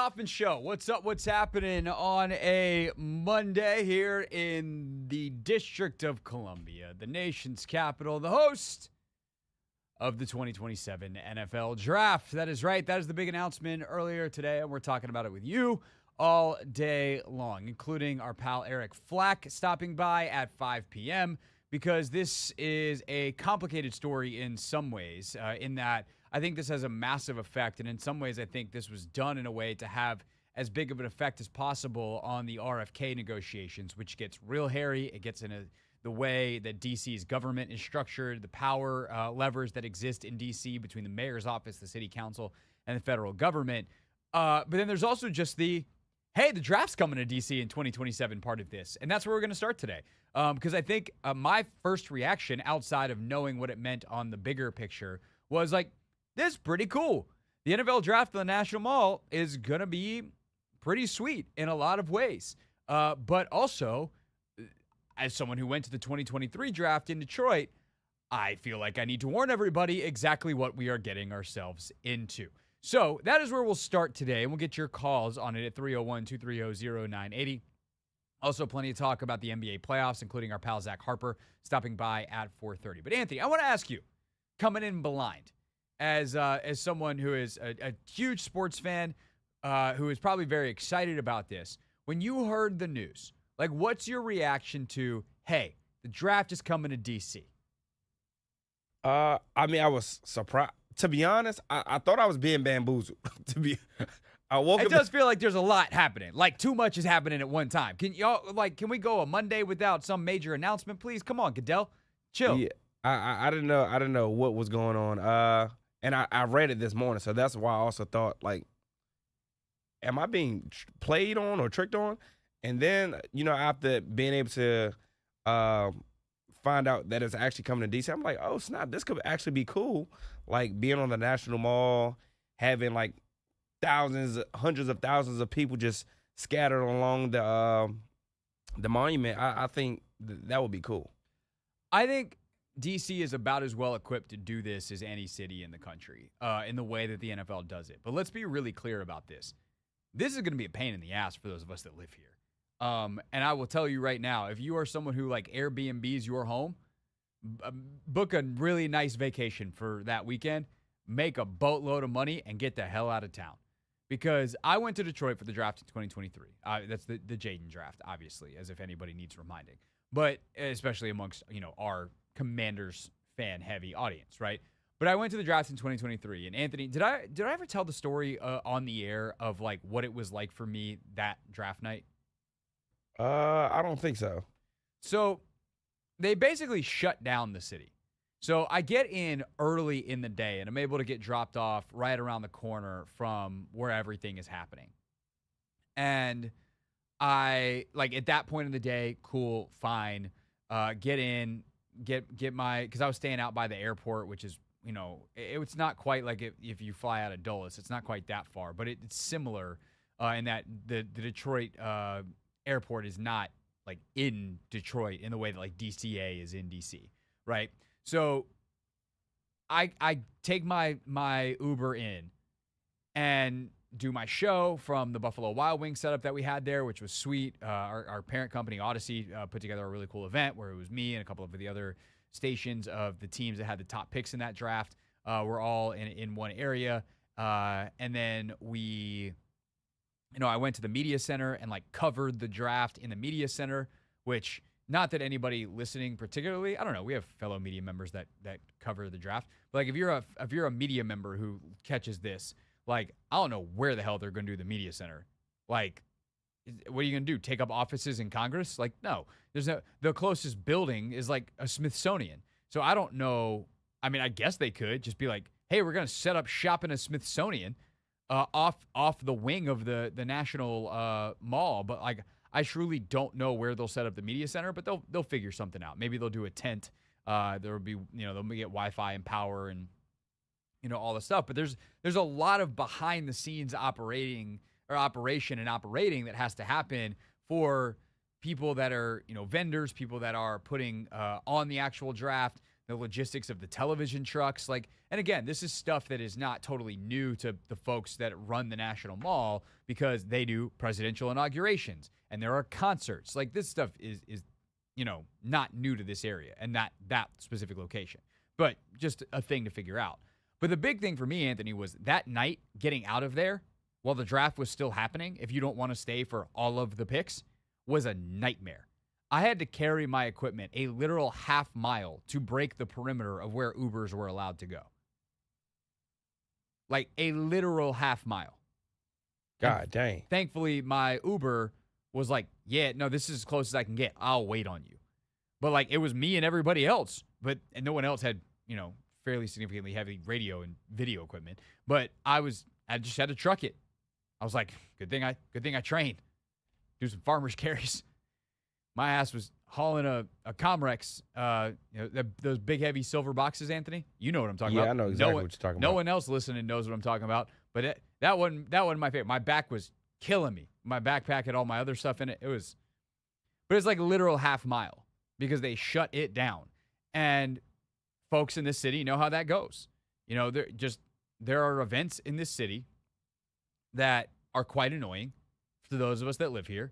Hoffman Show. What's up? What's happening on a Monday here in the District of Columbia, the nation's capital, the host of the 2027 NFL Draft. That is right. That is the big announcement earlier today, and we're talking about it with you all day long, including our pal Eric Flack stopping by at 5 p.m., because this is a complicated story in some ways, in that I think this has a massive effect, and in some ways I think this was done in a way to have as big of an effect as possible on the RFK negotiations, which gets real hairy. It gets into the way that D.C.'s government is structured, the power levers that exist in D.C. between the mayor's office, the city council, and the federal government. But then there's also just the draft's coming to D.C. in 2027 part of this. And that's where we're going to start today. Because I think my first reaction outside of knowing what it meant on the bigger picture was like, this is pretty cool. The NFL draft on the National Mall is going to be pretty sweet in a lot of ways. But also, as someone who went to the 2023 draft in Detroit, I feel like I need to warn everybody exactly what we are getting ourselves into. So that is where we'll start today, and we'll get your calls on it at 301-230-0980. Also, plenty of talk about the NBA playoffs, including our pal Zach Harper stopping by at 4:30. But Anthony, I want to ask you, coming in blind, as someone who is a huge sports fan, who is probably very excited about this, when you heard the news, like, what's your reaction to, hey, the draft is coming to D.C.? I mean, I was surprised. To be honest, I thought I was being bamboozled. It does feel like there's a lot happening. Like, too much is happening at one time. Can we go a Monday without some major announcement, please? Come on, Goodell. Chill. Yeah, I didn't know. I didn't know what was going on. And I read it this morning, so that's why I also thought, like, am I being played on or tricked on? And then, after being able to find out that it's actually coming to DC, I'm like, oh, snap, this could actually be cool. Like, being on the National Mall, having, like, hundreds of thousands of people just scattered along the monument. I think that would be cool. I think D.C. is about as well equipped to do this as any city in the country, in the way that the NFL does it. But let's be really clear about this. This is going to be a pain in the ass for those of us that live here. And I will tell you right now, if you are someone who, like, Airbnbs your home, book a really nice vacation for that weekend, make a boatload of money, and get the hell out of town. Because I went to Detroit for the draft in 2023. That's the Jaden draft, obviously, as if anybody needs reminding. But especially amongst, our Commanders fan-heavy audience, right? But I went to the draft in 2023. And Anthony, did I ever tell the story on the air of, like, what it was like for me that draft night? I don't think so. So they basically shut down the city. So I get in early in the day, and I'm able to get dropped off right around the corner from where everything is happening. And I, like, at that point in the day, cool, fine, get in, get my, because I was staying out by the airport, which is, it's not quite like if you fly out of Dulles. It's not quite that far, but it's similar in that the Detroit airport is not, like, in Detroit in the way that, like, DCA is in DC, right? So I take my Uber in and do my show from the Buffalo Wild Wings setup that we had there, which was sweet. Our parent company, Odyssey, put together a really cool event where it was me and a couple of the other stations of the teams that had the top picks in that draft. We're all in one area. And then we, I went to the media center and, like, covered the draft in the media center, which, not that anybody listening particularly, I don't know, we have fellow media members that cover the draft. But, like, if you're a media member who catches this, like, I don't know where the hell they're going to do the media center. Like, what are you going to do? Take up offices in Congress? Like, no. The closest building is, like, a Smithsonian. So I don't know. I mean, I guess they could just be like, hey, we're going to set up shop in a Smithsonian off the wing of the National Mall. But, like, I truly don't know where they'll set up the media center, but they'll figure something out. Maybe they'll do a tent. There will be, they'll get Wi-Fi and power and, all the stuff. But there's a lot of behind the scenes operation that has to happen for people that are, vendors, people that are putting on the actual draft, the logistics of the television trucks. Like, and again, this is stuff that is not totally new to the folks that run the National Mall because they do presidential inaugurations and there are concerts. Like, this stuff is not new to this area and not that specific location, but just a thing to figure out. But the big thing for me, Anthony, was that night getting out of there while the draft was still happening, if you don't want to stay for all of the picks, was a nightmare. I had to carry my equipment a literal half mile to break the perimeter of where Ubers were allowed to go. Like a literal half mile. God dang. Thankfully, my Uber was like, yeah, no, this is as close as I can get. I'll wait on you. But like, it was me and everybody else. And no one else had, fairly significantly heavy radio and video equipment. But I just had to truck it. I was like, good thing I trained. Do some farmer's carries. My ass was hauling a Comrex, those big heavy silver boxes, Anthony. You know what I'm talking about. Yeah, I know exactly what you're talking about. No one else listening knows what I'm talking about. But that wasn't my favorite. My back was killing me. My backpack had all my other stuff in it. But it's like a literal half mile because they shut it down. And folks in this city know how that goes. There are events in this city that are quite annoying to those of us that live here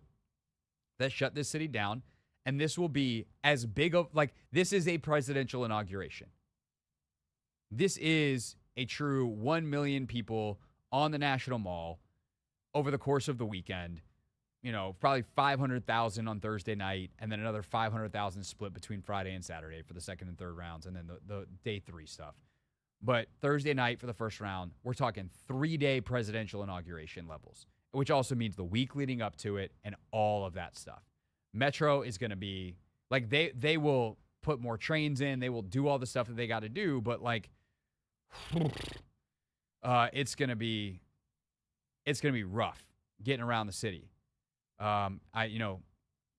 that shut this city down. And this will be as big of, this is a presidential inauguration. This is a true 1 million people on the National Mall over the course of the weekend. Probably 500,000 on Thursday night, and then another 500,000 split between Friday and Saturday for the second and third rounds, and then the day 3 stuff. But Thursday night for the first round, we're talking 3-day presidential inauguration levels, which also means the week leading up to it and all of that stuff. Metro is going to be, they will put more trains in. They will do all the stuff that they got to do, but, it's going to be rough getting around the city. Part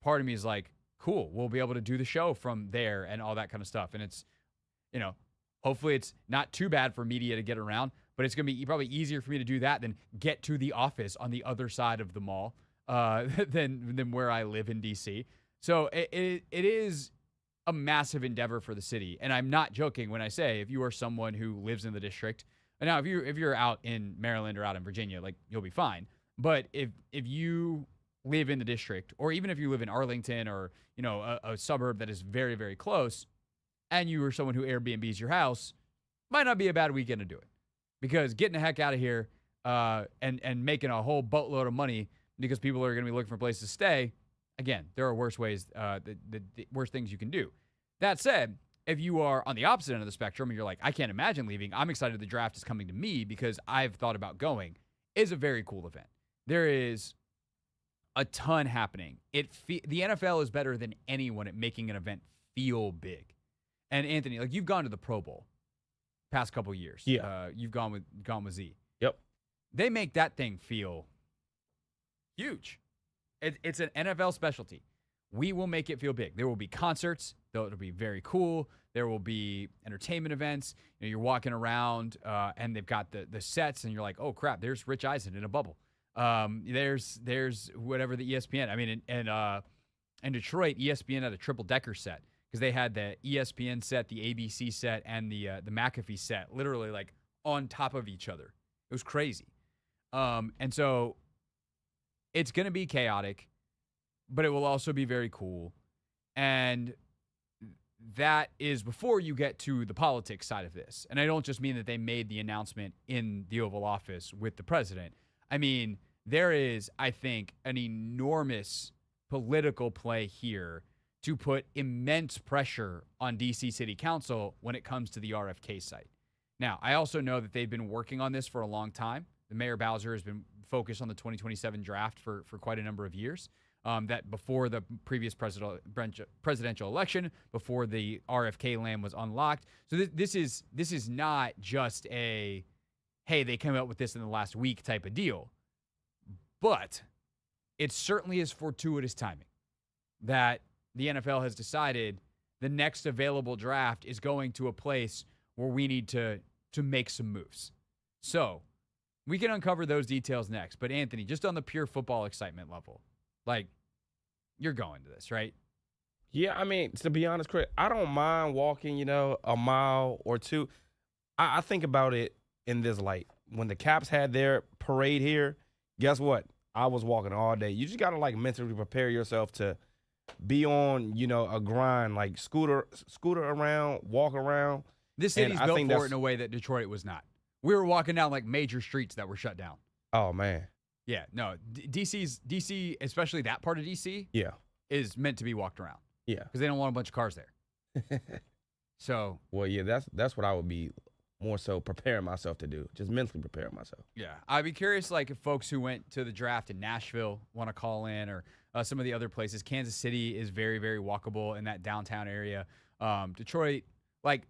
of me is like, cool, we'll be able to do the show from there and all that kind of stuff. And it's, hopefully it's not too bad for media to get around, but it's going to be probably easier for me to do that than get to the office on the other side of the mall than where I live in D.C. So it is a massive endeavor for the city. And I'm not joking when I say if you are someone who lives in the district, and now if you're out in Maryland or out in Virginia, you'll be fine. But if you live in the district, or even if you live in Arlington or, a suburb that is very, very close, and you are someone who Airbnbs your house, might not be a bad weekend to do it. Because getting the heck out of here and making a whole boatload of money because people are going to be looking for places to stay, again, there are worse ways, the worse things you can do. That said, if you are on the opposite end of the spectrum and you're like, I can't imagine leaving, I'm excited the draft is coming to me because I've thought about going, is a very cool event. There is a ton happening. The NFL is better than anyone at making an event feel big. And Anthony, you've gone to the Pro Bowl past couple years. Yeah. You've gone with Z. Yep. They make that thing feel huge. It's an NFL specialty. We will make it feel big. There will be concerts. It'll be very cool. There will be entertainment events. You're walking around and they've got the sets and you're like, oh crap, there's Rich Eisen in a bubble. There's whatever the ESPN. I mean, in Detroit, ESPN had a triple decker set because they had the ESPN set, the ABC set, and the McAfee set, literally on top of each other. It was crazy. And so it's going to be chaotic, but it will also be very cool. And that is before you get to the politics side of this. And I don't just mean that they made the announcement in the Oval Office with the president. I mean, there is, I think, an enormous political play here to put immense pressure on D.C. City Council when it comes to the RFK site. Now, I also know that they've been working on this for a long time. The Mayor Bowser has been focused on the 2027 draft for quite a number of years. That before the previous presidential election, before the RFK land was unlocked. So this is not just a, hey, they came out with this in the last week type of deal. But it certainly is fortuitous timing that the NFL has decided the next available draft is going to a place where we need to make some moves. So we can uncover those details next. But Anthony, just on the pure football excitement level, you're going to this, right? Yeah, I mean, to be honest, Chris, I don't mind walking, a mile or two. I think about it in this light. When the Caps had their parade here, guess what? I was walking all day. You just gotta like mentally prepare yourself to be on, a grind, like scooter around, walk around. This And city's I built think for that's it in a way that Detroit was not. We were walking down like major streets that were shut down. oh man, Yeah, no, DC, especially that part of DC, yeah, is meant to be walked around yeah. because they don't want a bunch of cars there. So Well, yeah, that's what I would be more so preparing myself to do, just mentally preparing myself. yeah, I'd be curious, like if folks who went to the draft in Nashville want to call in, or some of the other places. Kansas City is very, very walkable in that downtown area. Detroit, like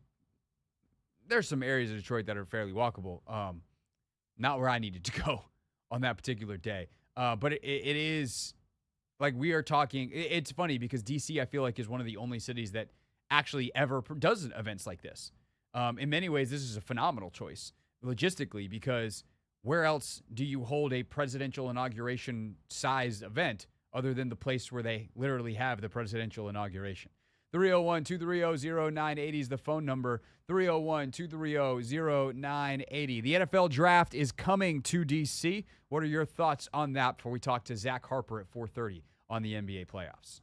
there's some areas of Detroit that are fairly walkable. Not where I needed to go on that particular day. But it is like we are talking. It's funny because DC, I feel like, is one of the only cities that actually ever does events like this. In many ways, this is a phenomenal choice logistically because where else do you hold a presidential inauguration sized event other than the place where they literally have the presidential inauguration? 301-230-0980 is the phone number. 301-230-0980. The NFL draft is coming to D.C. What are your thoughts on that before we talk to Zach Harper at 4:30 on the NBA playoffs?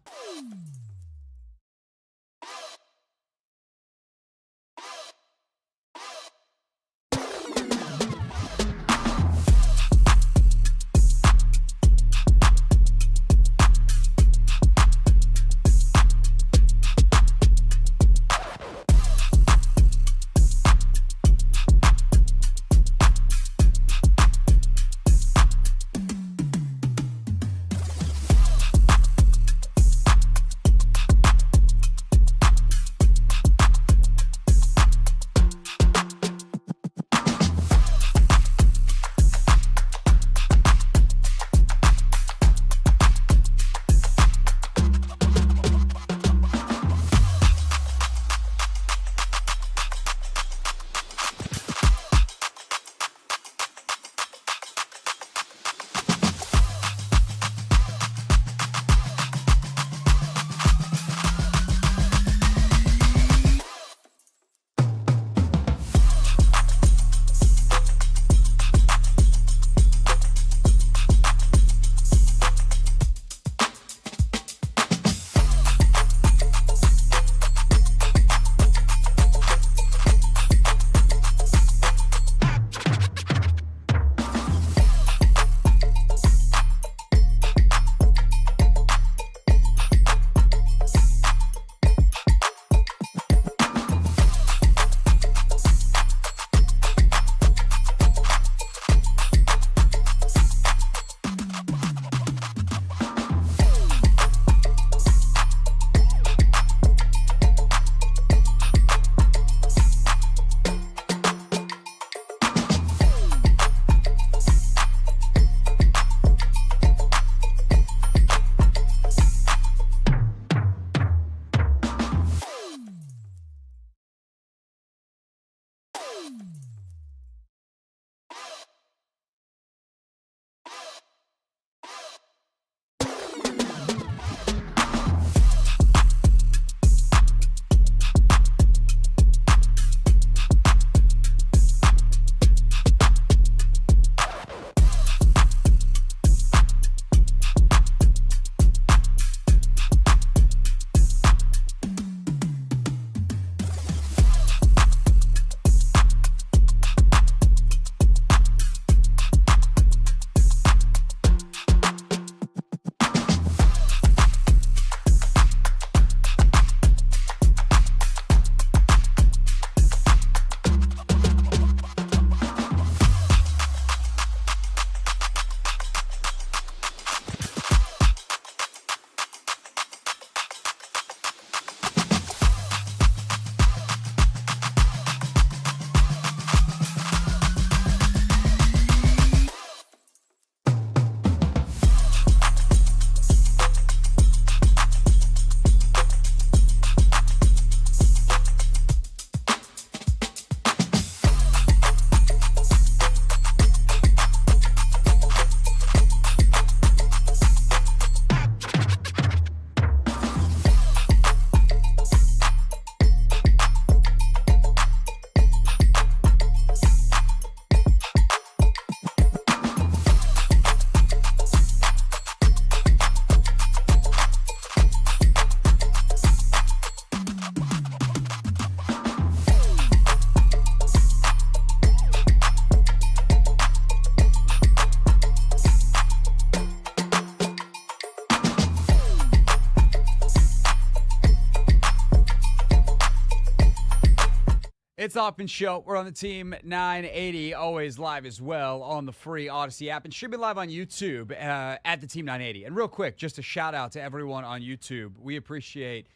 It's Hoffman Show. We're on the Team 980, always live as well on the free Odyssey app and streaming live on YouTube at the Team 980. And real quick, just a shout out to everyone on YouTube. We appreciate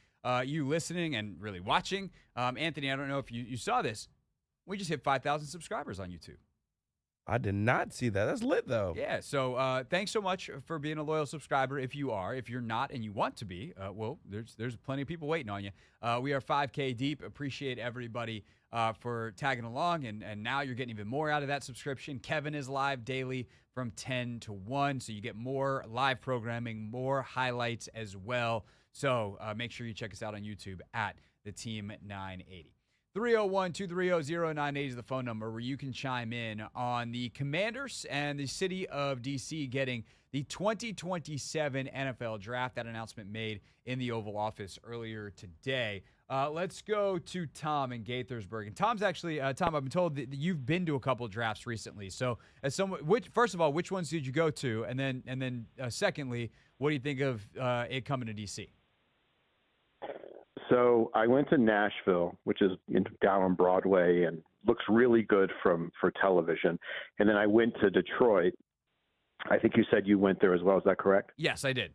you listening and really watching. Anthony, I don't know if you saw this. We just hit 5,000 subscribers on YouTube. I did not see that. That's lit, though. Yeah, so thanks so much for being a loyal subscriber if you are. If you're not and you want to be, well, there's plenty of people waiting on you. We are 5K deep. Appreciate everybody for tagging along, and now you're getting even more out of that subscription. Kevin is live daily from 10 to 1, so you get more live programming, more highlights as well. So make sure you check us out on YouTube at the Team 980. 301-230-0980 is the phone number where you can chime in on the Commanders and the city of D.C. getting the 2027 NFL Draft. That announcement made in the Oval Office earlier today. Let's go to Tom in Gaithersburg. And Tom's actually, Tom, I've been told that you've been to a couple of drafts recently. So, as someone, first of all, which ones did you go to? And then, secondly, what do you think of it coming to D.C.? So I went to Nashville, which is down on Broadway and looks really good for television. And then I went to Detroit. I think you said you went there as well. Is that correct? Yes, I did.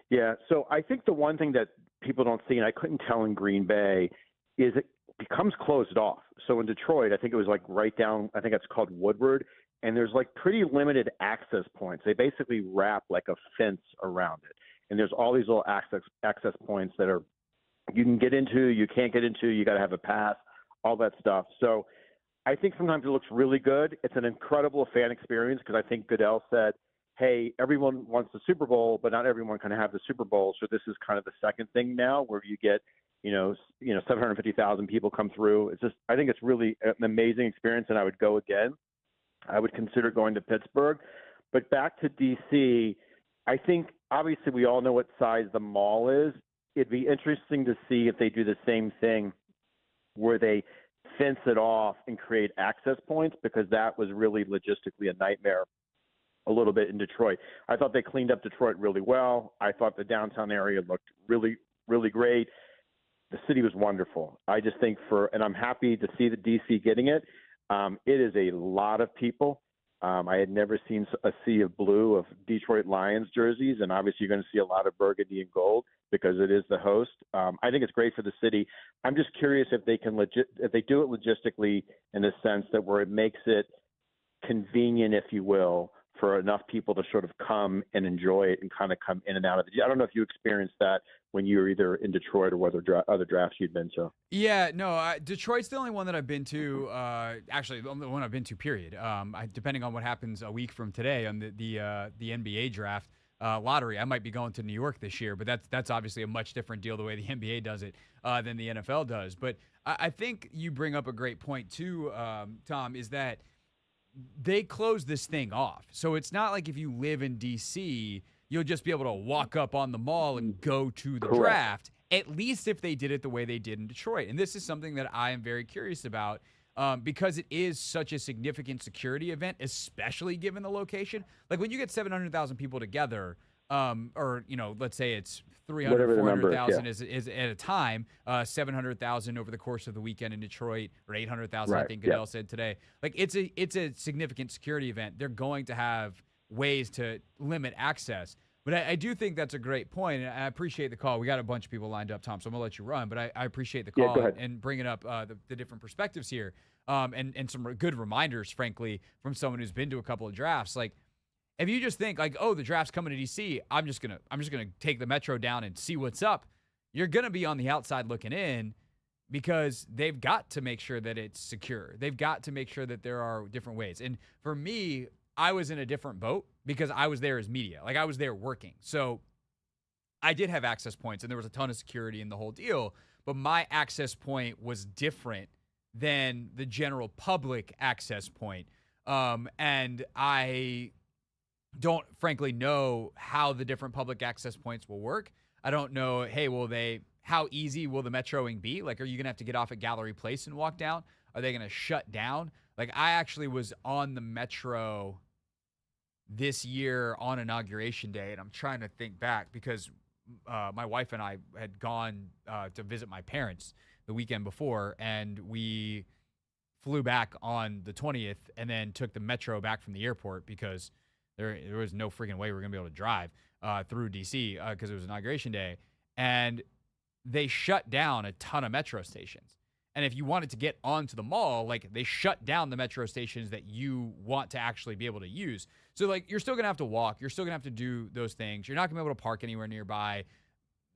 Yeah. So I think the one thing that people don't see, and I couldn't tell in Green Bay, is it becomes closed off. So in Detroit, I think it was like right down, I think it's called Woodward, and there's like pretty limited access points. They basically wrap like a fence around it. And there's all these little access points that are you can get into, you can't get into, you got to have a pass, all that stuff. So I think sometimes it looks really good. It's an incredible fan experience because I think Goodell said, hey, everyone wants the Super Bowl, but not everyone can have the Super Bowl. So this is kind of the second thing now where you get, 750,000 people come through. It's just, I think it's really an amazing experience, and I would go again. I would consider going to Pittsburgh. But back to D.C., I think obviously we all know what size the mall is. It'd be interesting to see if they do the same thing where they fence it off and create access points, because that was really logistically a nightmare a little bit in Detroit. I thought they cleaned up Detroit really well. I thought the downtown area looked really, really great. The city was wonderful. I just think and I'm happy to see the DC getting it. It is a lot of people. I had never seen a sea of blue of Detroit Lions jerseys, and obviously you're going to see a lot of burgundy and gold because it is the host. I think it's great for the city. I'm just curious if they can if they do it logistically in the sense that where it makes it convenient, if you will, for enough people to sort of come and enjoy it and kind of come in and out of it. I don't know if you experienced that when you were either in Detroit or whether other drafts you'd been to. Yeah, no, Detroit's the only one that I've been to. Actually, the only one I've been to. Period. Depending on what happens a week from today on the NBA draft lottery, I might be going to New York this year. But that's obviously a much different deal the way the NBA does it than the NFL does. But I think you bring up a great point too, Tom. Is that they close this thing off. So it's not like if you live in D.C., you'll just be able to walk up on the mall and go to the draft, at least if they did it the way they did in Detroit. And this is something that I am very curious about because it is such a significant security event, especially given the location. Like when you get 700,000 people together, or, let's say it's 300, 400,000 is at a time, 700,000 over the course of the weekend in Detroit, or 800,000, I think Goodell said today. Like it's a significant security event. They're going to have ways to limit access. But I do think that's a great point, and I appreciate the call. We got a bunch of people lined up, Tom, so I'm going to let you run. But I appreciate the call and bringing up the different perspectives here and some good reminders, frankly, from someone who's been to a couple of drafts. Like, if you just think like, oh, the draft's coming to D.C., I'm just gonna take the metro down and see what's up, you're gonna be on the outside looking in because they've got to make sure that it's secure. They've got to make sure that there are different ways. And for me, I was in a different boat because I was there as media. Like I was there working. So I did have access points and there was a ton of security in the whole deal, but my access point was different than the general public access point. And I don't frankly know how the different public access points will work. I don't know, how easy will the metroing be? Like, are you going to have to get off at Gallery Place and walk down? Are they going to shut down? Like, I actually was on the metro this year on Inauguration Day, and I'm trying to think back because my wife and I had gone to visit my parents the weekend before, and we flew back on the 20th and then took the metro back from the airport because there was no freaking way we were going to be able to drive through D.C. Because it was Inauguration Day. And they shut down a ton of metro stations. And if you wanted to get onto the mall, like, they shut down the metro stations that you want to actually be able to use. So, like, you're still going to have to walk. You're still going to have to do those things. You're not going to be able to park anywhere nearby.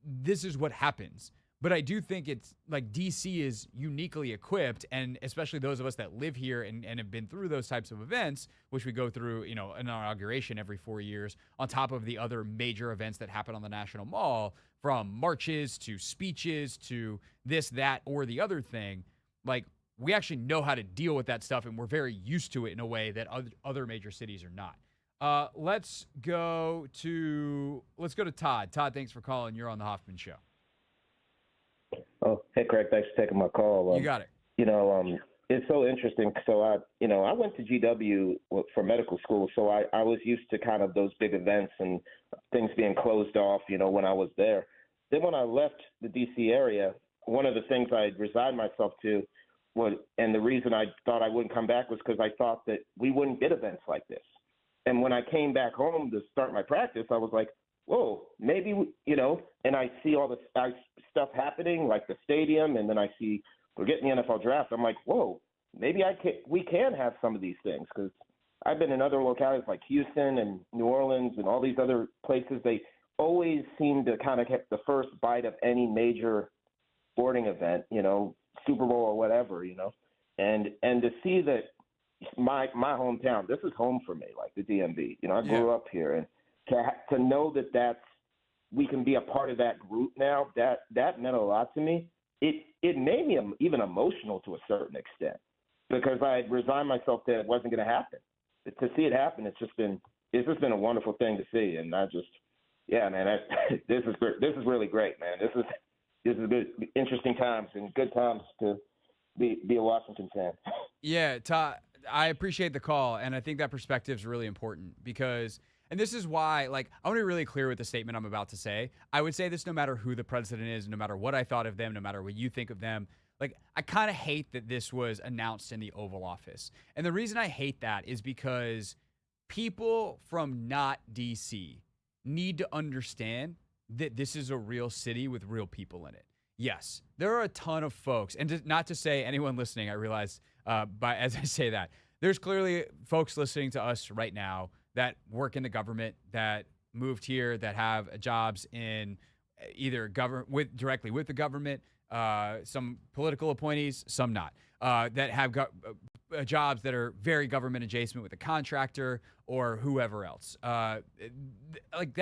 This is what happens. But I do think it's like DC is uniquely equipped, and especially those of us that live here and have been through those types of events, which we go through, an inauguration every 4 years, on top of the other major events that happen on the National Mall, from marches to speeches to this, that, or the other thing. Like, we actually know how to deal with that stuff, and we're very used to it in a way that other major cities are not. Let's go to Todd. Todd, thanks for calling. You're on the Hoffman Show. Oh, hey, Craig. Thanks for taking my call. You got it. It's so interesting. So I went to GW for medical school, so I was used to kind of those big events and things being closed off, when I was there. Then when I left the D.C. area, one of the things I resigned myself to and the reason I thought I wouldn't come back was because I thought that we wouldn't get events like this. And when I came back home to start my practice, I was like, whoa, maybe, and I see all this stuff happening, like the stadium, and then I see we're getting the NFL draft. I'm like, whoa, maybe we can have some of these things, because I've been in other localities like Houston and New Orleans and all these other places. They always seem to kind of get the first bite of any major sporting event, Super Bowl or whatever, and to see that my hometown, this is home for me, like the DMV. I grew up here, and to know that we can be a part of that group now, that meant a lot to me. It made me even emotional to a certain extent, because I had resigned myself that it wasn't going to happen. To see it happen, it's just been a wonderful thing to see, and this is great. This is really great, man. This is good, interesting times and good times to be a Washington fan. Yeah, Todd, I appreciate the call, and I think that perspective is really important because. And this is why, I want to be really clear with the statement I'm about to say. I would say this no matter who the president is, no matter what I thought of them, no matter what you think of them. I kind of hate that this was announced in the Oval Office. And the reason I hate that is because people from not D.C. need to understand that this is a real city with real people in it. Yes, there are a ton of folks, and not to say anyone listening, I realize as I say that, there's clearly folks listening to us right now that work in the government, that moved here, that have jobs in either directly with the government, some political appointees, some not, that have jobs that are very government adjacent with a contractor or whoever else. That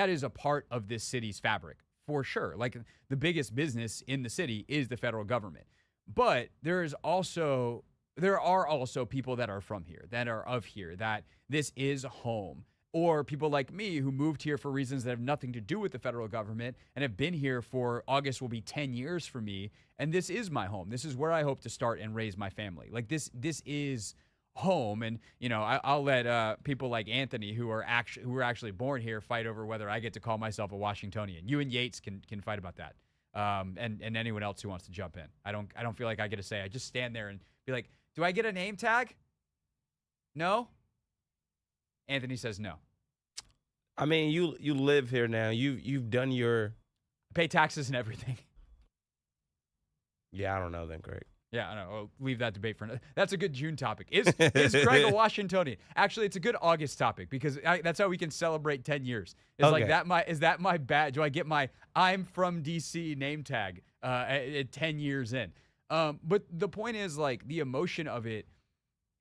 is a part of this city's fabric for sure. The biggest business in the city is the federal government, but there are also people that are from here, that are of here, that this is home, or people like me who moved here for reasons that have nothing to do with the federal government and have been here for August will be 10 years for me. And this is my home. This is where I hope to start and raise my family. This is home. And, I'll let people like Anthony who are actually born here fight over whether I get to call myself a Washingtonian. You and Yates can fight about that. And anyone else who wants to jump in. I don't feel like I get to say. I just stand there and be like, do I get a name tag? No? Anthony says no. I mean, you live here now. You've done your pay taxes and everything. Yeah, I don't know then, Craig. Yeah, I know. I'll leave that debate for another. That's a good June topic. Is Craig a Washingtonian? Actually, it's a good August topic because that's how we can celebrate 10 years. Is that my badge? Do I get my I'm from DC name tag at 10 years in? But the point is, the emotion of it,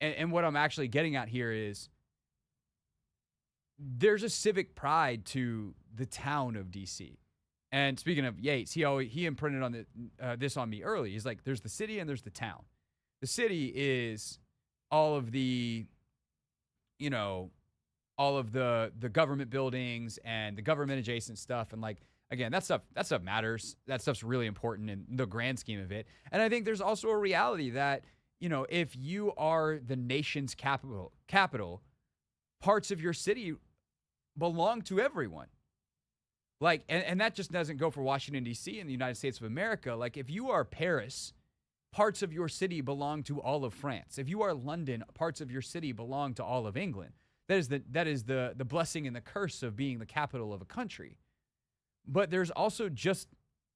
and what I'm actually getting at here is there's a civic pride to the town of DC. And speaking of Yates, he imprinted on this on me early. He's like, there's the city and there's the town. The city is all of the, all of the government buildings and the government adjacent stuff. And again, that stuff matters. That stuff's really important in the grand scheme of it. And I think there's also a reality that, if you are the nation's capital, parts of your city belong to everyone. And that just doesn't go for Washington, D.C. and the United States of America. If you are Paris parts of your city belong to all of France. If you are London, parts of your city belong to all of England. That is the blessing and the curse of being the capital of a country. But there's also just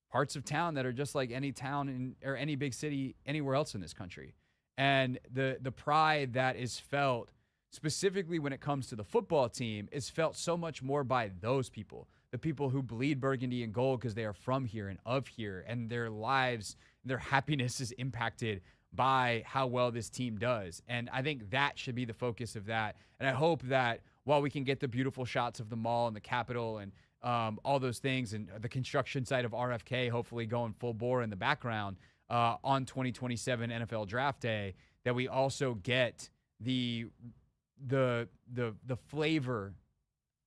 parts of town that are just like any town or any big city anywhere else in this country. And the pride that is felt specifically when it comes to the football team is felt so much more by those people, the people who bleed burgundy and gold because they are from here and of here, and their lives, their happiness is impacted by how well this team does. And I think that should be the focus of that. And I hope that while we can get the beautiful shots of the mall and the Capitol and all those things, and the construction site of RFK hopefully going full bore in the background on 2027 NFL Draft Day, that we also get the flavor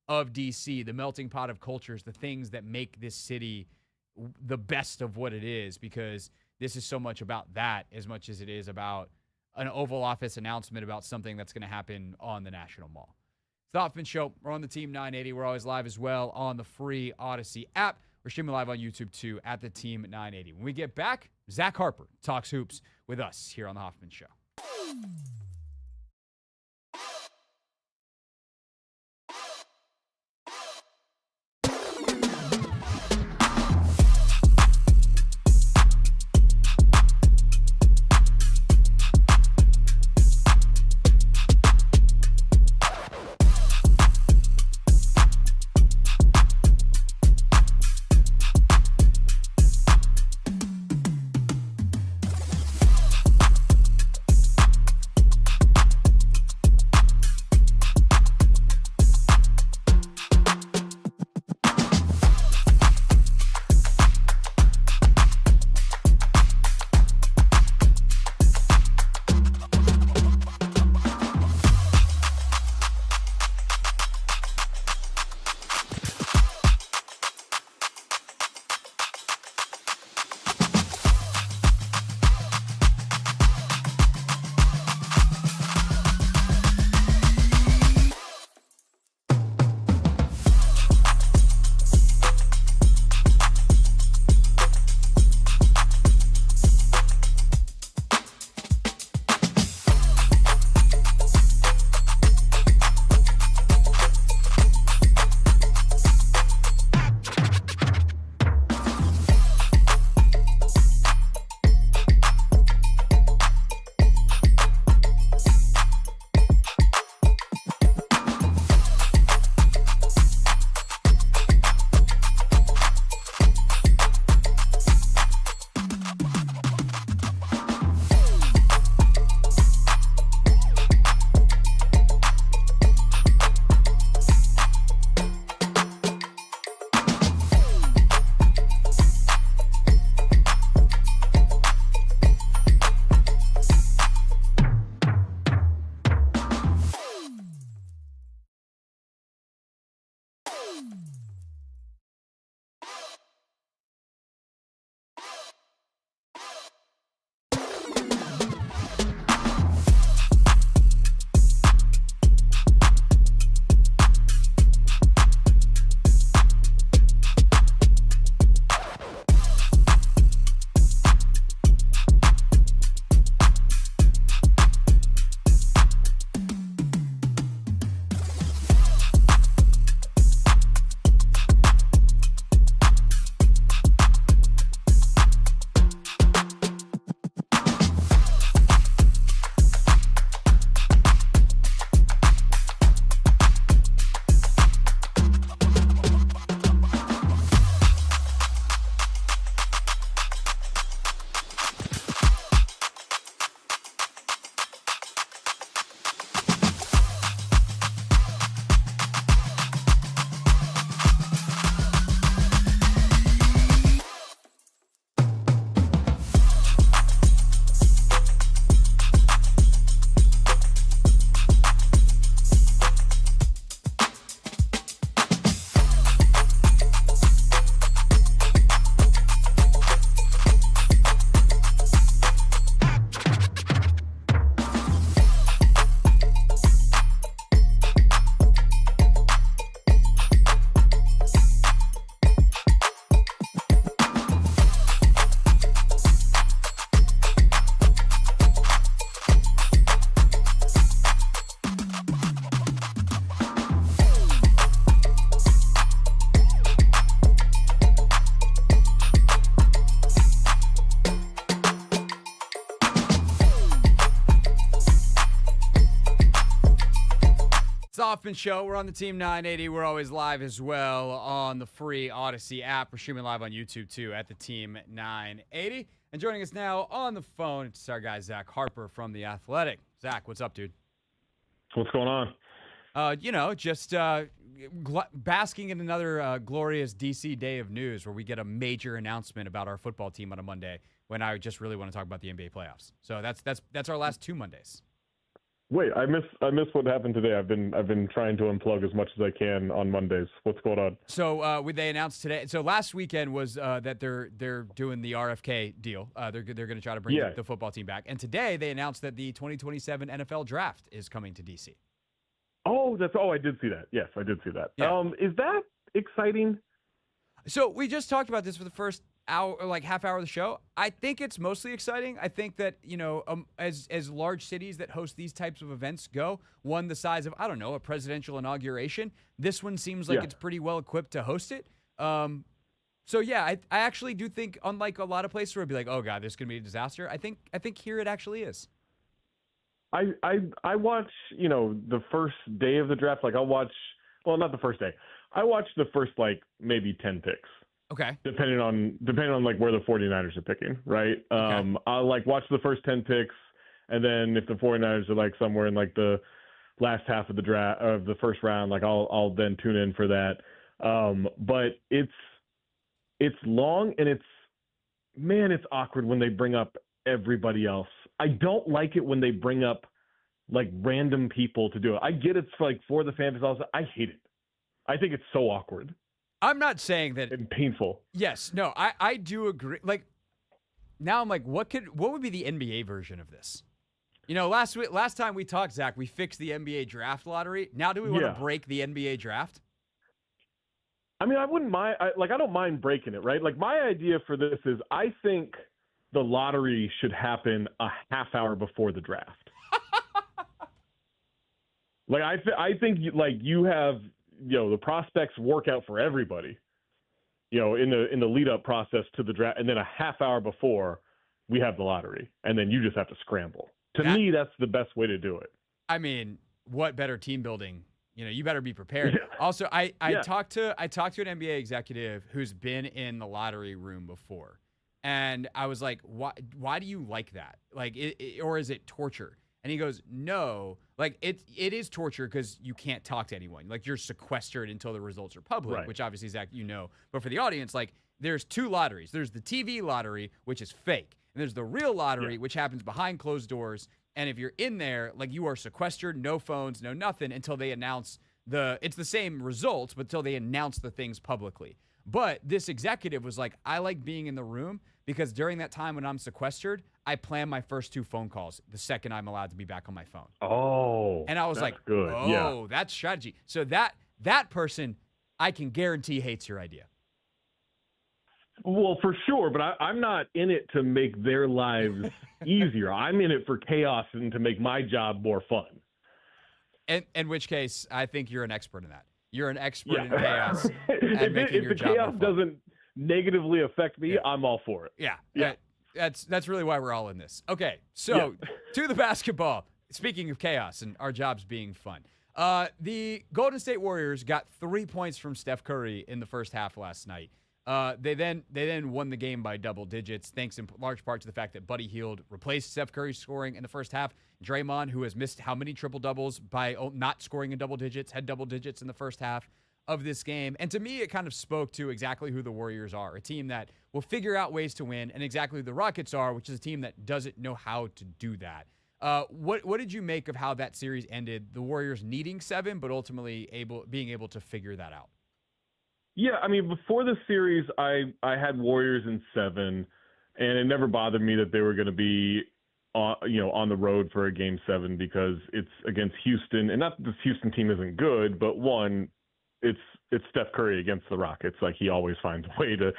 of DC, the melting pot of cultures, the things that make this city the best of what it is, because this is so much about that as much as it is about an Oval Office announcement about something that's going to happen on the National Mall. It's the Hoffman Show. We're on the Team 980. We're always live as well on the free Odyssey app. We're streaming live on YouTube too at the Team 980. When we get back, Zach Harper talks hoops with us here on the Hoffman Show. Hoffman Show. We're on the Team 980. We're always live as well on the free Odyssey app. We're streaming live on YouTube, too, at the Team 980. And joining us now on the phone, it's our guy, Zach Harper from The Athletic. Zach, what's up, dude? What's going on? Just basking in another glorious DC day of news where we get a major announcement about our football team on a Monday when I just really want to talk about the NBA playoffs. So that's our last 2 Mondays. Wait, I miss what happened today. I've been trying to unplug as much as I can on Mondays. What's going on? So they announced today. So last weekend was that they're doing the RFK deal. They're going to try to bring the football team back. And today they announced that the 2027 NFL draft is coming to DC. Oh, I did see that. Yes, I did see that. Yeah. Is that exciting? So we just talked about this for the first hour, like half hour of the show. I think it's mostly exciting. I think that, as large cities that host these types of events go, one the size of, a presidential inauguration, this one seems like it's pretty well equipped to host it. I actually do think, unlike a lot of places where it'd be like, oh God, this is going to be a disaster, I think here it actually is. I watch, the first day of the draft, not the first day. I watch the first, maybe 10 picks. Okay. Depending on where the 49ers are picking, right? Okay. I'll watch the first 10 picks, and then if the 49ers are somewhere in the last half of the draft of the first round, I'll then tune in for that. But it's long, and it's awkward when they bring up everybody else. I don't like it when they bring up random people to do it. I get it's for the fan base. I hate it. I think it's so awkward. I'm not saying that and painful. Yes, no, I do agree. Now I'm what would be the NBA version of this? Last time we talked, Zach, we fixed the NBA draft lottery. Now do we want to break the NBA draft? I mean, I wouldn't mind. I don't mind breaking it, right? My idea for this is I think the lottery should happen a half hour before the draft. I think you have. The prospects work out for everybody, in the lead up process to the draft. And then a half hour before we have the lottery, and then you just have to scramble. To me, that's the best way to do it. I mean, what better team building? You better be prepared. Yeah. Also, I talked to an NBA executive who's been in the lottery room before. And I was like, why do you like that? Or is it torture? And he goes, no, it is torture because you can't talk to anyone. You're sequestered until the results are public, right. Which obviously, Zach, But for the audience, there's 2 lotteries. There's the TV lottery, which is fake. And there's the real lottery, which happens behind closed doors. And if you're in there, you are sequestered, no phones, no nothing until they announce it's the same results, but until they announce the things publicly. But this executive was like, I like being in the room because during that time when I'm sequestered, I plan my first 2 phone calls the second I'm allowed to be back on my phone. Oh, and I was like, good. Oh, that's strategy. So that person, I can guarantee hates your idea. Well, for sure, but I'm not in it to make their lives easier. I'm in it for chaos and to make my job more fun. In which case, I think you're an expert in that. You're an expert in chaos. If the chaos doesn't negatively affect me, I'm all for it. Yeah. That's really why we're all in this. Okay, so to the basketball. Speaking of chaos and our jobs being fun, the Golden State Warriors got 3 points from Steph Curry in the first half last night. They then won the game by double digits, thanks in large part to the fact that Buddy Hield replaced Steph Curry's scoring in the first half. Draymond, who has missed how many triple doubles by not scoring in double digits, had double digits in the first half of this game. And to me, it kind of spoke to exactly who the Warriors are, a team that will figure out ways to win, and exactly who the Rockets are, which is a team that doesn't know how to do that. What did you make of how that series ended? The Warriors needing 7, but ultimately being able to figure that out. Yeah, I mean, before the series, I had Warriors in 7, and it never bothered me that they were going to be, on the road for a Game 7 because it's against Houston, and not that this Houston team isn't good, but one, it's Steph Curry against the Rockets. He always finds a way to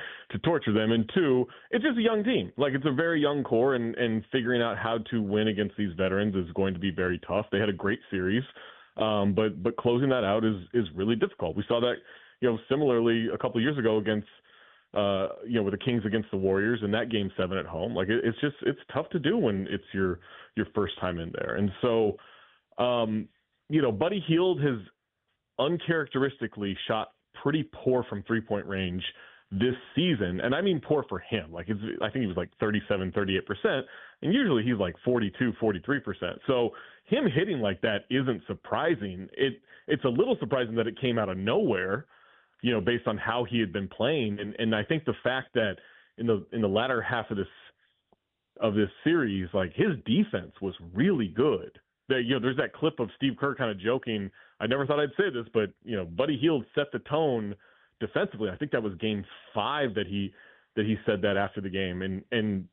torture them, and 2, it's just a young team. It's a very young core, and figuring out how to win against these veterans is going to be very tough. They had a great series, but closing that out is really difficult. We saw that. Similarly, a couple of years ago against, with the Kings against the Warriors in that Game 7 at home, it's tough to do when it's your first time in there. And so, Buddy Hield uncharacteristically shot pretty poor from three-point range this season. And I mean poor for him. Like, I think he was like 37, 38%. And usually he's like 42, 43%. So him hitting like that isn't surprising. It's a little surprising that it came out of nowhere, you know, based on how he had been playing. And I think the fact that in the latter half of this series, like, his defense was really good. You know, there's that clip of Steve Kerr kind of joking, I never thought I'd say this, but, you know, Buddy Hield set the tone defensively. I think that was game 5 that he said that after the game, and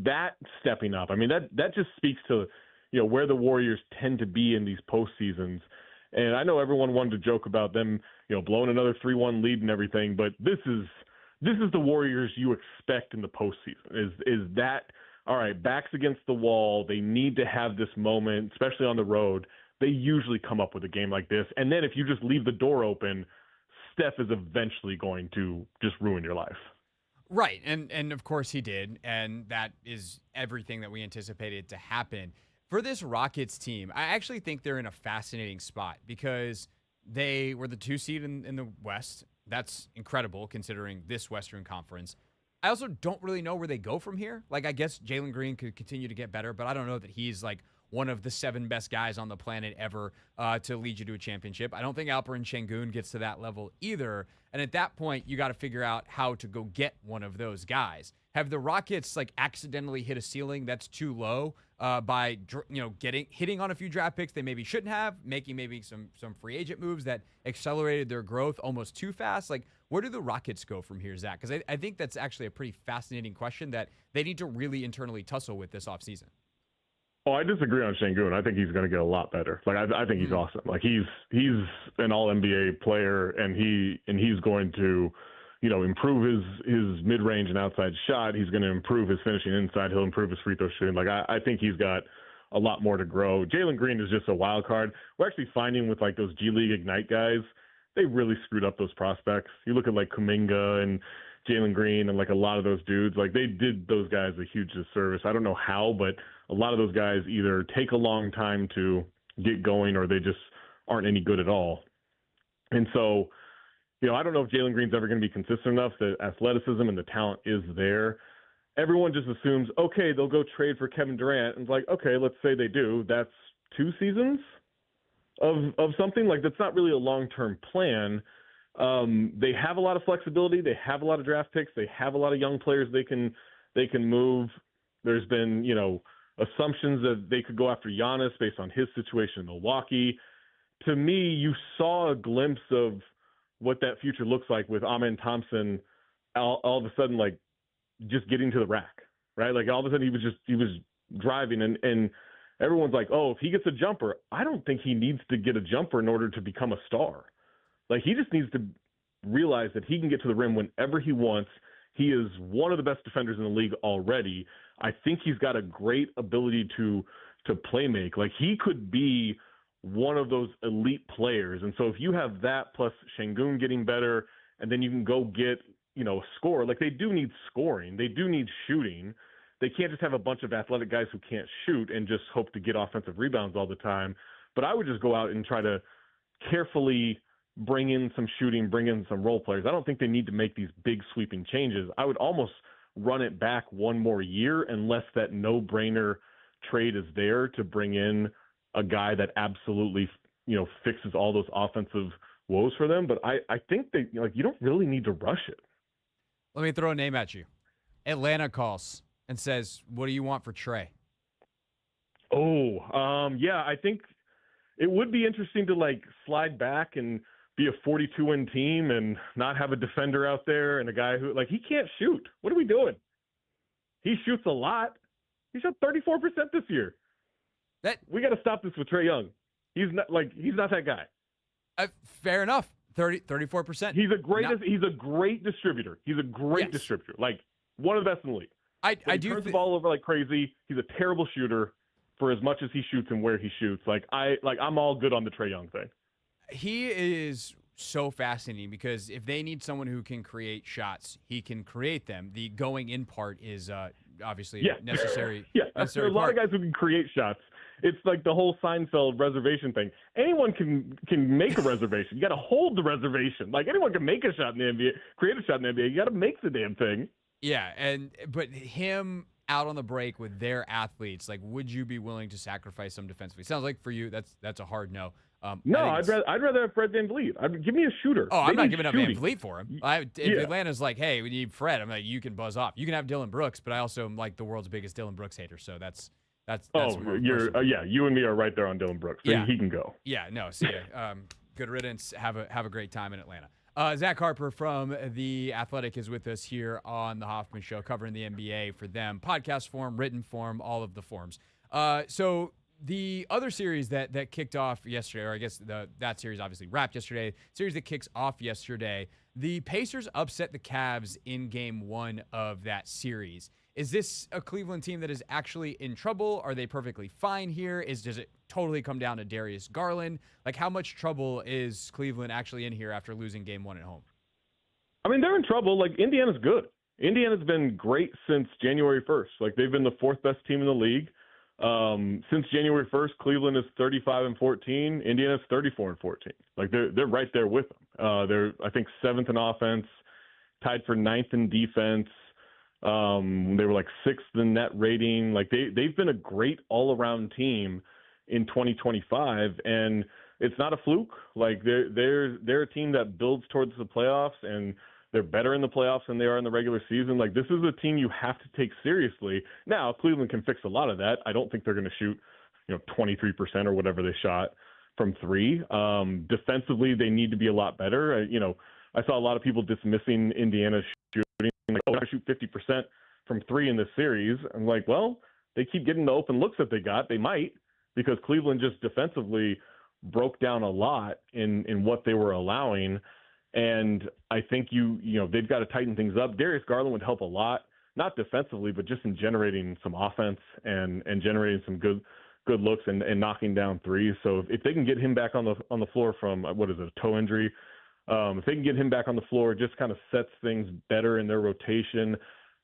that stepping up. I mean, that just speaks to, you know, where the Warriors tend to be in these postseasons. And I know everyone wanted to joke about them, you know, blowing another 3-1 lead and everything, but this is the Warriors you expect in the postseason. Is that, all right, backs against the wall, they need to have this moment, especially on the road. They usually come up with a game like this. And then if you just leave the door open, Steph is eventually going to just ruin your life. Right. And of course he did. And that is everything that we anticipated to happen. For this Rockets team, I actually think they're in a fascinating spot because they were the 2 seed in the West. That's incredible considering this Western Conference. I also don't really know where they go from here. Like, I guess Jalen Green could continue to get better, but I don't know that he's like one of the 7 best guys on the planet ever to lead you to a championship. I don't think Alperen Şengün gets to that level either. And at that point, you got to figure out how to go get one of those guys. Have the Rockets like accidentally hit a ceiling that's too low by, you know, hitting on a few draft picks they maybe shouldn't have, making maybe some free agent moves that accelerated their growth almost too fast? Like, where do the Rockets go from here, Zach? Because I think that's actually a pretty fascinating question that they need to really internally tussle with this offseason. Oh, I disagree on Şengün. I think he's going to get a lot better. Like, I think he's awesome. Like, he's an all NBA player, and he's going to, you know, improve his mid-range and outside shot. He's going to improve his finishing inside. He'll improve his free throw shooting. Like, I think he's got a lot more to grow. Jalen Green is just a wild card. We're actually finding with like those G League Ignite guys, they really screwed up those prospects. You look at like Kuminga and Jalen Green and like a lot of those dudes, like they did those guys a huge disservice. I don't know how, but a lot of those guys either take a long time to get going or they just aren't any good at all. And so, you know, I don't know if Jalen Green's ever going to be consistent enough. The athleticism and the talent is there. Everyone just assumes, okay, they'll go trade for Kevin Durant. And it's like, okay, let's say they do. That's 2 seasons of something. Like, that's not really a long-term plan. They have a lot of flexibility. They have a lot of draft picks. They have a lot of young players they can move. There's been, you know, assumptions that they could go after Giannis based on his situation in Milwaukee. To me, you saw a glimpse of what that future looks like with Amen Thompson all of a sudden, like, just getting to the rack, right? Like, all of a sudden he was driving and everyone's like, oh, if he gets a jumper, I don't think he needs to get a jumper in order to become a star. Like, he just needs to realize that he can get to the rim whenever he wants. He is one of the best defenders in the league already. I think he's got a great ability to play make. Like, he could be one of those elite players. And so if you have that plus Şengün getting better, and then you can go get, you know, a scorer, like, they do need scoring. They do need shooting. They can't just have a bunch of athletic guys who can't shoot and just hope to get offensive rebounds all the time. But I would just go out and try to carefully bring in some shooting, bring in some role players. I don't think they need to make these big sweeping changes. I would almost run it back one more year unless that no-brainer trade is there to bring in a guy that absolutely, you know, fixes all those offensive woes for them. But I think that, you know, like, you don't really need to rush it. Let me throw a name at you. Atlanta calls and says, what do you want for Trey? Yeah, I think it would be interesting to, like, slide back and be a 42-win team and not have a defender out there and a guy who, like, he can't shoot. What are we doing? He shoots a lot. He shot 34% this year. We got to stop this with Trae Young. He's not that guy. Fair enough. 34%. He's a great distributor. He's a great distributor. Like, one of the best in the league. He turns the ball over like crazy. He's a terrible shooter for as much as he shoots and where he shoots. I'm all good on the Trae Young thing. He is so fascinating because if they need someone who can create shots, he can create them. The going in part is obviously necessary. There are a lot of guys who can create shots, It's like the whole Seinfeld reservation thing. Anyone can make a reservation. You got to hold the reservation. Like anyone can make a shot in the NBA, create a shot in the NBA. You got to make the damn thing. Yeah, but him out on the break with their athletes, like, would you be willing to sacrifice some defensively? Sounds like for you, that's a hard no. No, I'd rather have Fred VanVleet. Give me a shooter. Oh, I'm not giving shooting. up VanVleet for him. If Atlanta's like, hey, we need Fred, I'm like, you can buzz off. You can have Dylan Brooks, but I also am like the world's biggest Dylan Brooks hater. So that's you and me are right there on Dylan Brooks. So he can go. Yeah, no, see ya. Good riddance. Have a great time in Atlanta. Zach Harper from The Athletic is with us here on the Hoffman Show, covering the NBA for them, podcast form, written form, all of the forms. So the other series that kicked off yesterday, or I guess that series obviously wrapped yesterday, series that kicks off yesterday, the Pacers upset the Cavs in game 1 of that series. Is this a Cleveland team that is actually in trouble? Are they perfectly fine here? Does it totally come down to Darius Garland? Like, how much trouble is Cleveland actually in here after losing game 1 at home? I mean, they're in trouble. Like, Indiana's good. Indiana's been great since January 1st. Like, they've been the 4th best team in the league. Since January 1st, Cleveland is 35-14. Indiana's 34-14. Like, they're right there with them. They're, I think, 7th in offense, tied for 9th in defense. They were like 6th in net rating. Like they've been a great all-around team in 2025, and it's not a fluke. Like they're a team that builds towards the playoffs, and they're better in the playoffs than they are in the regular season. Like, this is a team you have to take seriously. Now, Cleveland can fix a lot of that. I don't think they're going to shoot, 23% or whatever they shot from 3. Defensively, they need to be a lot better. I saw a lot of people dismissing Indiana's shooting. Like, oh, I shoot 50% from 3 in this series. I'm like, well, they keep getting the open looks that they got. They might, because Cleveland just defensively broke down a lot in what they were allowing. And I think they've got to tighten things up. Darius Garland would help a lot, not defensively, but just in generating some offense and generating some good looks and knocking down threes. So if they can get him back on the floor from a toe injury, if they can get him back on the floor, it just kind of sets things better in their rotation.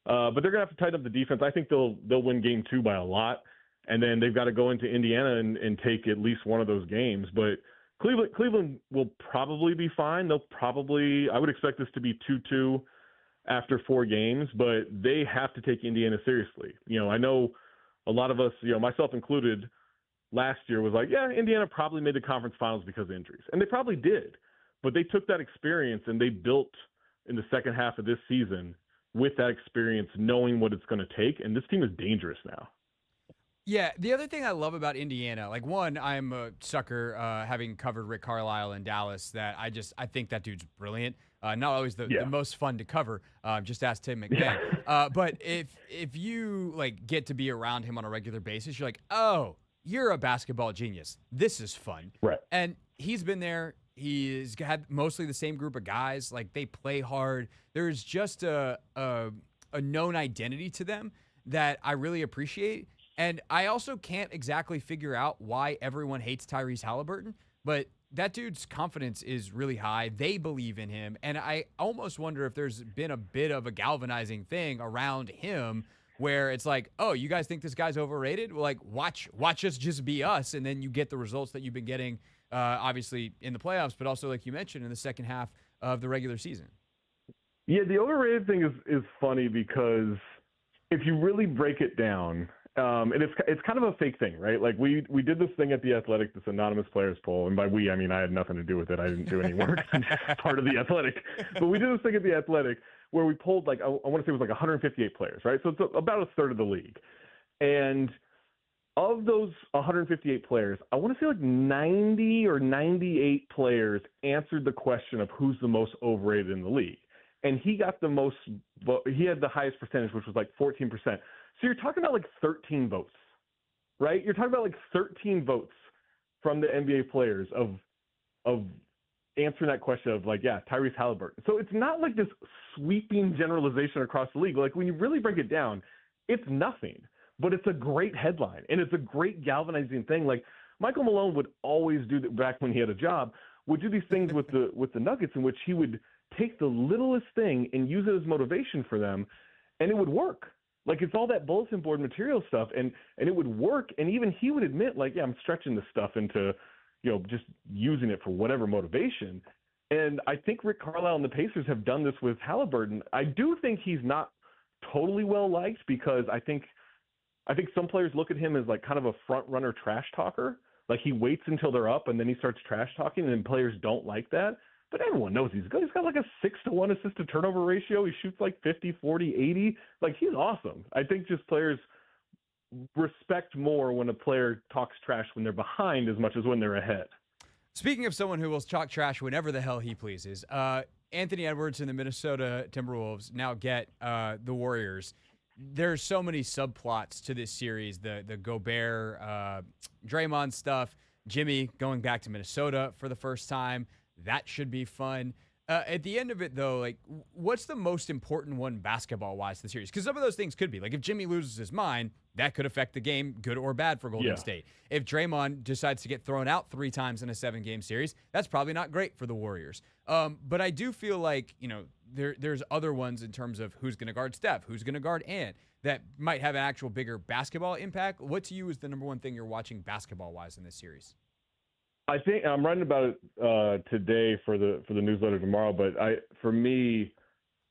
But they're gonna have to tighten up the defense. I think they'll win game 2 by a lot, and then they've got to go into Indiana and take at least one of those games. But Cleveland will probably be fine. I would expect this to be 2-2 after 4 games, but they have to take Indiana seriously. I know a lot of us, myself included, last year was like, yeah, Indiana probably made the conference finals because of injuries. And they probably did. But they took that experience and they built in the second half of this season with that experience, knowing what it's going to take. And this team is dangerous now. Yeah, the other thing I love about Indiana, like, one, I'm a sucker having covered Rick Carlisle in Dallas, that I think that dude's brilliant. Not always the most fun to cover. Just ask Tim McMahon. Yeah. But if you get to be around him on a regular basis, you're like, oh, you're a basketball genius. This is fun. Right. And he's been there. He's had mostly the same group of guys. Like, they play hard. There's just a known identity to them that I really appreciate. And I also can't exactly figure out why everyone hates Tyrese Halliburton, but that dude's confidence is really high. They believe in him. And I almost wonder if there's been a bit of a galvanizing thing around him where it's like, oh, you guys think this guy's overrated? Well, like, watch us just be us. And then you get the results that you've been getting, obviously in the playoffs, but also, like you mentioned, in the second half of the regular season. Yeah, the overrated thing is funny because if you really break it down, and it's kind of a fake thing, right? Like, we did this thing at The Athletic, this anonymous players poll, and by we, I mean I had nothing to do with it. I didn't do any work. I'm just part of The Athletic. But we did this thing at The Athletic where we polled, I want to say it was 158 players, right? So it's about a third of the league. And of those 158 players, I want to say 90 or 98 players answered the question of who's the most overrated in the league. And he got the most he had the highest percentage, which was 14%. So you're talking about 13 votes, right? You're talking about 13 votes from the NBA players of answering that question of Tyrese Halliburton. So it's not this sweeping generalization across the league. When you really break it down, it's nothing, but it's a great headline and it's a great galvanizing thing. Michael Malone would always do that back when he had a job, would do these things with the Nuggets in which he would take the littlest thing and use it as motivation for them, and it would work. Like, it's all that bulletin board material stuff, and it would work. And even he would admit, like, yeah, I'm stretching this stuff into, just using it for whatever motivation. And I think Rick Carlisle and the Pacers have done this with Halliburton. I do think he's not totally well liked because I think some players look at him as like kind of a front runner trash talker. Like, he waits until they're up and then he starts trash talking, and then players don't like that. But everyone knows he's good. He's got like a 6-to-1 assist to turnover ratio. He shoots like 50, 40, 80. Like, he's awesome. I think just players respect more when a player talks trash when they're behind as much as when they're ahead. Speaking of someone who will talk trash whenever the hell he pleases, Anthony Edwards and the Minnesota Timberwolves now get the Warriors. There's so many subplots to this series. The Gobert, Draymond stuff, Jimmy going back to Minnesota for the first time. That should be fun. At the end of it, though, like, what's the most important one basketball-wise to the series? Because some of those things could be. Like, if Jimmy loses his mind, that could affect the game, good or bad, for Golden State. If Draymond decides to get thrown out 3 times in a 7-game series, that's probably not great for the Warriors. But I do feel like, there's other ones in terms of who's going to guard Steph, who's going to guard Ant, that might have an actual bigger basketball impact. What to you is the number one thing you're watching basketball-wise in this series? I think I'm writing about it today for the newsletter tomorrow. But for me,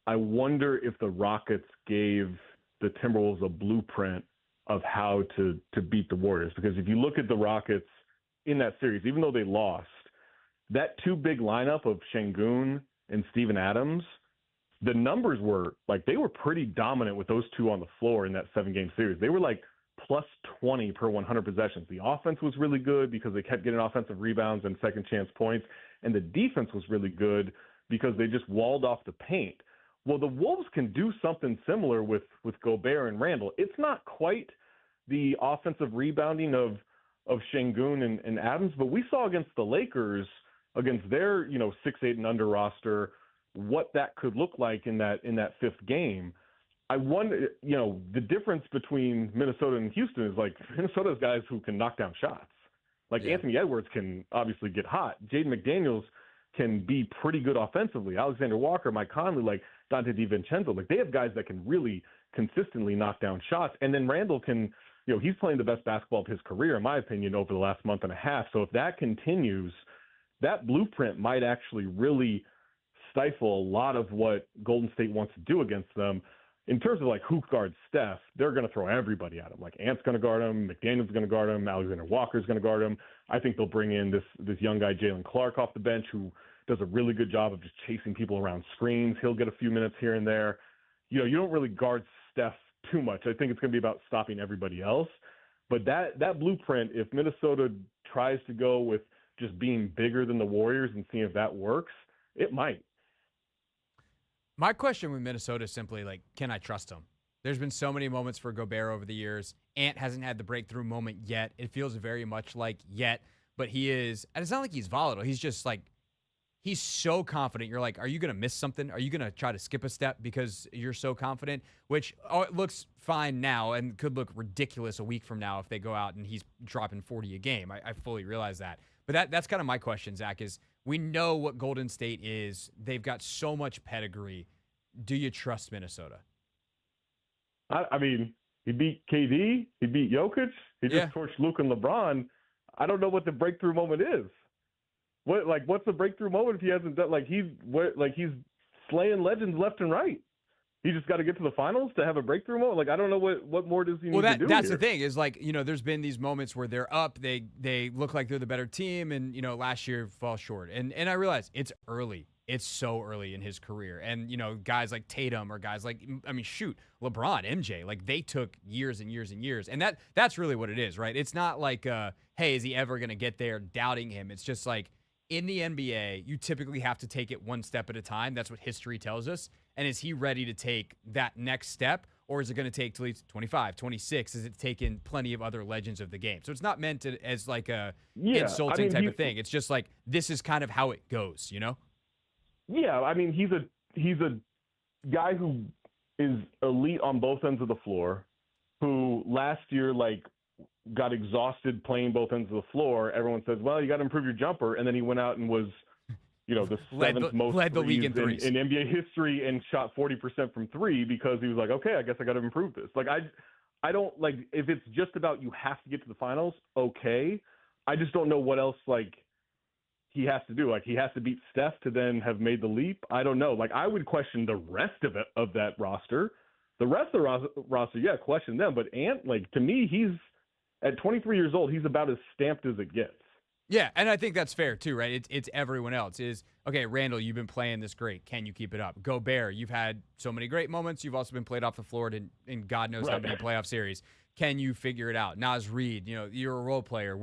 I wonder if the Rockets gave the Timberwolves a blueprint of how to beat the Warriors. Because if you look at the Rockets in that series, even though they lost, that 2-big lineup of Şengün and Steven Adams, the numbers were like they were pretty dominant with those two on the floor in that 7-game series. They were like plus 20 per 100 possessions. The offense was really good because they kept getting offensive rebounds and second chance points. And the defense was really good because they just walled off the paint. Well, the Wolves can do something similar with Gobert and Randall. It's not quite the offensive rebounding of Şengün and Adams, but we saw against the Lakers, against their 6'8" and under roster, what that could look like in that 5th game. I wonder, the difference between Minnesota and Houston is like Minnesota's guys who can knock down shots. Like Anthony Edwards can obviously get hot. Jaden McDaniels can be pretty good offensively. Alexander Walker, Mike Conley, like Dante DiVincenzo, like they have guys that can really consistently knock down shots. And then Randall can, he's playing the best basketball of his career, in my opinion, over the last month and a half. So if that continues, that blueprint might actually really stifle a lot of what Golden State wants to do against them. In terms of like who guards Steph, they're going to throw everybody at him. Like Ant's going to guard him, McDaniel's going to guard him, Alexander Walker's going to guard him. I think they'll bring in this young guy, Jalen Clark, off the bench, who does a really good job of just chasing people around screens. He'll get a few minutes here and there. You don't really guard Steph too much. I think it's going to be about stopping everybody else. But that blueprint, if Minnesota tries to go with just being bigger than the Warriors and seeing if that works, it might. My question with Minnesota is simply, like, can I trust him? There's been so many moments for Gobert over the years. Ant hasn't had the breakthrough moment yet. It feels very much like yet, but he is, and it's not like he's volatile. He's just like, he's so confident. You're like, are you going to miss something? Are you going to try to skip a step because you're so confident? Which it looks fine now and could look ridiculous a week from now if they go out and he's dropping 40 a game. I fully realize that. But that's kind of my question, Zach, is we know what Golden State is. They've got so much pedigree. Do you trust Minnesota? I mean, he beat KD. He beat Jokic. He just torched Luke and LeBron. I don't know what the breakthrough moment is. What's the breakthrough moment if he hasn't done he's slaying legends left and right? He just got to get to the finals to have a breakthrough moment. Like, I don't know what more does he need to do. That's here. The thing is, like, there's been these moments where they're up, they look like they're the better team, and last year fall short. And I realize it's early. It's so early in his career. And guys like Tatum or guys like LeBron, MJ, like they took years and years and years. And that's really what it is, right? It's not like hey, is he ever going to get there, doubting him. It's just like, in the NBA, you typically have to take it one step at a time. That's what history tells us. And is he ready to take that next step? Or is it going to take till he's 25, 26? Is it taken plenty of other legends of the game? So it's not meant as like a insulting type of thing. It's just like, this is kind of how it goes, Yeah, I mean, he's a guy who is elite on both ends of the floor, who last year, got exhausted playing both ends of the floor. Everyone says, well, you got to improve your jumper. And then he went out and was, the Led seventh most the league in threes threes. in NBA history and shot 40% from three because he was like, okay, I guess I got to improve this. Like, I don't like if it's just about you have to get to the finals. Okay, I just don't know what else like he has to do. Like, he has to beat Steph to then have made the leap. I don't know. Like, I would question the rest of that roster. The rest of the roster, yeah, question them. But Ant, like, to me, he's at 23 years old. He's about as stamped as it gets. Yeah, and I think that's fair too, right? It's everyone else. Okay, Randall, you've been playing this great. Can you keep it up? Gobert, you've had so many great moments. You've also been played off the floor in God knows how many playoff series. Can you figure it out? Naz Reid, you're a role player.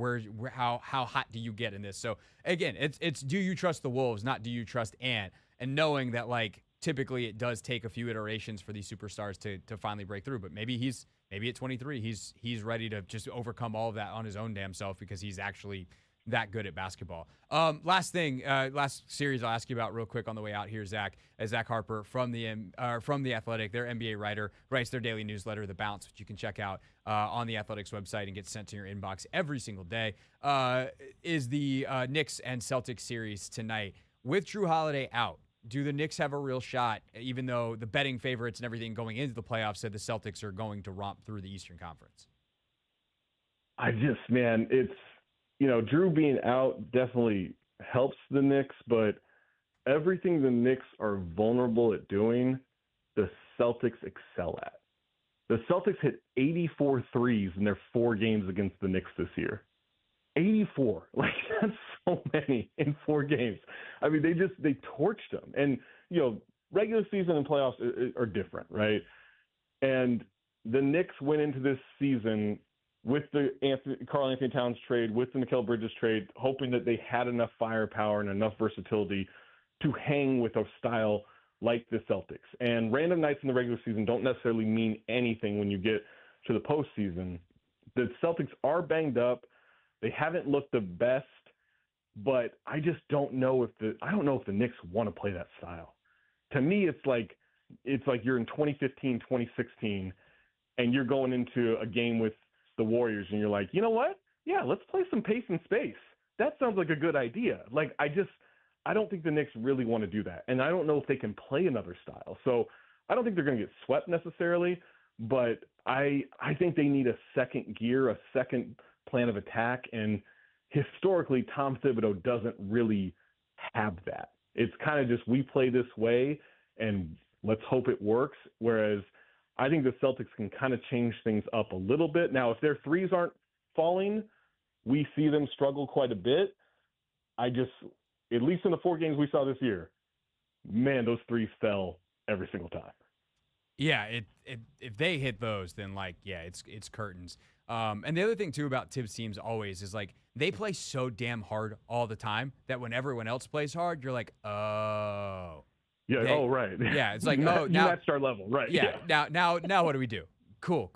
How hot do you get in this? So again, it's do you trust the Wolves, not do you trust Ant? And knowing that like typically it does take a few iterations for these superstars to finally break through. But maybe at 23, he's ready to just overcome all of that on his own damn self because he's actually that good at basketball. Last series I'll ask you about real quick on the way out here, Zach. Zach Harper from the Athletic, their NBA writer, writes their daily newsletter, The Bounce, which you can check out on the Athletic's website and get sent to your inbox every single day. Is the Knicks and Celtics series tonight with Drew Holiday out? Do the Knicks have a real shot, even though the betting favorites and everything going into the playoffs said the Celtics are going to romp through the Eastern Conference? It's. Drew being out definitely helps the Knicks, but everything the Knicks are vulnerable at doing, the Celtics excel at. The Celtics hit 84 threes in their 4 games against the Knicks this year. 84. Like, that's so many in 4 games. I mean, they torched them. And, regular season and playoffs are different, right? And the Knicks went into this season with the Karl Anthony Towns trade, with the Mikal Bridges trade, hoping that they had enough firepower and enough versatility to hang with a style like the Celtics. And random nights in the regular season don't necessarily mean anything when you get to the postseason. The Celtics are banged up. They haven't looked the best, but I just don't know if the Knicks want to play that style. To me, it's like you're in 2015, 2016, and you're going into a game with the Warriors and you're like, you know what? Yeah, let's play some pace and space. That sounds like a good idea. Like, I don't think the Knicks really want to do that. And I don't know if they can play another style. So I don't think they're going to get swept necessarily, but I think they need a second gear, a second plan of attack. And historically, Tom Thibodeau doesn't really have that. It's kind of just, we play this way and let's hope it works. Whereas I think the Celtics can kind of change things up a little bit. Now, if their threes aren't falling, we see them struggle quite a bit. At least in the 4 games we saw this year, man, those threes fell every single time. Yeah, if they hit those, then it's curtains. And the other thing too about Tibbs teams always is like they play so damn hard all the time that when everyone else plays hard, you're like, oh. Yeah. Right. Yeah. It's like, now matched our level. Right. Yeah. Now what do we do? Cool.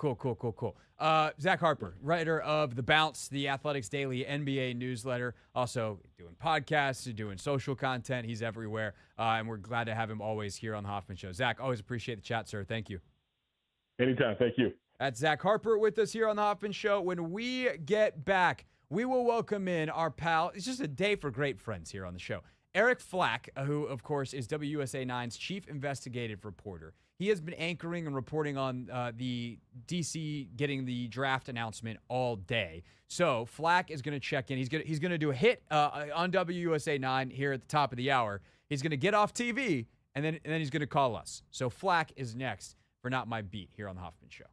Zach Harper, writer of The Bounce, the Athletics Daily NBA newsletter, also doing podcasts, doing social content. He's everywhere. And we're glad to have him always here on the Hoffman Show. Zach, always appreciate the chat, sir. Thank you. Anytime. Thank you. That's Zach Harper with us here on the Hoffman Show. When we get back, we will welcome in our pal. It's just a day for great friends here on the show. Eric Flack, who, of course, is WUSA 9's chief investigative reporter. He has been anchoring and reporting on the D.C. getting the draft announcement all day. So Flack is going to check in. He's going to do a hit on WUSA 9 here at the top of the hour. He's going to get off TV, and then he's going to call us. So Flack is next for Not My Beat here on the Hoffman Show.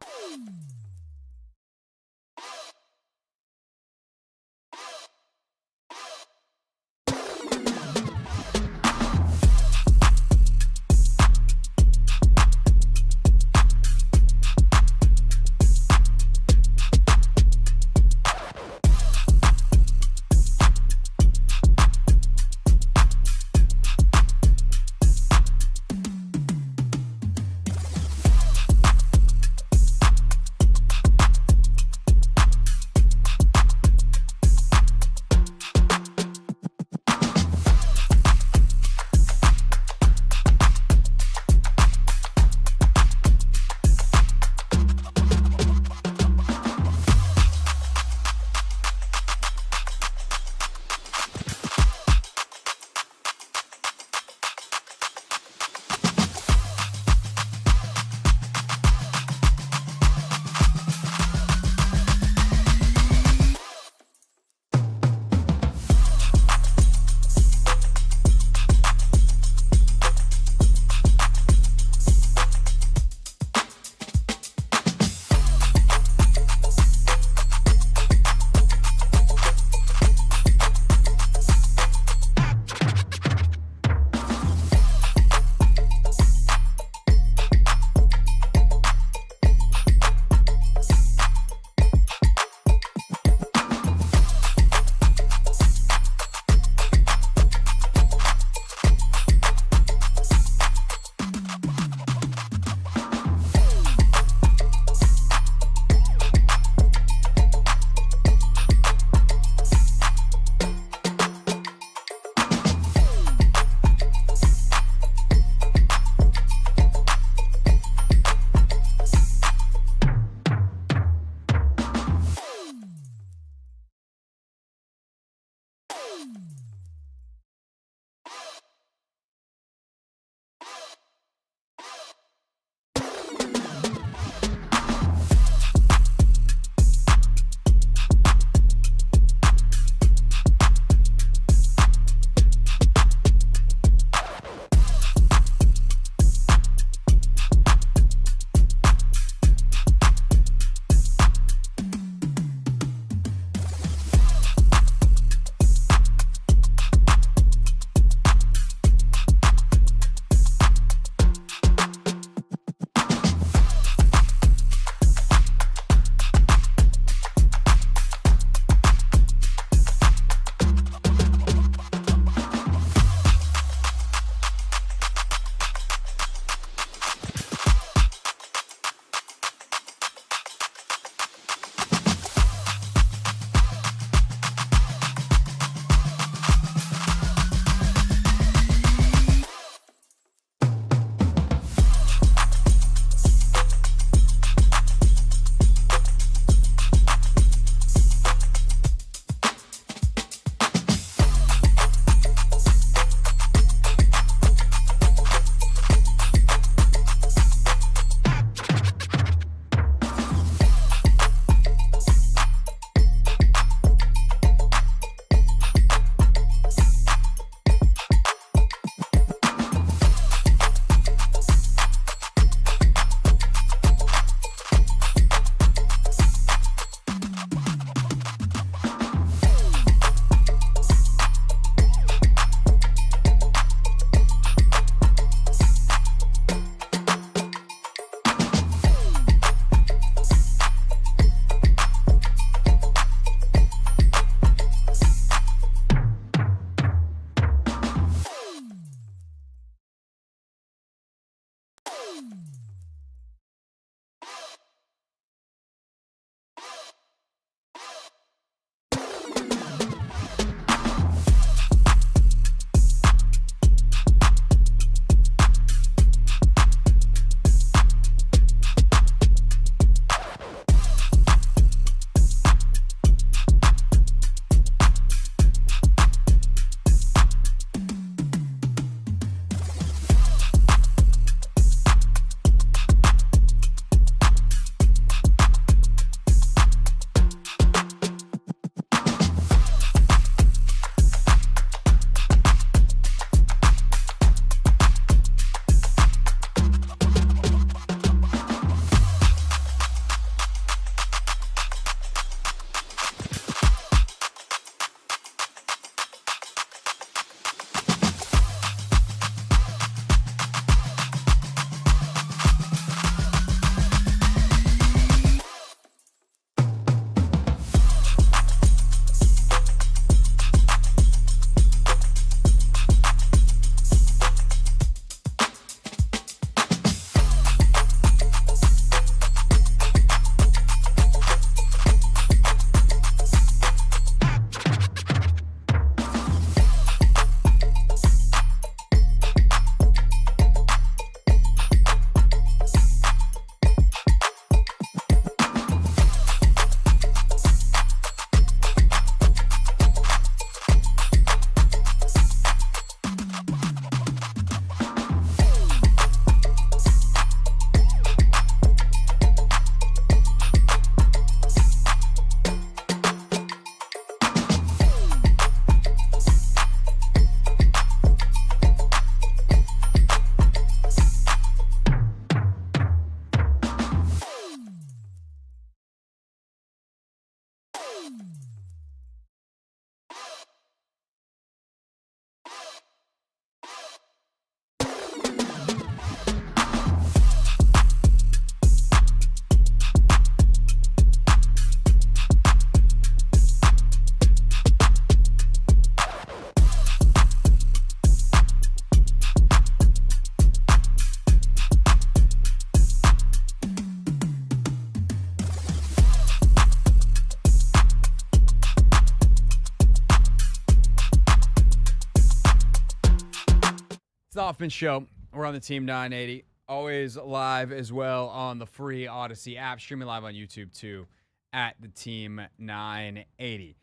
Hoffman Show. We're on the Team 980. Always live as well on the free Odyssey app. Streaming live on YouTube, too, at the Team 980.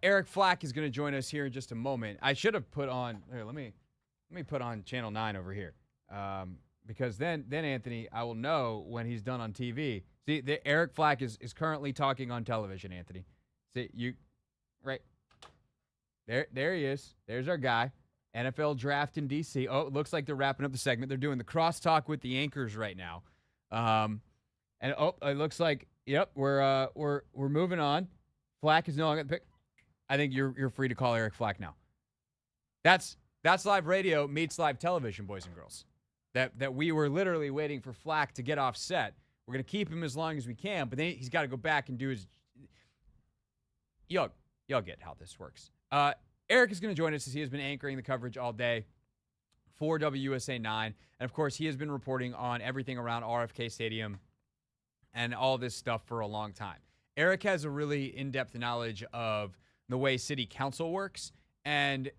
Eric Flack is going to join us here in just a moment. I should have put on – here, let me put on Channel 9 over here. Because then, Anthony, I will know when he's done on TV. See, Eric Flack is currently talking on television, Anthony. See, right there he is. There's our guy. NFL draft in D.C. Oh, it looks like they're wrapping up the segment. They're doing the crosstalk with the anchors right now. And it looks like, yep, we're moving on. Flack is no longer the pick. I think you're free to call Eric Flack now. That's live radio meets live television, boys and girls. That we were literally waiting for Flack to get off set. We're gonna keep him as long as we can, but then he's got to go back and do his. Y'all get how this works. Eric is going to join us as he has been anchoring the coverage all day for WUSA 9. And, of course, he has been reporting on everything around RFK Stadium and all this stuff for a long time. Eric has a really in-depth knowledge of the way city council works. And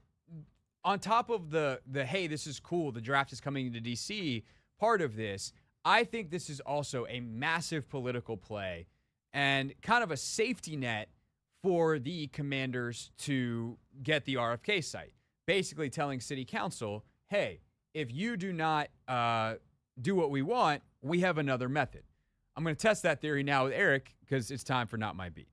on top of the hey, this is cool, the draft is coming into D.C. part of this, I think this is also a massive political play and kind of a safety net for the Commanders to get the RFK site. Basically telling city council, hey, if you do not do what we want, we have another method. I'm going to test that theory now with Eric because it's time for Not My Beat.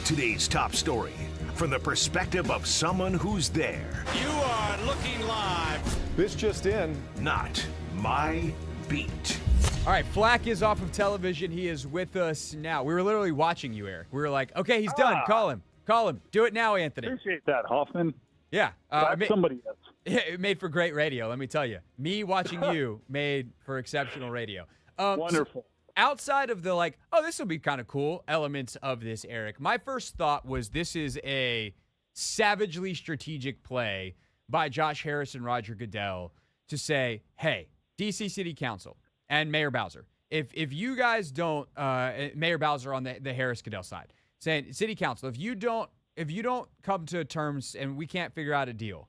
Today's top story from the perspective of someone who's there. You are looking live. This just in. Not My Beat. All right, Flack is off of television. He is with us now. We were literally watching you, Eric. We were like, okay, he's done. Call him. Do it now, Anthony. Appreciate that, Hoffman. Yeah. Somebody else. It made for great radio, let me tell you. Me watching you made for exceptional radio. Wonderful. So outside of the this will be kind of cool elements of this, Eric, my first thought was this is a savagely strategic play by Josh Harris and Roger Goodell to say, hey, D.C. City Council and Mayor Bowser, if you guys don't, Mayor Bowser on the Harris Goodell side, saying City Council, if you don't come to terms and we can't figure out a deal,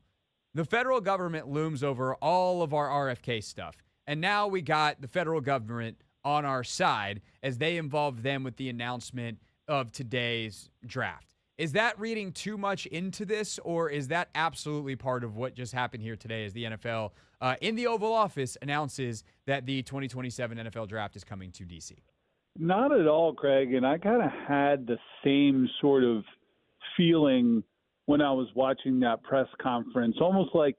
the federal government looms over all of our RFK stuff, and now we got the federal government on our side as they involve them with the announcement of today's draft. Is that reading too much into this, or is that absolutely part of what just happened here today as the NFL in the Oval Office announces that the 2027 NFL draft is coming to D.C.? Not at all, Craig. And I kind of had the same sort of feeling when I was watching that press conference, almost like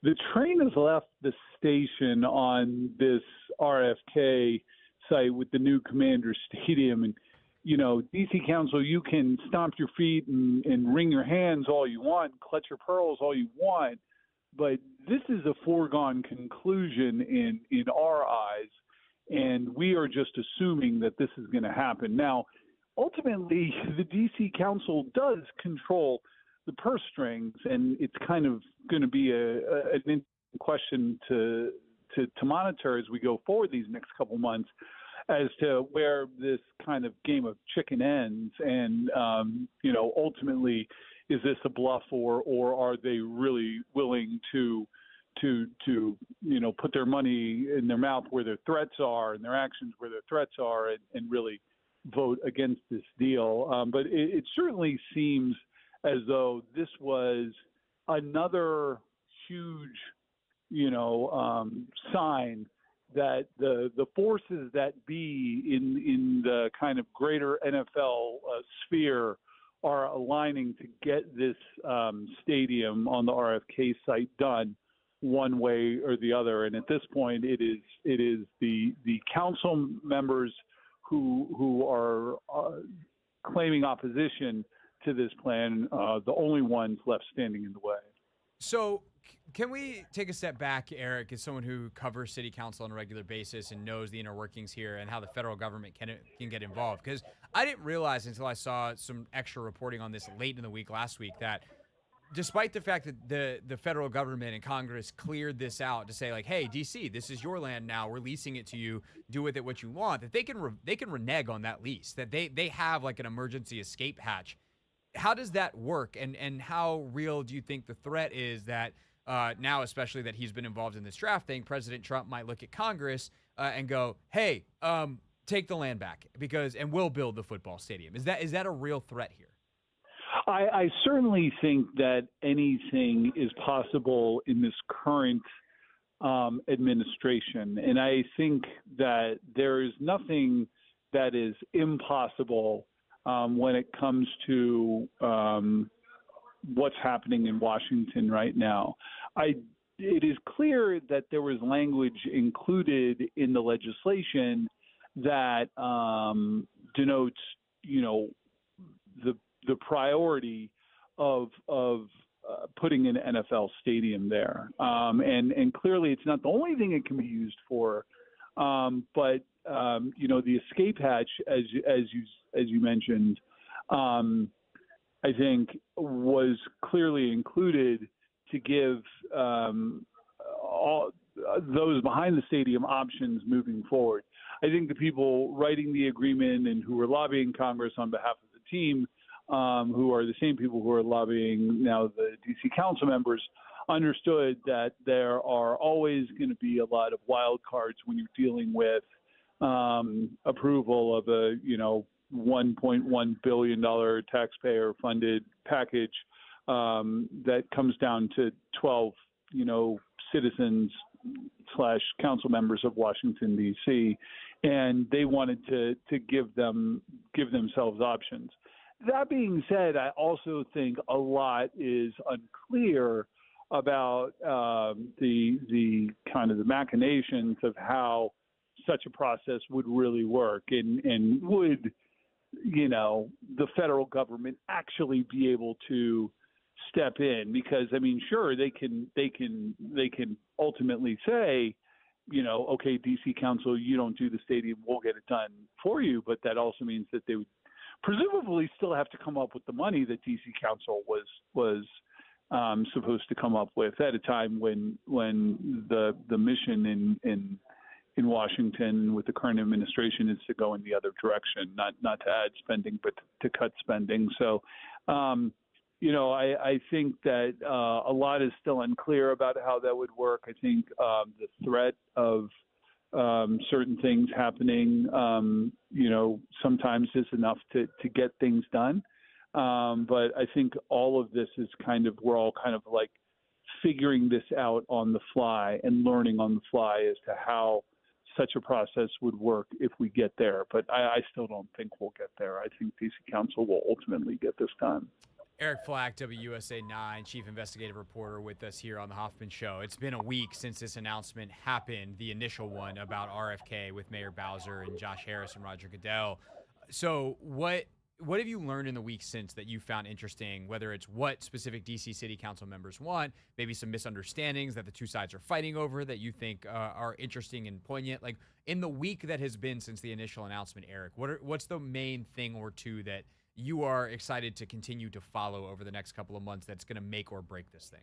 the train has left the station on this RFK site with the new Commander Stadium. And, you know, D.C. Council, you can stomp your feet and wring your hands all you want, clutch your pearls all you want, but this is a foregone conclusion in our eyes, and we are just assuming that this is going to happen. Now, ultimately, the D.C. Council does control the purse strings, and it's kind of going to be an question to monitor as we go forward these next couple months as to where this kind of game of chicken ends. And, ultimately, is this a bluff or are they really willing to put their money in their mouth where their threats are and their actions where their threats are and really vote against this deal? But it certainly seems as though this was another huge, sign that the forces that be in the kind of greater NFL sphere are aligning to get this stadium on the RFK site done one way or the other. And at this point, it is the council members who are claiming opposition to this plan, the only ones left standing in the way. So can we take a step back, Eric, as someone who covers city council on a regular basis and knows the inner workings here and how the federal government can get involved? Because I didn't realize until I saw some extra reporting on this late in the week last week that despite the fact that the federal government and Congress cleared this out to say, like, hey, D.C., this is your land now, we're leasing it to you, do with it what you want, that they can renege on that lease, that they have like an emergency escape hatch. How does that work, and how real do you think the threat is that now especially that he's been involved in this draft thing, President Trump might look at Congress and go, hey, take the land back and we'll build the football stadium. Is that a real threat here? I certainly think that anything is possible in this current administration. And I think that there is nothing that is impossible when it comes to what's happening in Washington right now. It is clear that there was language included in the legislation that denotes, the priority of putting an NFL stadium there, and clearly it's not the only thing it can be used for, but the escape hatch, as you mentioned, I think was clearly included to give all those behind the stadium options moving forward. I think the people writing the agreement and who were lobbying Congress on behalf of the team, who are the same people who are lobbying now the D.C. council members, understood that there are always going to be a lot of wild cards when you're dealing with approval of a $1.1 billion taxpayer-funded package that comes down to 12 citizens / council members of Washington D.C. and they wanted to give themselves options. That being said, I also think a lot is unclear about the kind of the machinations of how such a process would really work, and would the federal government actually be able to step in? Because sure, they can ultimately say, okay, DC Council, you don't do the stadium, we'll get it done for you, but that also means that they would presumably still have to come up with the money that DC Council was supposed to come up with at a time when the mission in Washington with the current administration is to go in the other direction, not to add spending, but to cut spending. So, I think that a lot is still unclear about how that would work. I think the threat of certain things happening, sometimes is enough to get things done. But I think all of this is we're all kind of like figuring this out on the fly and learning on the fly as to how such a process would work if we get there. But I still don't think we'll get there. I think DC Council will ultimately get this done. Eric Flack, WUSA 9, chief investigative reporter with us here on the Hoffman Show. It's been a week since this announcement happened, the initial one about RFK with Mayor Bowser and Josh Harris and Roger Goodell. So what have you learned in the week since that you found interesting, whether it's what specific D.C. City Council members want, maybe some misunderstandings that the two sides are fighting over that you think are interesting and poignant? Like, in the week that has been since the initial announcement, Eric, what's the main thing or two that you are excited to continue to follow over the next couple of months that's going to make or break this thing?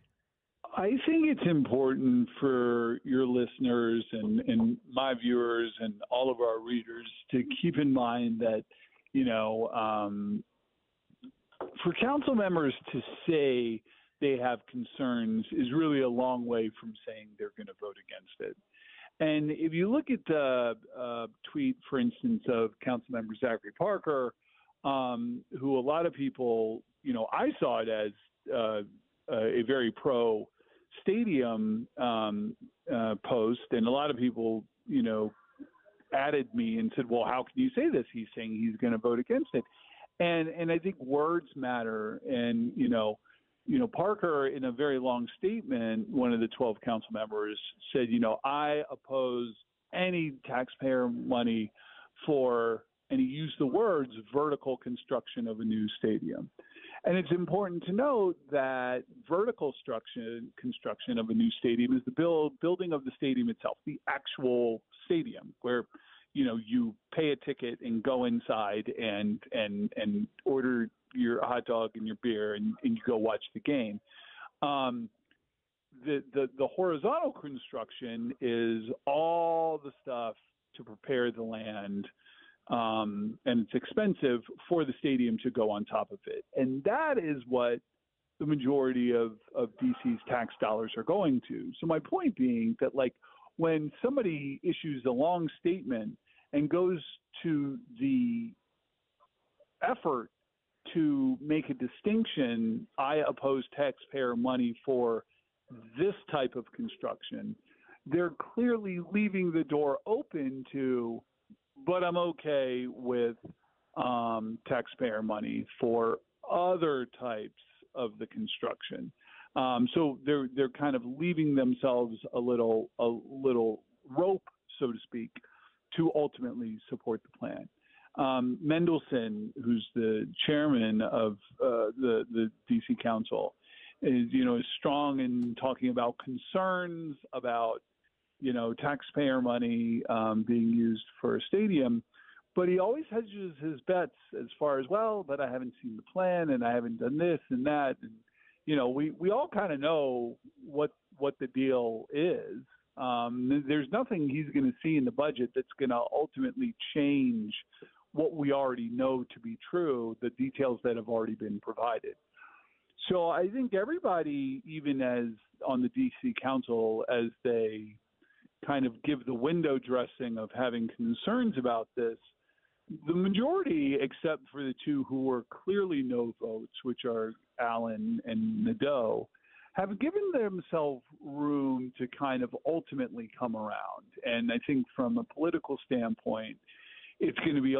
I think it's important for your listeners and my viewers and all of our readers to keep in mind that, for council members to say they have concerns is really a long way from saying they're going to vote against it. And if you look at the tweet, for instance, of Councilmember Zachary Parker, who a lot of people, I saw it as a very pro stadium post, and a lot of people, added me and said, well, how can you say this? He's saying he's going to vote against it. And I think words matter. And, Parker, in a very long statement, one of the 12 council members said, I oppose any taxpayer money for, and he used the words, vertical construction of a new stadium. And it's important to note that vertical construction of a new stadium is the building of the stadium itself, the actual stadium, where you pay a ticket and go inside and order your hot dog and your beer and you go watch the game. The horizontal construction is all the stuff to prepare the land, and it's expensive for the stadium to go on top of it. And that is what the majority of DC's tax dollars are going to. So my point being that, like, when somebody issues a long statement and goes to the effort to make a distinction, I oppose taxpayer money for this type of construction, they're clearly leaving the door open to, but I'm okay with taxpayer money for other types of the construction. So they're kind of leaving themselves a little rope, so to speak, to ultimately support the plan. Mendelson, who's the chairman of the DC Council, is strong in talking about concerns about taxpayer money being used for a stadium, but he always hedges his bets as far as, well, but I haven't seen the plan and I haven't done this and that, and we all kind of know what the deal is. There's nothing he's going to see in the budget that's going to ultimately change what we already know to be true, the details that have already been provided. So I think everybody, even as on the DC Council, as they kind of give the window dressing of having concerns about this, the majority, except for the two who were clearly no votes, which are Allen and Nadeau, have given themselves room to kind of ultimately come around. And I think from a political standpoint, it's going to be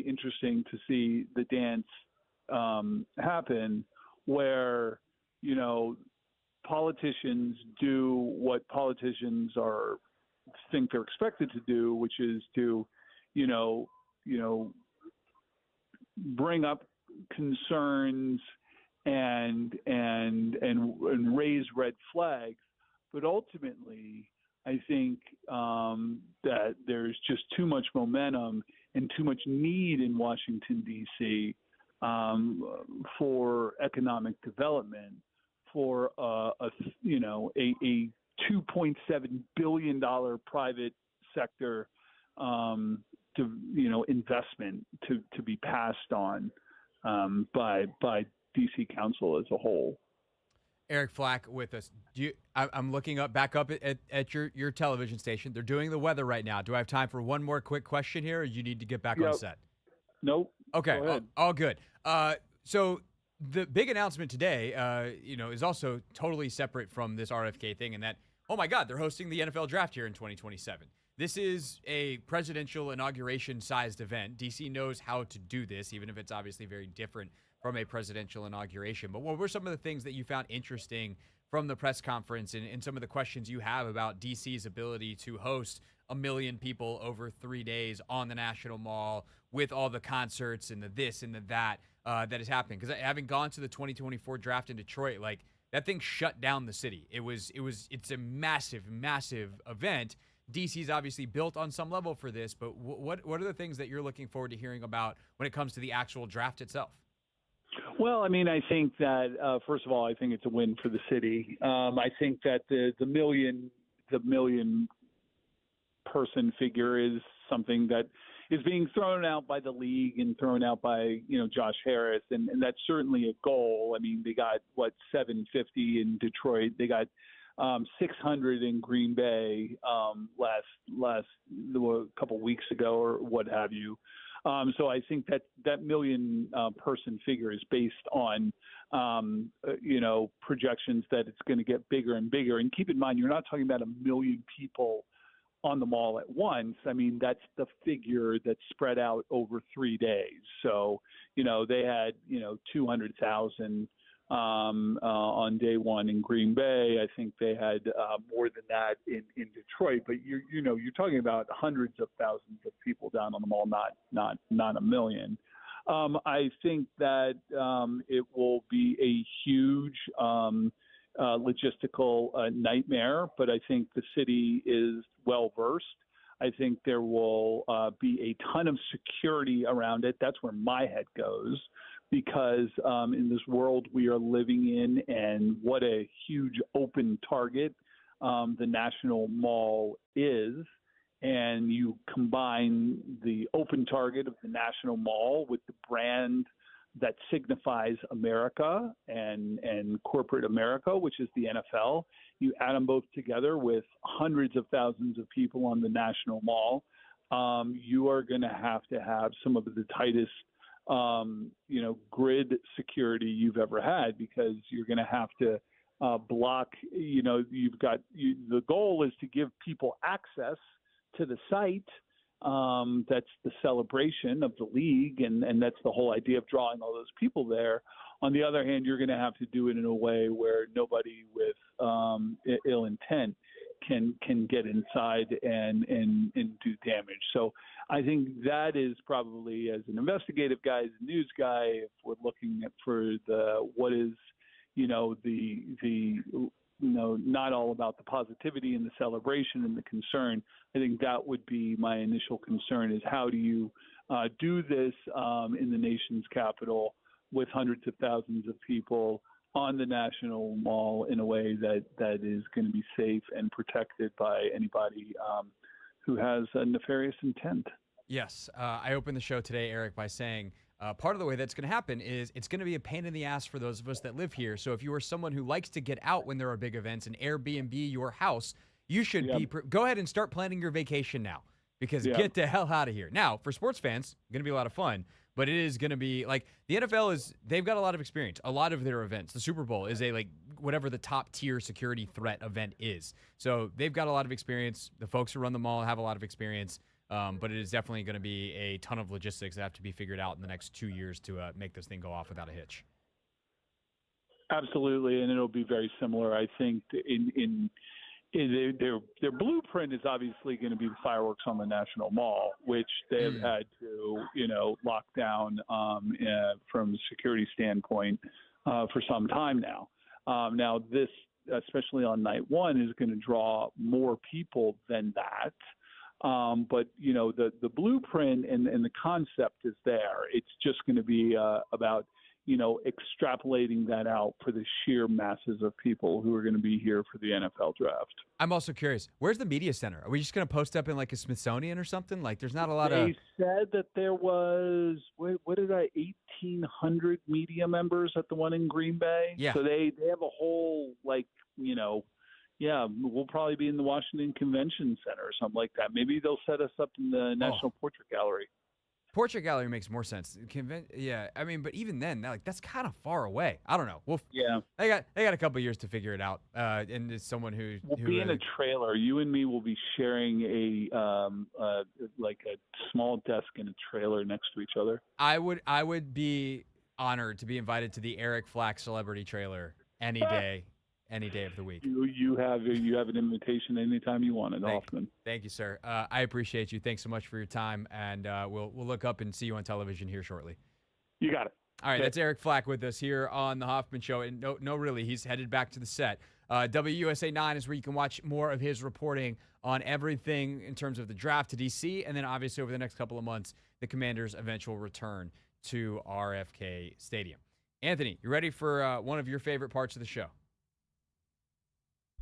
interesting to see the dance happen, where politicians do what politicians think they're expected to do, which is to bring up concerns and raise red flags, but ultimately, I think that there's just too much momentum and too much need in Washington, D.C. For economic development, for a $2.7 billion private sector investment to be passed on by DC Council as a whole. Eric Flack with us. I'm looking back up at your television station. They're doing the weather right now. Do I have time for one more quick question here, or you need to get back on set? Nope. Okay. All good. So the big announcement today, is also totally separate from this RFK thing, and that, oh my God, they're hosting the NFL draft here in 2027. This is a presidential inauguration-sized event. DC knows how to do this, even if it's obviously very different from a presidential inauguration. But what were some of the things that you found interesting from the press conference and some of the questions you have about DC's ability to host 1 million people over 3 days on the National Mall with all the concerts and the this and the that that is happening? Because having gone to the 2024 draft in Detroit, like, that thing shut down the city. It's a massive, massive event. DC's obviously built on some level for this, but what are the things that you're looking forward to hearing about when it comes to the actual draft itself? Well, I mean, I think that first of all, I think it's a win for the city. I think that the million person figure is something that is being thrown out by the league and thrown out by Josh Harris, and that's certainly a goal. I mean, they got 750 in Detroit. They got 600 in Green Bay last a couple weeks ago or what have you. So I think that million person figure is based on projections that it's going to get bigger and bigger. And keep in mind, you're not talking about 1 million people on the mall at once. I mean, that's the figure that's spread out over 3 days. So they had 200,000 on day one in Green Bay. I think they had more than that in Detroit. But you're talking about hundreds of thousands of people down on the mall, not 1 million. I think that it will be a huge logistical nightmare, but I think the city is well versed. I think there will be a ton of security around it. That's where my head goes, because in this world we are living in, and what a huge open target the National Mall is, and you combine the open target of the National Mall with the brand that signifies America and corporate America, which is the NFL. You add them both together with hundreds of thousands of people on the National Mall. You are going to have some of the tightest, grid security you've ever had, because you're going to have to block. The goal is to give people access to the site. That's the celebration of the league, and that's the whole idea of drawing all those people there. On the other hand, you're going to have to do it in a way where nobody with ill intent can get inside and do damage. So I think that is probably, as an investigative guy, as a news guy, if we're looking for what is, not all about the positivity and the celebration and the concern. I think that would be my initial concern, is how do you do this in the nation's capital with hundreds of thousands of people on the National Mall in a way that is going to be safe and protected by anybody who has a nefarious intent. Yes. I opened the show today, Eric, by saying part of the way that's going to happen is it's going to be a pain in the ass for those of us that live here. So if you are someone who likes to get out when there are big events and Airbnb your house, you should go ahead and start planning your vacation now, because get the hell out of here. Now, for sports fans, it's going to be a lot of fun, but it is going to be like the NFL they've got a lot of experience. A lot of their events, the Super Bowl is whatever the top tier security threat event is. So they've got a lot of experience. The folks who run the mall have a lot of experience. But it is definitely going to be a ton of logistics that have to be figured out in the next 2 years to make this thing go off without a hitch. Absolutely, and it'll be very similar. I think in their blueprint is obviously going to be the fireworks on the National Mall, which they have had to lock down from a security standpoint for some time now. Now this, especially on night one, is going to draw more people than that. But the blueprint and the concept is there. It's just going to be about extrapolating that out for the sheer masses of people who are going to be here for the NFL draft. I'm also curious, where's the media center? Are we just going to post up in like a Smithsonian or something? Like, there's not a lot of. They said that there was 1,800 media members at the one in Green Bay. Yeah. So they have a whole we'll probably be in the Washington Convention Center or something like that. Maybe they'll set us up in the National Portrait Gallery. Portrait Gallery makes more sense. I mean, but even then, that's kind of far away. I don't know. They got a couple of years to figure it out. And it's someone we'll be in a trailer. You and me will be sharing a small desk in a trailer next to each other. I would be honored to be invited to the Eric Flack celebrity trailer any day. Any day of the week. You have an invitation anytime you want it, Hoffman. Thank you, sir. I appreciate you. Thanks so much for your time, and we'll look up and see you on television here shortly. You got it. All right, that's Eric Flack with us here on the Hoffman Show. And really, he's headed back to the set. WUSA 9 is where you can watch more of his reporting on everything in terms of the draft to D.C., and then obviously over the next couple of months, the Commanders' eventual return to RFK Stadium. Anthony, you ready for one of your favorite parts of the show?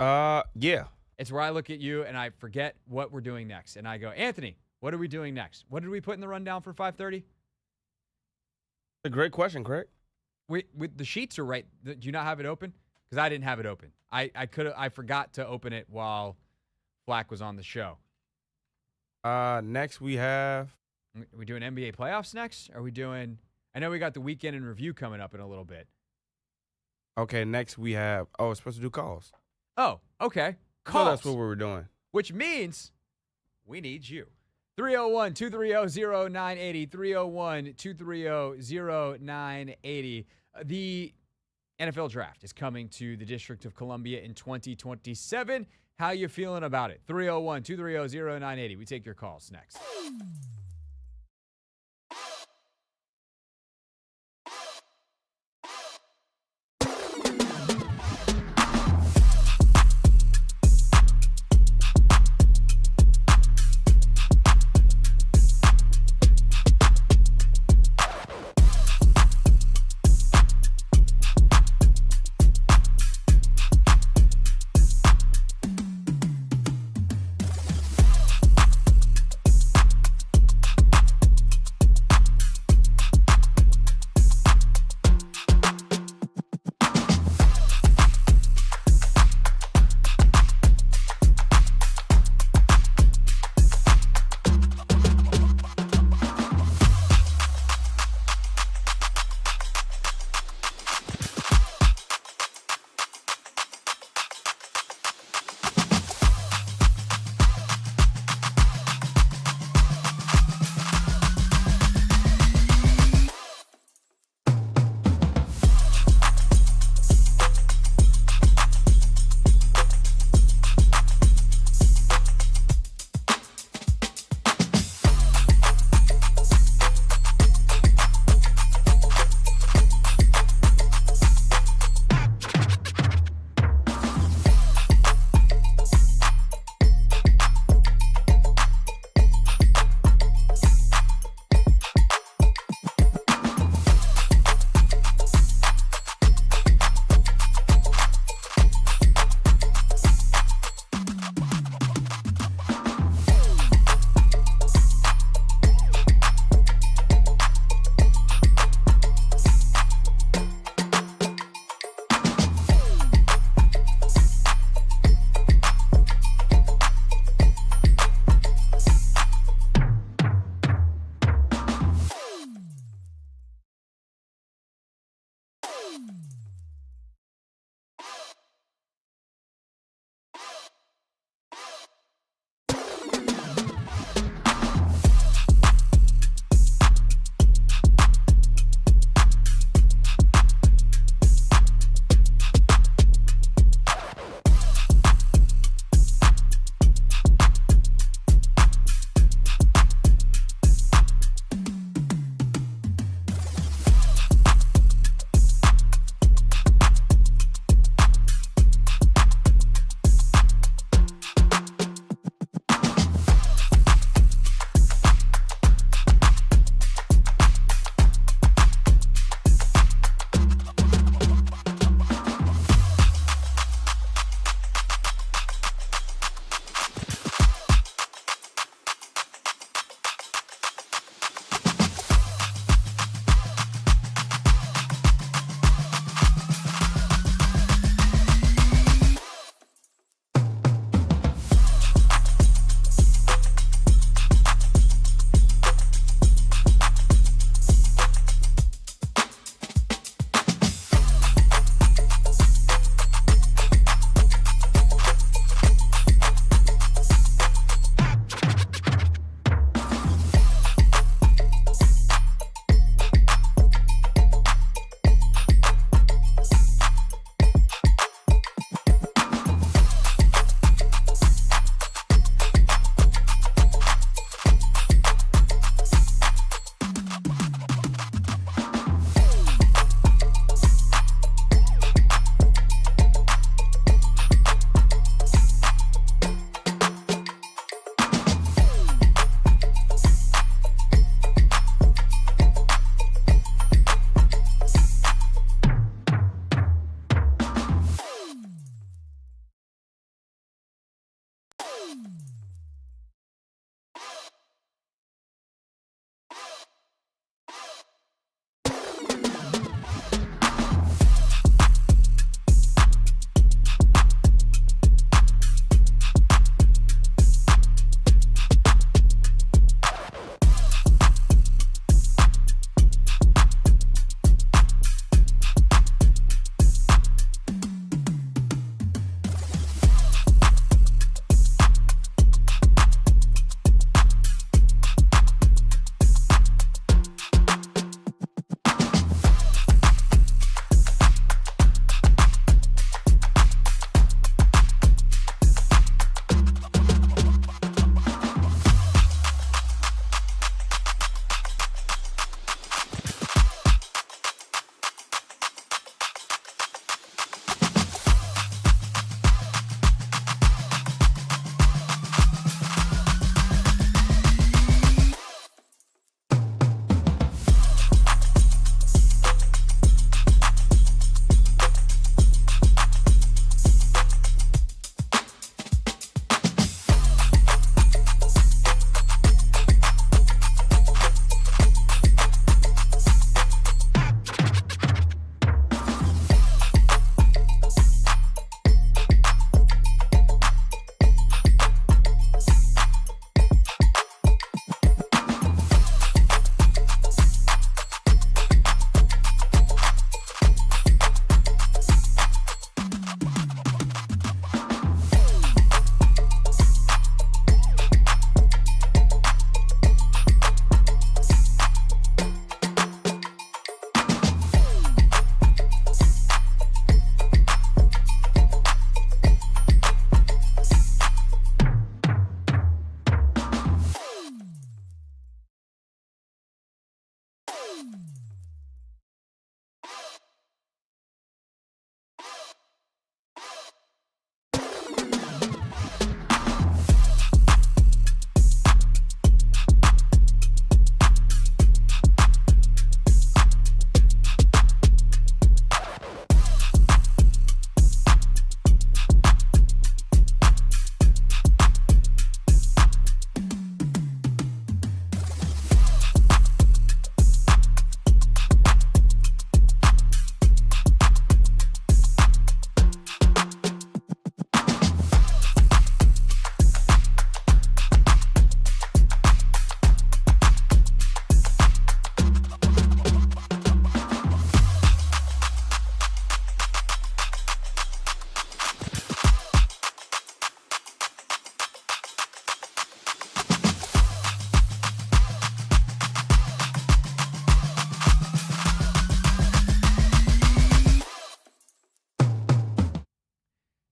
Yeah. It's where I look at you and I forget what we're doing next. And I go, Anthony, what are we doing next? What did we put in the rundown for 5:30? A great question, Craig. The sheets are right. Do you not have it open? Because I didn't have it open. I forgot to open it while Flack was on the show. Next we have. Are we doing NBA playoffs next? Are we doing? I know we got the weekend in review coming up in a little bit. Okay, next we have. Oh, we're supposed to do calls. Oh, okay. Calls. So that's what we were doing. Which means we need you. 301-230-0980. 301-230-0980. The NFL draft is coming to the District of Columbia in 2027. How you feeling about it? 301-230-0980. We take your calls next.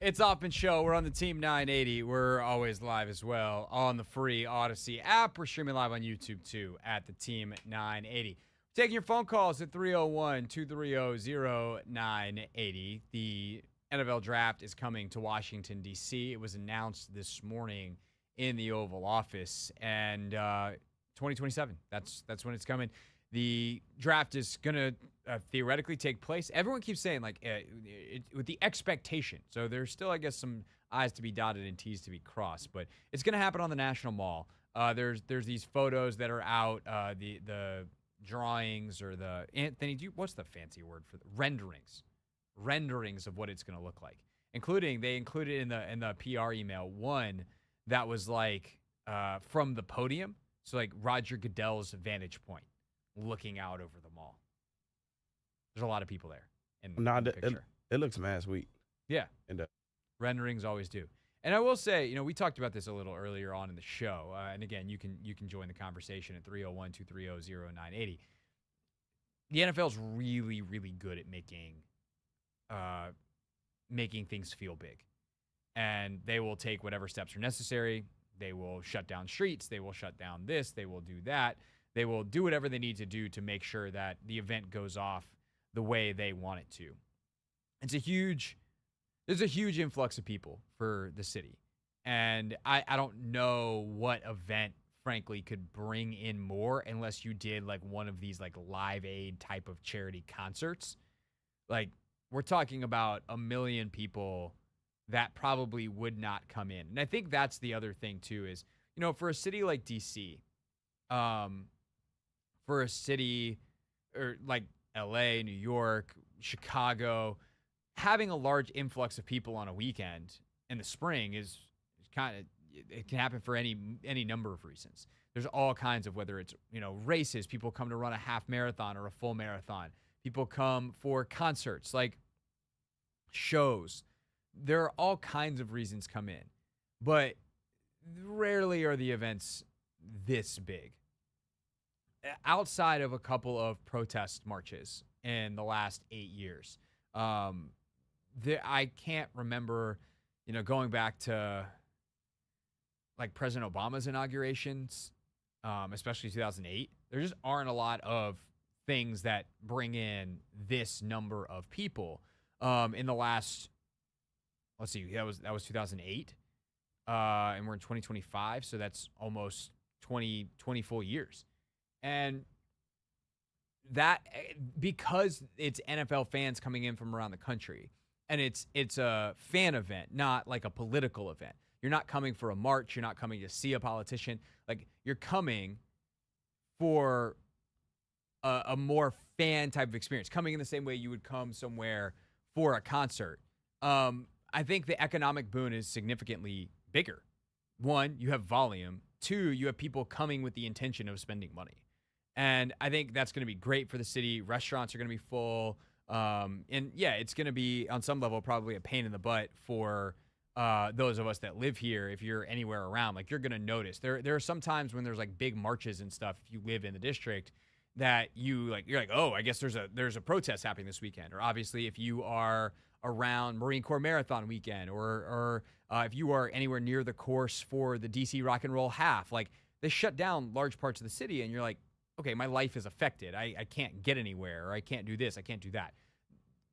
It's Hoffman Show. We're on the Team 980. We're always live as well on the free Odyssey app. We're streaming live on YouTube, too, at the Team 980. Taking your phone calls at 301-230-0980. The NFL Draft is coming to Washington, D.C. It was announced this morning in the Oval Office. And 2027, that's when it's coming. The draft is going to theoretically take place. Everyone keeps saying, like, with the expectation. So there's still, I guess, some I's to be dotted and T's to be crossed. But it's going to happen on the National Mall. There's these photos that are out, the drawings or the – Anthony, what's the fancy word for the renderings? Renderings of what it's going to look like. They included in the PR email one that was, like, from the podium. So, like, Roger Goodell's vantage point, looking out over the mall. There's a lot of people there in the picture. It looks mad sweet. Yeah. And renderings always do. And I will say, we talked about this a little earlier on in the show. And again, you can join the conversation at 301-230-0980. The NFL is really, really good at making things feel big. And they will take whatever steps are necessary. They will shut down streets. They will shut down this. They will do that. They will do whatever they need to do to make sure that the event goes off the way they want it to. There's a huge influx of people for the city. And I don't know what event, frankly, could bring in more unless you did like one of these like Live Aid type of charity concerts. Like, we're talking about 1 million people that probably would not come in. And I think that's the other thing too is, for a city like DC, for a city or like LA, New York, Chicago, having a large influx of people on a weekend in the spring is kind of, it can happen for any number of reasons. There's all kinds of, whether it's, races, people come to run a half marathon or a full marathon. People come for concerts, like shows. There are all kinds of reasons come in, but rarely are the events this big. Outside of a couple of protest marches in the last 8 years, I can't remember, going back to like President Obama's inaugurations, especially 2008. There just aren't a lot of things that bring in this number of people. In the last, let's see, that was 2008, and we're in 2025, so that's almost 20 full years. And that, because it's NFL fans coming in from around the country, and it's a fan event, not like a political event. You're not coming for a march. You're not coming to see a politician. Like, you're coming for a more fan type of experience, coming in the same way you would come somewhere for a concert. I think the economic boon is significantly bigger. One, you have volume. Two, you have people coming with the intention of spending money. And I think that's going to be great for the city. Restaurants are going to be full. And yeah, it's going to be on some level probably a pain in the butt for those of us that live here. If you're anywhere around, like, you're going to notice there are some times when there's like big marches and stuff, if you live in the district, that you're like, oh, I guess there's a protest happening this weekend. Or obviously if you are around Marine Corps Marathon weekend, or if you are anywhere near the course for the DC Rock and Roll Half, like, they shut down large parts of the city, and you're like, okay, my life is affected. I can't get anywhere, or I can't do this, I can't do that.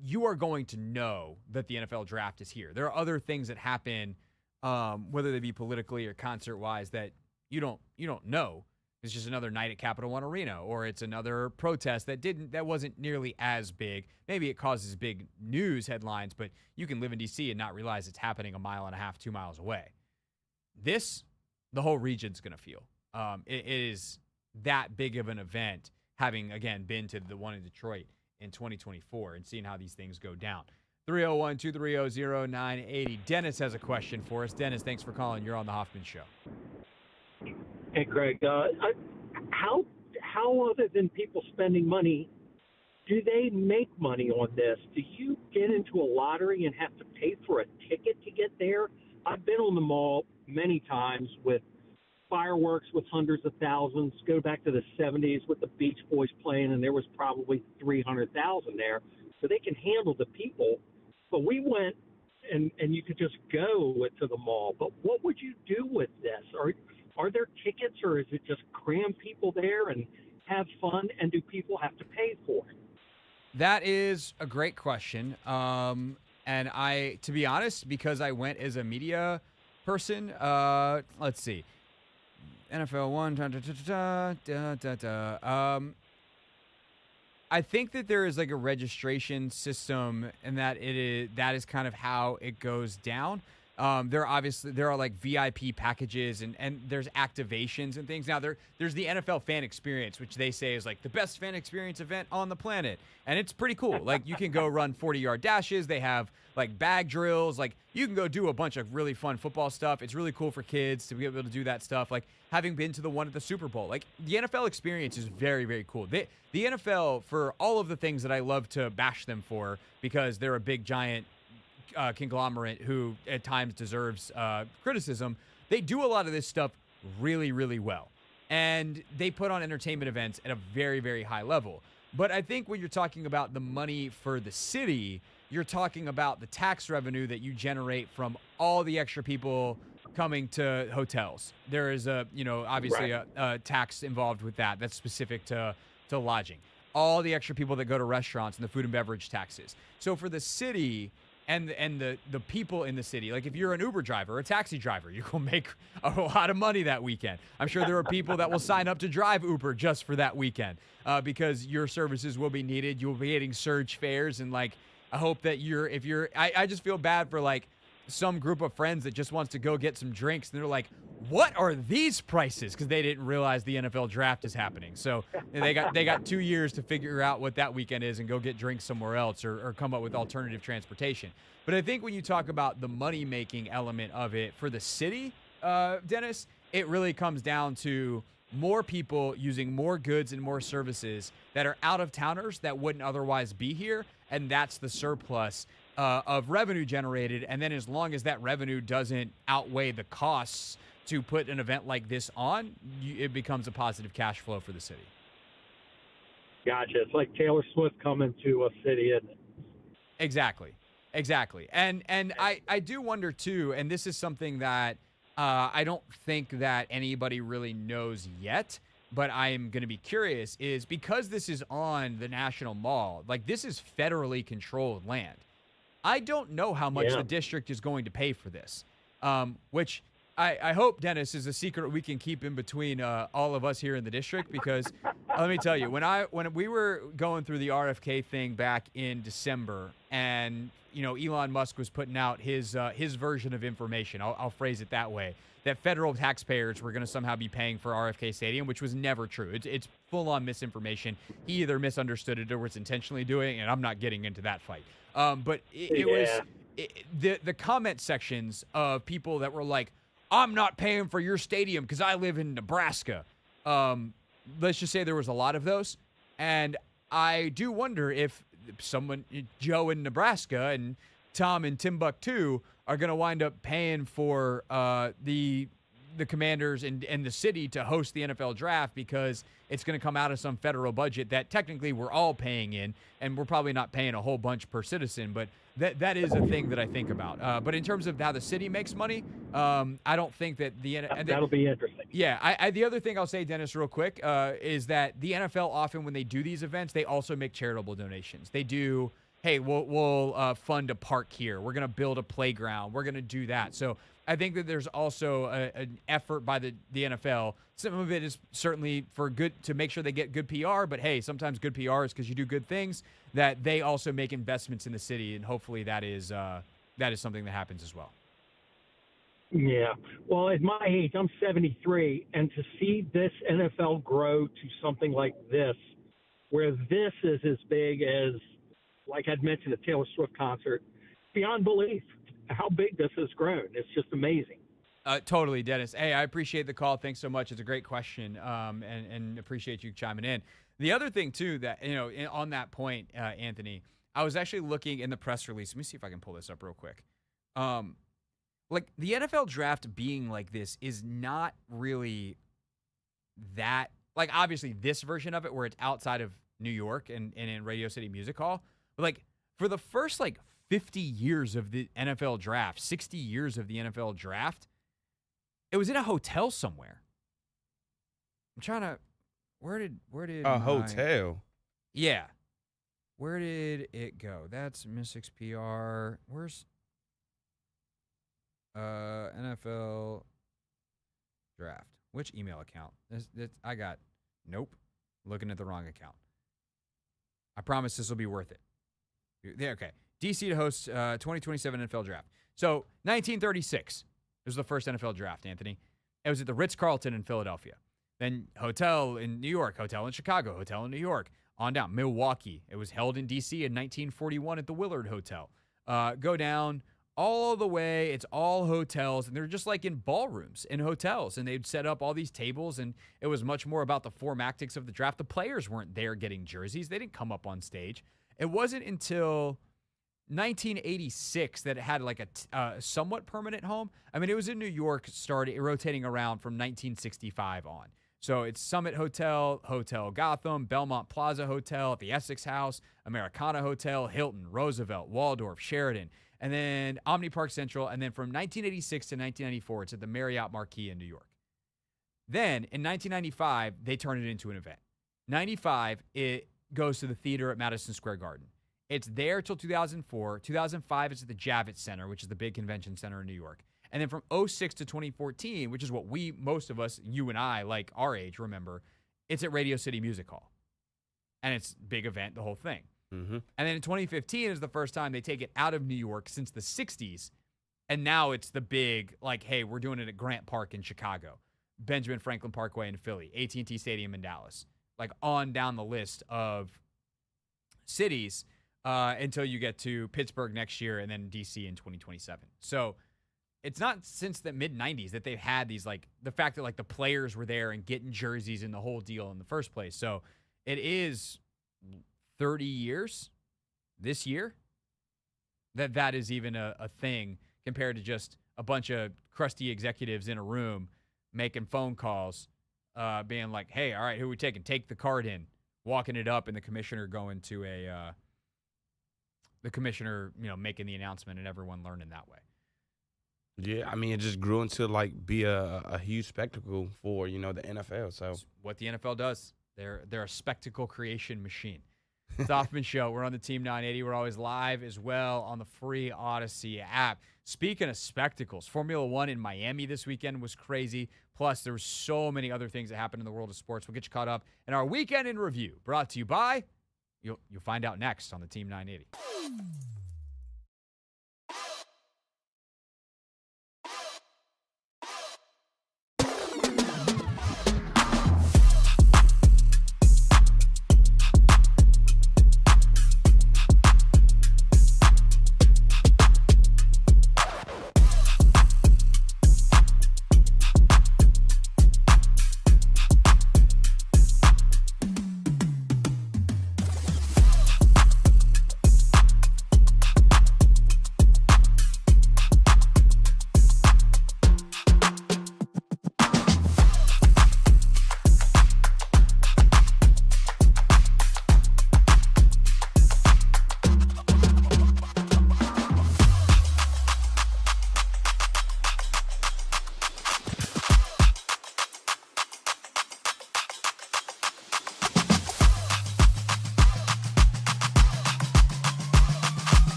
You are going to know that the NFL draft is here. There are other things that happen, whether they be politically or concert-wise, that you don't know. It's just another night at Capital One Arena, or it's another protest that wasn't nearly as big. Maybe it causes big news headlines, but you can live in D.C. and not realize it's happening 1.5 miles, 2 miles away. This, the whole region's going to feel. It is that big of an event, having, again, been to the one in Detroit in 2024 and seeing how these things go down. 301-230-0980. Dennis has a question for us. Dennis, thanks for calling. You're on the Hoffman Show. Hey, Greg. How other than people spending money, do they make money on this? Do you get into a lottery and have to pay for a ticket to get there? I've been on the mall many times with fireworks with hundreds of thousands. Go back to the 70s with the Beach Boys playing, and there was probably 300,000 there. So they can handle the people. But we went and you could just go to the mall. But what would you do with this? Are there tickets, or is it just cram people there and have fun? And do people have to pay for it? That is a great question. And to be honest, because I went as a media person, let's see. NFL 1, I think that there is like a registration system, and that is kind of how it goes down. There are like VIP packages and there's activations and things. Now there's the NFL fan experience, which they say is like the best fan experience event on the planet. And it's pretty cool. Like you can go run 40-yard dashes. They have like bag drills. Like you can go do a bunch of really fun football stuff. It's really cool for kids to be able to do that stuff. Like having been to the one at the Super Bowl, like the NFL experience is very, very cool. The NFL, for all of the things that I love to bash them for, because they're a big giant conglomerate who at times deserves criticism, they do a lot of this stuff really, really well. And they put on entertainment events at a very, very high level. But I think when you're talking about the money for the city, you're talking about the tax revenue that you generate from all the extra people coming to hotels. There is obviously a tax involved with that that's specific to lodging. All the extra people that go to restaurants and the food and beverage taxes. So for the city and the people in the city, like if you're an Uber driver or a taxi driver, you're going to make a lot of money that weekend. I'm sure there are people that will sign up to drive Uber just for that weekend because your services will be needed. You'll be getting surge fares, and like I hope that I just feel bad for like some group of friends that just wants to go get some drinks, and they're like, what are these prices? Because they didn't realize the NFL draft is happening. So they got 2 years to figure out what that weekend is and go get drinks somewhere else or come up with alternative transportation. But I think when you talk about the money-making element of it for the city, Dennis, it really comes down to more people using more goods and more services that are out-of-towners that wouldn't otherwise be here, and that's the surplus of revenue generated. And then as long as that revenue doesn't outweigh the costs to put an event like this on, it becomes a positive cash flow for the city. Gotcha. It's like Taylor Swift coming to a city, isn't it? Exactly. And I do wonder too, and this is something that I don't think that anybody really knows yet, but I'm going to be curious, is because this is on the National Mall, like this is federally controlled land. I don't know how much the district is going to pay for this, which I hope, Dennis, is a secret we can keep in between all of us here in the district, because let me tell you, when we were going through the RFK thing back in December, and Elon Musk was putting out his version of information, I'll phrase it that way, that federal taxpayers were going to somehow be paying for RFK Stadium, which was never true. It's full-on misinformation. He either misunderstood it or was intentionally doing it, and I'm not getting into that fight. But it was the comment sections of people that were like, I'm not paying for your stadium because I live in Nebraska. Let's just say there was a lot of those. And I do wonder if someone, Joe in Nebraska and Tom in Timbuktu, are going to wind up paying for the Commanders and the city to host the NFL draft, because it's going to come out of some federal budget that technically we're all paying in, and we're probably not paying a whole bunch per citizen, but that is a thing that I think about. But in terms of how the city makes money, I don't think that that'll be interesting. Yeah, the other thing I'll say, Dennis, real quick, is that the NFL often, when they do these events, they also make charitable donations. They do, hey, we'll fund a park here. We're going to build a playground. We're going to do that. So I think that there's also an effort by the NFL. Some of it is certainly for good, to make sure they get good PR, but hey, sometimes good PR is because you do good things, that they also make investments in the city, and hopefully that is something that happens as well. Yeah. Well, at my age, I'm 73, and to see this NFL grow to something like this, where this is as big as, like I'd mentioned, a Taylor Swift concert, beyond belief how big this has grown. It's just amazing. Totally, Dennis. Hey, I appreciate the call. Thanks so much. It's a great question, and appreciate you chiming in. The other thing, too, that, on that point, Anthony, I was actually looking in the press release. Let me see if I can pull this up real quick. Like, the NFL draft being like this is not really that, like, obviously this version of it where it's outside of New York and in Radio City Music Hall, but, like, for the first 50 years of the NFL draft, 60 years of the NFL draft, it was in a hotel somewhere. I'm trying to, where did hotel? Yeah. Where did it go? That's Mystics PR. Where's NFL draft? Which email account? I got, nope, looking at the wrong account. I promise this will be worth it. Yeah, okay. DC to host 2027 NFL draft. So 1936 was the first NFL draft, Anthony. It was at the Ritz-Carlton in Philadelphia. Then hotel in New York, hotel in Chicago, hotel in New York, on down. Milwaukee. It was held in DC in 1941 at the Willard Hotel. Go down all the way. It's all hotels, and they're just like in ballrooms in hotels, and they'd set up all these tables, and it was much more about the formatics of the draft. The players weren't there getting jerseys. They didn't come up on stage. It wasn't until 1986 that it had a somewhat permanent home. I mean, it was in New York, started rotating around from 1965 on. So it's Summit Hotel, Hotel Gotham, Belmont Plaza Hotel, at the Essex House, Americana Hotel, Hilton, Roosevelt, Waldorf, Sheridan, and then Omni Park Central. And then from 1986 to 1994, it's at the Marriott Marquis in New York. Then in 1995, they turned it into an event. 95, it goes to the theater at Madison Square Garden. It's there till 2004. 2005, it's at the Javits Center, which is the big convention center in New York. And then from 2006 to 2014, which is what most of us, you and I, like our age, remember, it's at Radio City Music Hall. And it's a big event, the whole thing. Mm-hmm. And then in 2015 is the first time they take it out of New York since the 60s. And now it's the big, hey, we're doing it at Grant Park in Chicago, Benjamin Franklin Parkway in Philly, AT&T Stadium in Dallas. On down the list of cities until you get to Pittsburgh next year and then DC in 2027. So it's not since the mid-90s that they've had these, the fact that, the players were there and getting jerseys and the whole deal in the first place. So it is 30 years this year that is even a thing compared to just a bunch of crusty executives in a room making phone calls, being like, hey, all right, who are we taking? Take the card in, walking it up, and the commissioner going to the commissioner, making the announcement and everyone learning that way. Yeah, I mean, it just grew into be a huge spectacle for the NFL. So it's what the NFL does. They're a spectacle creation machine. It's the Hoffman Show. We're on the Team 980. We're always live as well on the free Odyssey app. Speaking of spectacles, Formula One in Miami this weekend was crazy. Plus, there were so many other things that happened in the world of sports. We'll get you caught up in our weekend in review. Brought to you by, you'll find out next on the Team 980.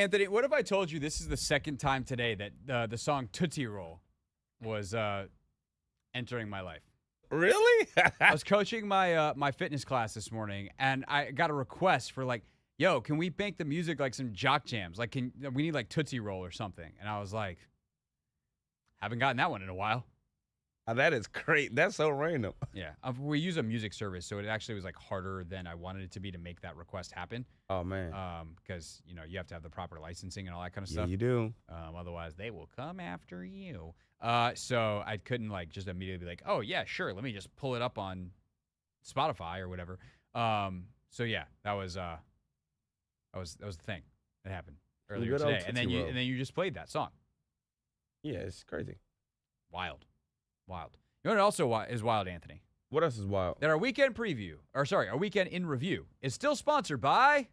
Anthony, what if I told you this is the second time today that the song Tootsie Roll was entering my life? Really? I was coaching my fitness class this morning, and I got a request for like, yo, can we make the music like some jock jams? Like, we need like Tootsie Roll or something? And I was like, haven't gotten that one in a while. That is great. That's so random. Yeah, we use a music service, so it actually was like harder than I wanted it to be to make that request happen. Oh man. Because you have to have the proper licensing and all that kind of Yeah, stuff. you do. Otherwise, they will come after you. So I couldn't like just immediately be like, oh yeah, sure, let me just pull it up on Spotify or whatever. So yeah, that was the thing that happened earlier Good old today, and then Tootsie Roll. you just played that song. Yeah, it's crazy. Wild. You know what also is wild, Anthony? What else is wild? That our weekend our weekend in review is still sponsored by.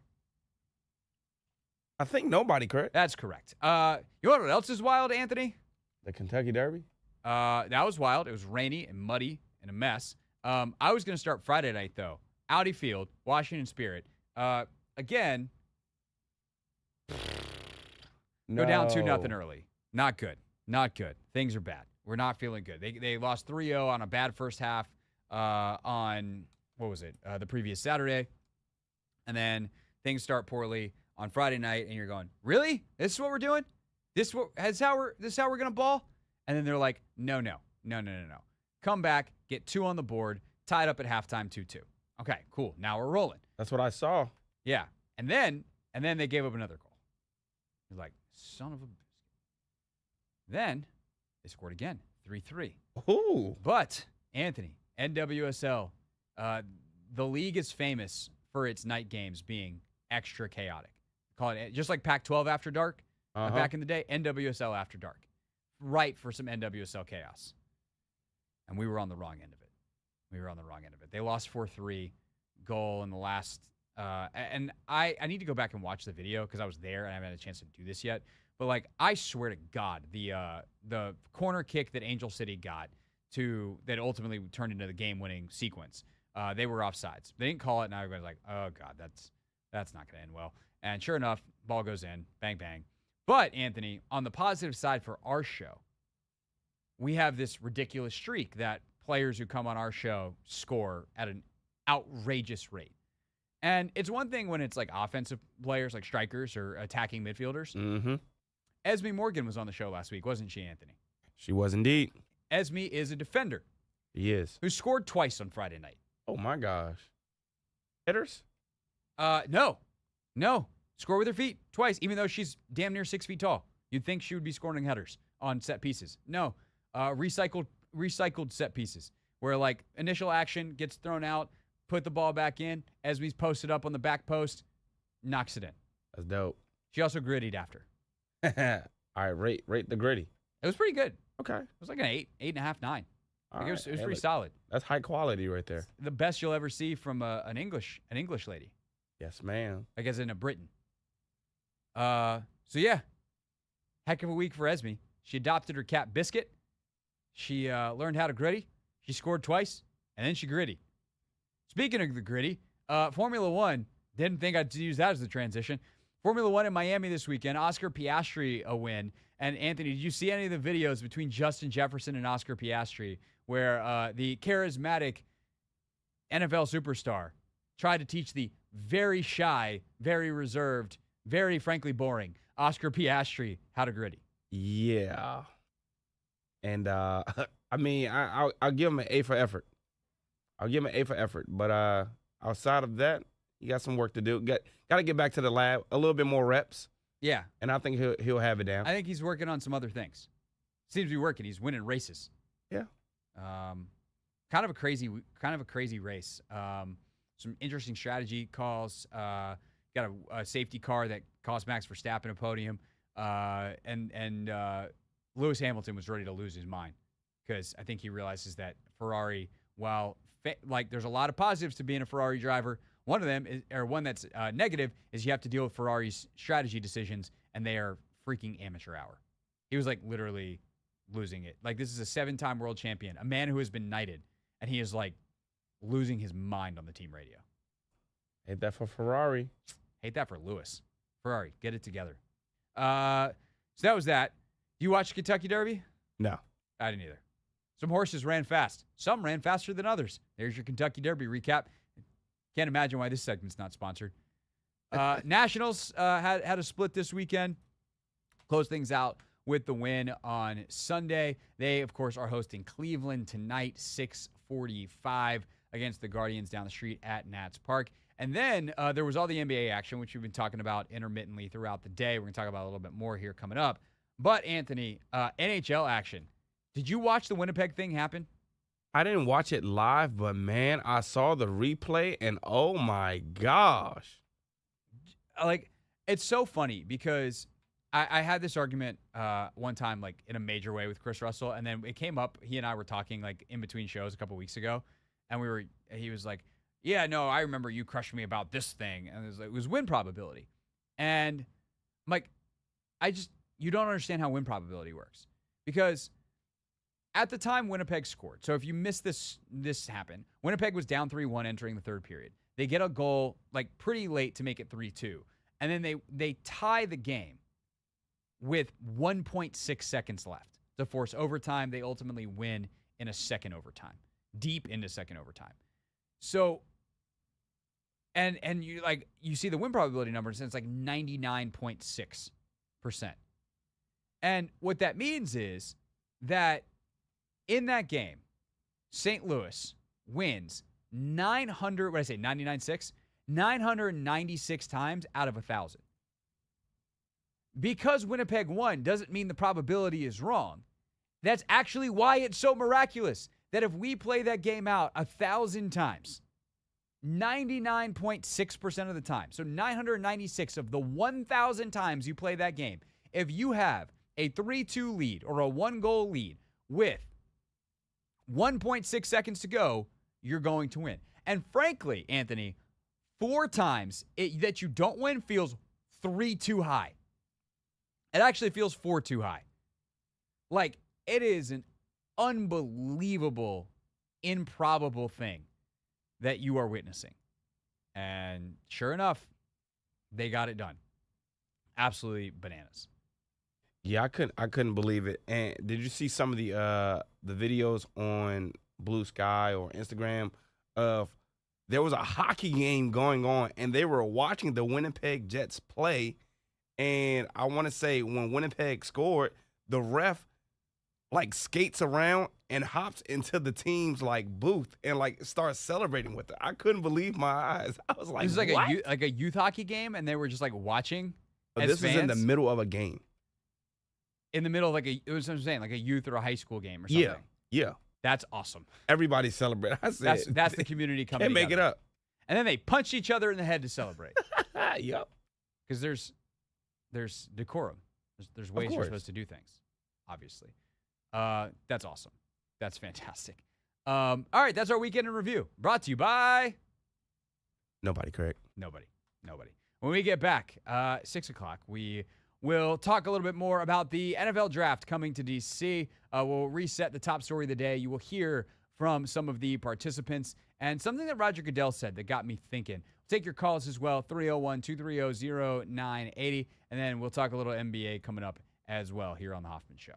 I think nobody, correct? That's correct. You know what else is wild, Anthony? The Kentucky Derby? That was wild. It was rainy and muddy and a mess. I was going to start Friday night, though. Audi Field, Washington Spirit. Again, go down 2-0 early. Not good. Things are bad. We're not feeling good. They lost 3-0 on a bad first half on, what was it, the previous Saturday. And then things start poorly on Friday night, and you're going, really? This is what we're doing? This is how we're going to ball? And then they're like, no. Come back, get 2 on the board, tied up at halftime 2-2. Okay, cool. Now we're rolling. That's what I saw. Yeah. And then they gave up another goal. You're like, son of a biscuit. Then they scored again, 3-3. Ooh. But, Anthony, NWSL, the league is famous for its night games being extra chaotic. Call it just like Pac-12 After Dark back in the day, NWSL After Dark. Right for some NWSL chaos. And we were on the wrong end of it. They lost 4-3, goal in the last and I need to go back and watch the video because I was there and I haven't had a chance to do this yet. But, like, I swear to God, the corner kick that Angel City got that ultimately turned into the game-winning sequence, they were offsides. They didn't call it, and I was like, oh, God, that's not going to end well. And sure enough, ball goes in, bang, bang. But, Anthony, on the positive side for our show, we have this ridiculous streak that players who come on our show score at an outrageous rate. And it's one thing when it's, like, offensive players, like strikers or attacking midfielders. Mm-hmm. Esme Morgan was on the show last week, wasn't she, Anthony? She was indeed. Esme is a defender. He is. Who scored twice on Friday night. Oh, my gosh. Headers? No. Score with her feet twice, even though she's damn near 6 feet tall. You'd think she would be scoring headers on set pieces. No. Recycled set pieces where, like, initial action gets thrown out, put the ball back in. Esme's posted up on the back post, knocks it in. That's dope. She also grittied after. All right, rate the gritty. It was pretty good. Okay. It was like an 8.5, 9. All It was right. pretty solid. That's high quality right there. The best you'll ever see from an English lady. Yes, ma'am. I guess in a Britain. So yeah, heck of a week for Esme. She adopted her cat Biscuit. She learned how to gritty. She scored twice, and then she gritty. Speaking of the gritty, Formula One, didn't think I'd use that as the transition. Formula One in Miami this weekend, Oscar Piastri a win. And Anthony, did you see any of the videos between Justin Jefferson and Oscar Piastri where the charismatic NFL superstar tried to teach the very shy, very reserved, very frankly boring Oscar Piastri how to gritty? Yeah. And, I mean, I'll give him an A for effort. But outside of that, you got some work to do. Got to get back to the lab, a little bit more reps. Yeah. And I think he'll have it down. I think he's working on some other things. Seems to be working. He's winning races. Yeah. Kind of a crazy race. Some interesting strategy calls. Got a safety car that cost Max Verstappen a podium. And Lewis Hamilton was ready to lose his mind because I think he realizes that Ferrari, while there's a lot of positives to being a Ferrari driver, one of them one that's negative is you have to deal with Ferrari's strategy decisions, and they are freaking amateur hour. He was like literally losing it. Like, this is a 7-time world champion, a man who has been knighted, and he is like losing his mind on the team radio. Hate that for Ferrari. Hate that for Lewis. Ferrari, get it together. So that was that. You watch Kentucky Derby? No. I didn't either. Some horses ran fast. Some ran faster than others. There's your Kentucky Derby recap. Can't imagine why this segment's not sponsored. Nationals had a split this weekend. Closed things out with the win on Sunday. They, of course, are hosting Cleveland tonight, 6:45 against the Guardians down the street at Nats Park. And then there was all the NBA action, which we've been talking about intermittently throughout the day. We're going to talk about a little bit more here coming up. But, Anthony, NHL action. Did you watch the Winnipeg thing happen? I didn't watch it live, but, man, I saw the replay, and oh, my gosh. Like, it's so funny because I had this argument one time, like, in a major way with Chris Russell, and then it came up. He and I were talking, like, in between shows a couple weeks ago, and he was like, yeah, no, I remember you crushed me about this thing, and it was win probability. And I'm like, you don't understand how win probability works. Because at the time Winnipeg scored, so if you missed this happen, Winnipeg was down 3-1 entering the third period. They get a goal like pretty late to make it 3-2. And then they tie the game with 1.6 seconds left to force overtime. They ultimately win in a second overtime, deep into second overtime. So, and you see the win probability numbers, and it's like 99.6%. And what that means is that in that game, St. Louis wins 996 times out of 1,000. Because Winnipeg won doesn't mean the probability is wrong. That's actually why it's so miraculous that if we play that game out 1,000 times, 99.6% of the time, so 996 of the 1,000 times you play that game, if you have a 3-2 lead or a 1-goal lead with 1.6 seconds to go, you're going to win. And frankly, Anthony, 4 times that you don't win feels 3 too high. It actually feels 4 too high. Like, it is an unbelievable, improbable thing that you are witnessing. And sure enough, they got it done. Absolutely bananas. Yeah, I couldn't believe it. And did you see some of the videos on Blue Sky or Instagram of there was a hockey game going on and they were watching the Winnipeg Jets play, and I want to say when Winnipeg scored, the ref like skates around and hops into the team's like booth and like starts celebrating with it. I couldn't believe my eyes. I was like, this is like what? a youth hockey game, and they were just like watching. This is in the middle of a game. In the middle of it was what I'm saying, like a youth or a high school game or something. Yeah. That's awesome. Everybody celebrate. I said, that's the community coming together. Can't make it up. And then they punched each other in the head to celebrate. Yep. Because there's decorum. There's ways you're supposed to do things, obviously. That's awesome. That's fantastic. All right, that's our weekend in review. Brought to you by Nobody, Craig. Nobody. When we get back, 6 o'clock, we will talk a little bit more about the NFL draft coming to D.C. We'll reset the top story of the day. You will hear from some of the participants and something that Roger Goodell said that got me thinking. Take your calls as well, 301-230-0980, and then we'll talk a little NBA coming up as well here on the Hoffman Show.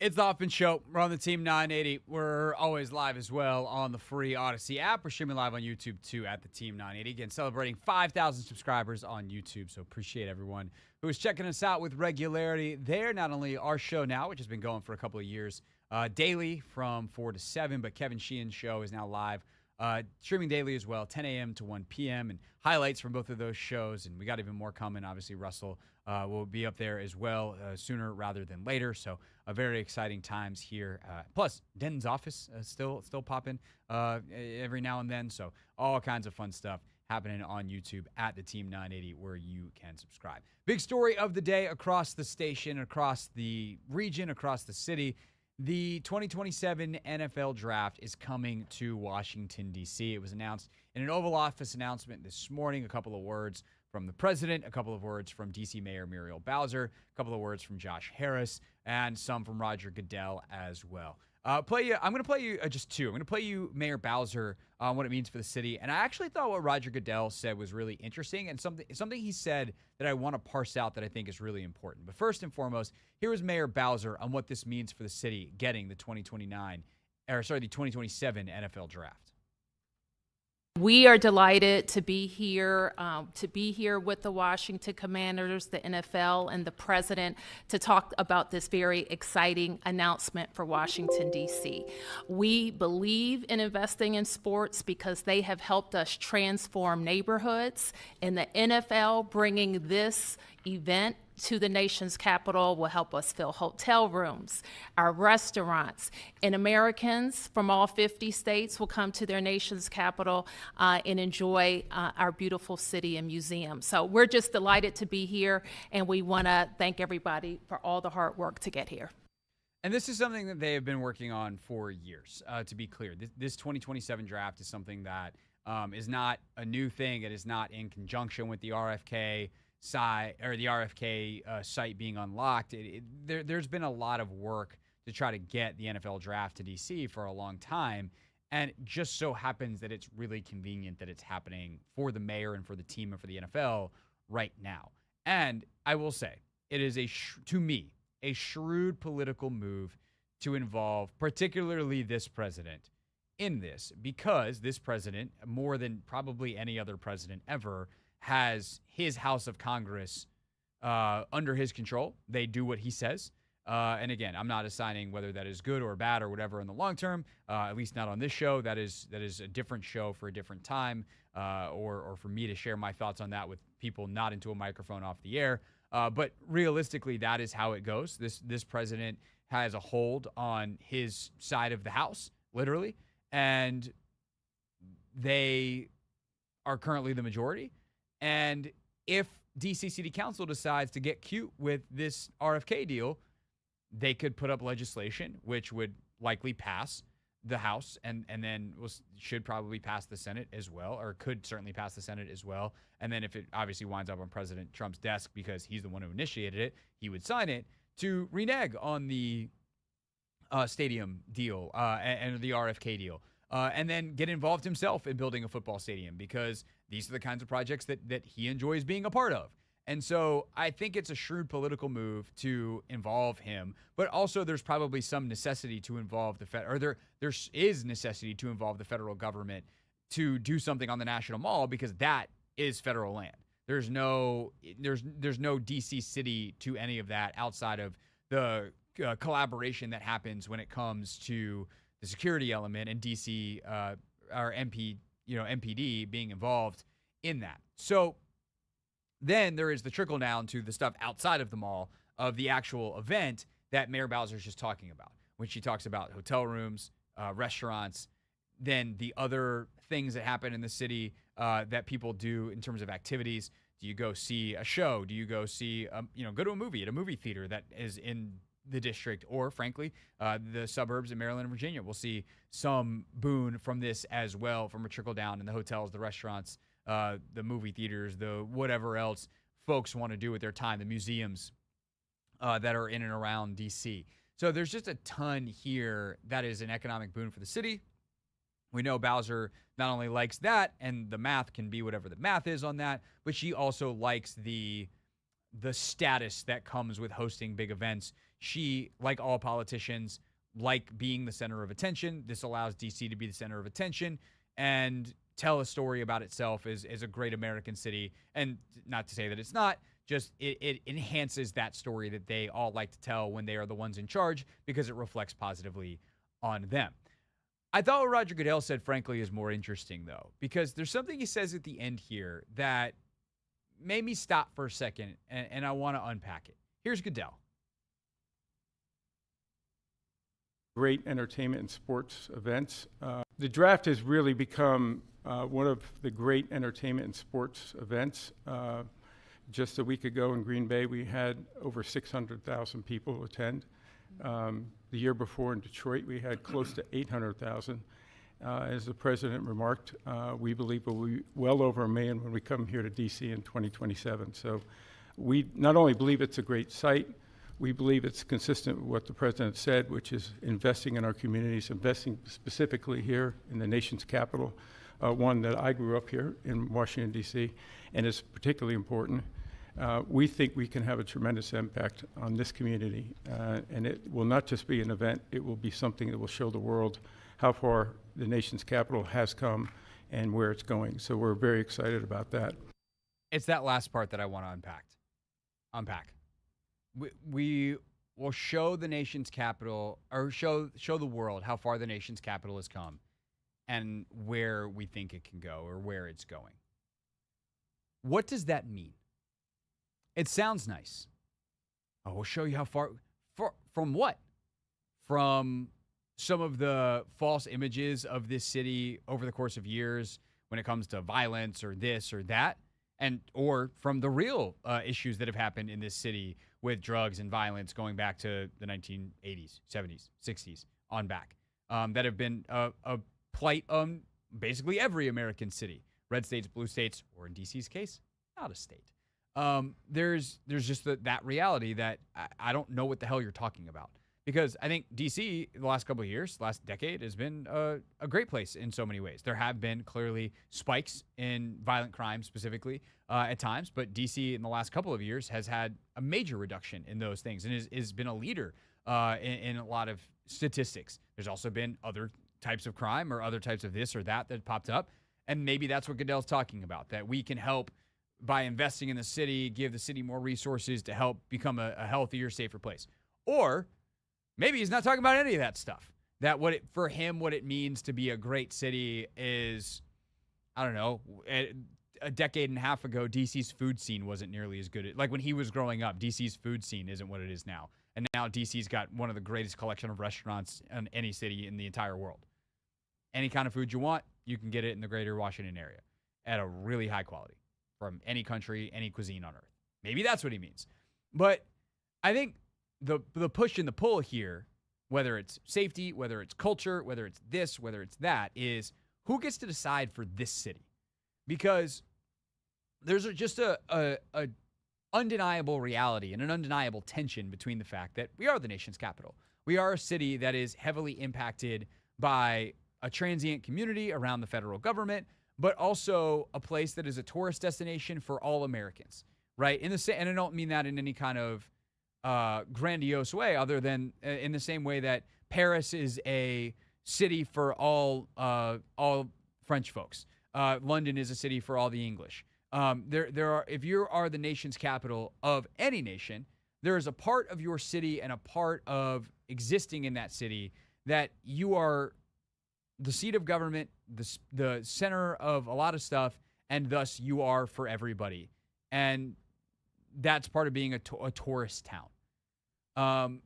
It's the Hoffman Show. We're on the Team 980. We're always live as well on the free Odyssey app. We're streaming live on YouTube, too, at the Team 980. Again, celebrating 5,000 subscribers on YouTube, so appreciate everyone who is checking us out with regularity there. Not only our show now, which has been going for a couple of years, daily from 4 to 7, but Kevin Sheehan's show is now live, streaming daily as well, 10 a.m. to 1 p.m., and highlights from both of those shows, and we got even more coming. Obviously, Russell will be up there as well sooner rather than later, so very exciting times here. Plus, Denton's office still popping every now and then, so all kinds of fun stuff happening on YouTube at the Team 980 where you can subscribe. Big story of the day across the station, across the region, across the city. The 2027 NFL Draft is coming to Washington, D.C. It was announced in an Oval Office announcement this morning. A couple of words from the president, a couple of words from D.C. Mayor Muriel Bowser, a couple of words from Josh Harris, and some from Roger Goodell as well. I'm going to play you just two. I'm going to play you Mayor Bowser on what it means for the city. And I actually thought what Roger Goodell said was really interesting and something he said that I want to parse out that I think is really important. But first and foremost, here is Mayor Bowser on what this means for the city getting the 2027 NFL Draft. We are delighted to be here with the Washington Commanders, the NFL, and the president to talk about this very exciting announcement for Washington, D.C. We believe in investing in sports because they have helped us transform neighborhoods, and the NFL bringing this event to the nation's capital will help us fill hotel rooms, our restaurants, and Americans from all 50 states will come to their nation's capital and enjoy our beautiful city and museum. So we're just delighted to be here, and we want to thank everybody for all the hard work to get here. And this is something that they have been working on for years, to be clear. This 2027 draft is something that is not a new thing. It is not in conjunction with the RFK site or the RFK site being unlocked. There's been a lot of work to try to get the NFL draft to DC for a long time, and it just so happens that it's really convenient that it's happening for the mayor and for the team and for the NFL right now. And I will say, it is to me a shrewd political move to involve particularly this president in this, because this president, more than probably any other president ever, has his House of Congress under his control. They do what he says. And again, I'm not assigning whether that is good or bad or whatever in the long term, at least not on this show. That is a different show for a different time, or for me to share my thoughts on that with people not into a microphone off the air. But realistically, that is how it goes. This president has a hold on his side of the House, literally, and they are currently the majority. And if DC City Council decides to get cute with this RFK deal, they could put up legislation which would likely pass the House and then should probably pass the Senate as well, or could certainly pass the Senate as well. And then if it obviously winds up on President Trump's desk because he's the one who initiated it, he would sign it to renege on the stadium deal and the RFK deal. And then get involved himself in building a football stadium, because these are the kinds of projects that he enjoys being a part of. And so I think it's a shrewd political move to involve him, but also there's probably some necessity to involve there is necessity to involve the federal government to do something on the National Mall, because that is federal land. There's no DC City to any of that outside of the collaboration that happens when it comes to the security element and DC or MPD being involved in that. So then there is the trickle down to the stuff outside of the mall of the actual event that Mayor Bowser is just talking about. When she talks about hotel rooms, restaurants, then the other things that happen in the city that people do in terms of activities. Do you go see a show? Do you go see, go to a movie at a movie theater that is in the district, or frankly, the suburbs in Maryland and Virginia? We'll see some boon from this as well, from a trickle down in the hotels, the restaurants, the movie theaters, the whatever else folks want to do with their time, the museums that are in and around DC. So there's just a ton here that is an economic boon for the city. We know Bowser not only likes that, and the math can be whatever the math is on that, but she also likes the status that comes with hosting big events. she, like all politicians, like being the center of attention. This allows DC to be the center of attention and tell a story about itself as a great American city. And not to say that it's not, just it enhances that story that they all like to tell when they are the ones in charge, because it reflects positively on them. I thought what Roger Goodell said, frankly, is more interesting, though, because there's something he says at the end here that made me stop for a second, and I want to unpack it. Here's Goodell. Great entertainment and sports events. The draft has really become one of the great entertainment and sports events. Just a week ago in Green Bay, we had over 600,000 people attend. The year before in Detroit, we had close to 800,000. As the president remarked, we believe we'll be well over 1 million when we come here to DC in 2027. So we not only believe it's a great site, we believe it's consistent with what the president said, which is investing in our communities, investing specifically here in the nation's capital, one that I grew up here in Washington, D.C., and is particularly important. We think we can have a tremendous impact on this community, and it will not just be an event, it will be something that will show the world how far the nation's capital has come and where it's going. So we're very excited about that. It's that last part that I want to unpack. We will show the nation's capital, or show the world how far the nation's capital has come and where we think it can go, or where it's going. What does that mean? It sounds nice. Oh, we'll show you how far. From what? From some of the false images of this city over the course of years when it comes to violence or this or that, or from the real issues that have happened in this city with drugs and violence going back to the 1980s, 70s, 60s, on back, that have been a plight on basically every American city, red states, blue states, or in DC's case, not a state. There's just that reality that I don't know what the hell you're talking about. Because I think DC, the last couple of years, last decade, has been a great place in so many ways. There have been clearly spikes in violent crime specifically at times, but DC in the last couple of years has had a major reduction in those things and has been a leader in a lot of statistics. There's also been other types of crime or other types of this or that popped up, and maybe that's what Goodell's talking about, that we can help by investing in the city, give the city more resources to help become a healthier, safer place. Or maybe he's not talking about any of that stuff. That for him, what it means to be a great city is, I don't know, a decade and a half ago, DC's food scene wasn't nearly as good. Like when he was growing up, DC's food scene isn't what it is now. And now DC's got one of the greatest collection of restaurants in any city in the entire world. Any kind of food you want, you can get it in the greater Washington area at a really high quality from any country, any cuisine on earth. Maybe that's what he means. But I think the push and the pull here, whether it's safety, whether it's culture, whether it's this, whether it's that, is who gets to decide for this city? Because there's just a undeniable reality and an undeniable tension between the fact that we are the nation's capital. We are a city that is heavily impacted by a transient community around the federal government, but also a place that is a tourist destination for all Americans, right? And I don't mean that in any kind of grandiose way, other than in the same way that Paris is a city for all French folks. London is a city for all the English. If you are the nation's capital of any nation, there is a part of your city and a part of existing in that city that you are the seat of government, the center of a lot of stuff, and thus you are for everybody. And that's part of being a tourist town.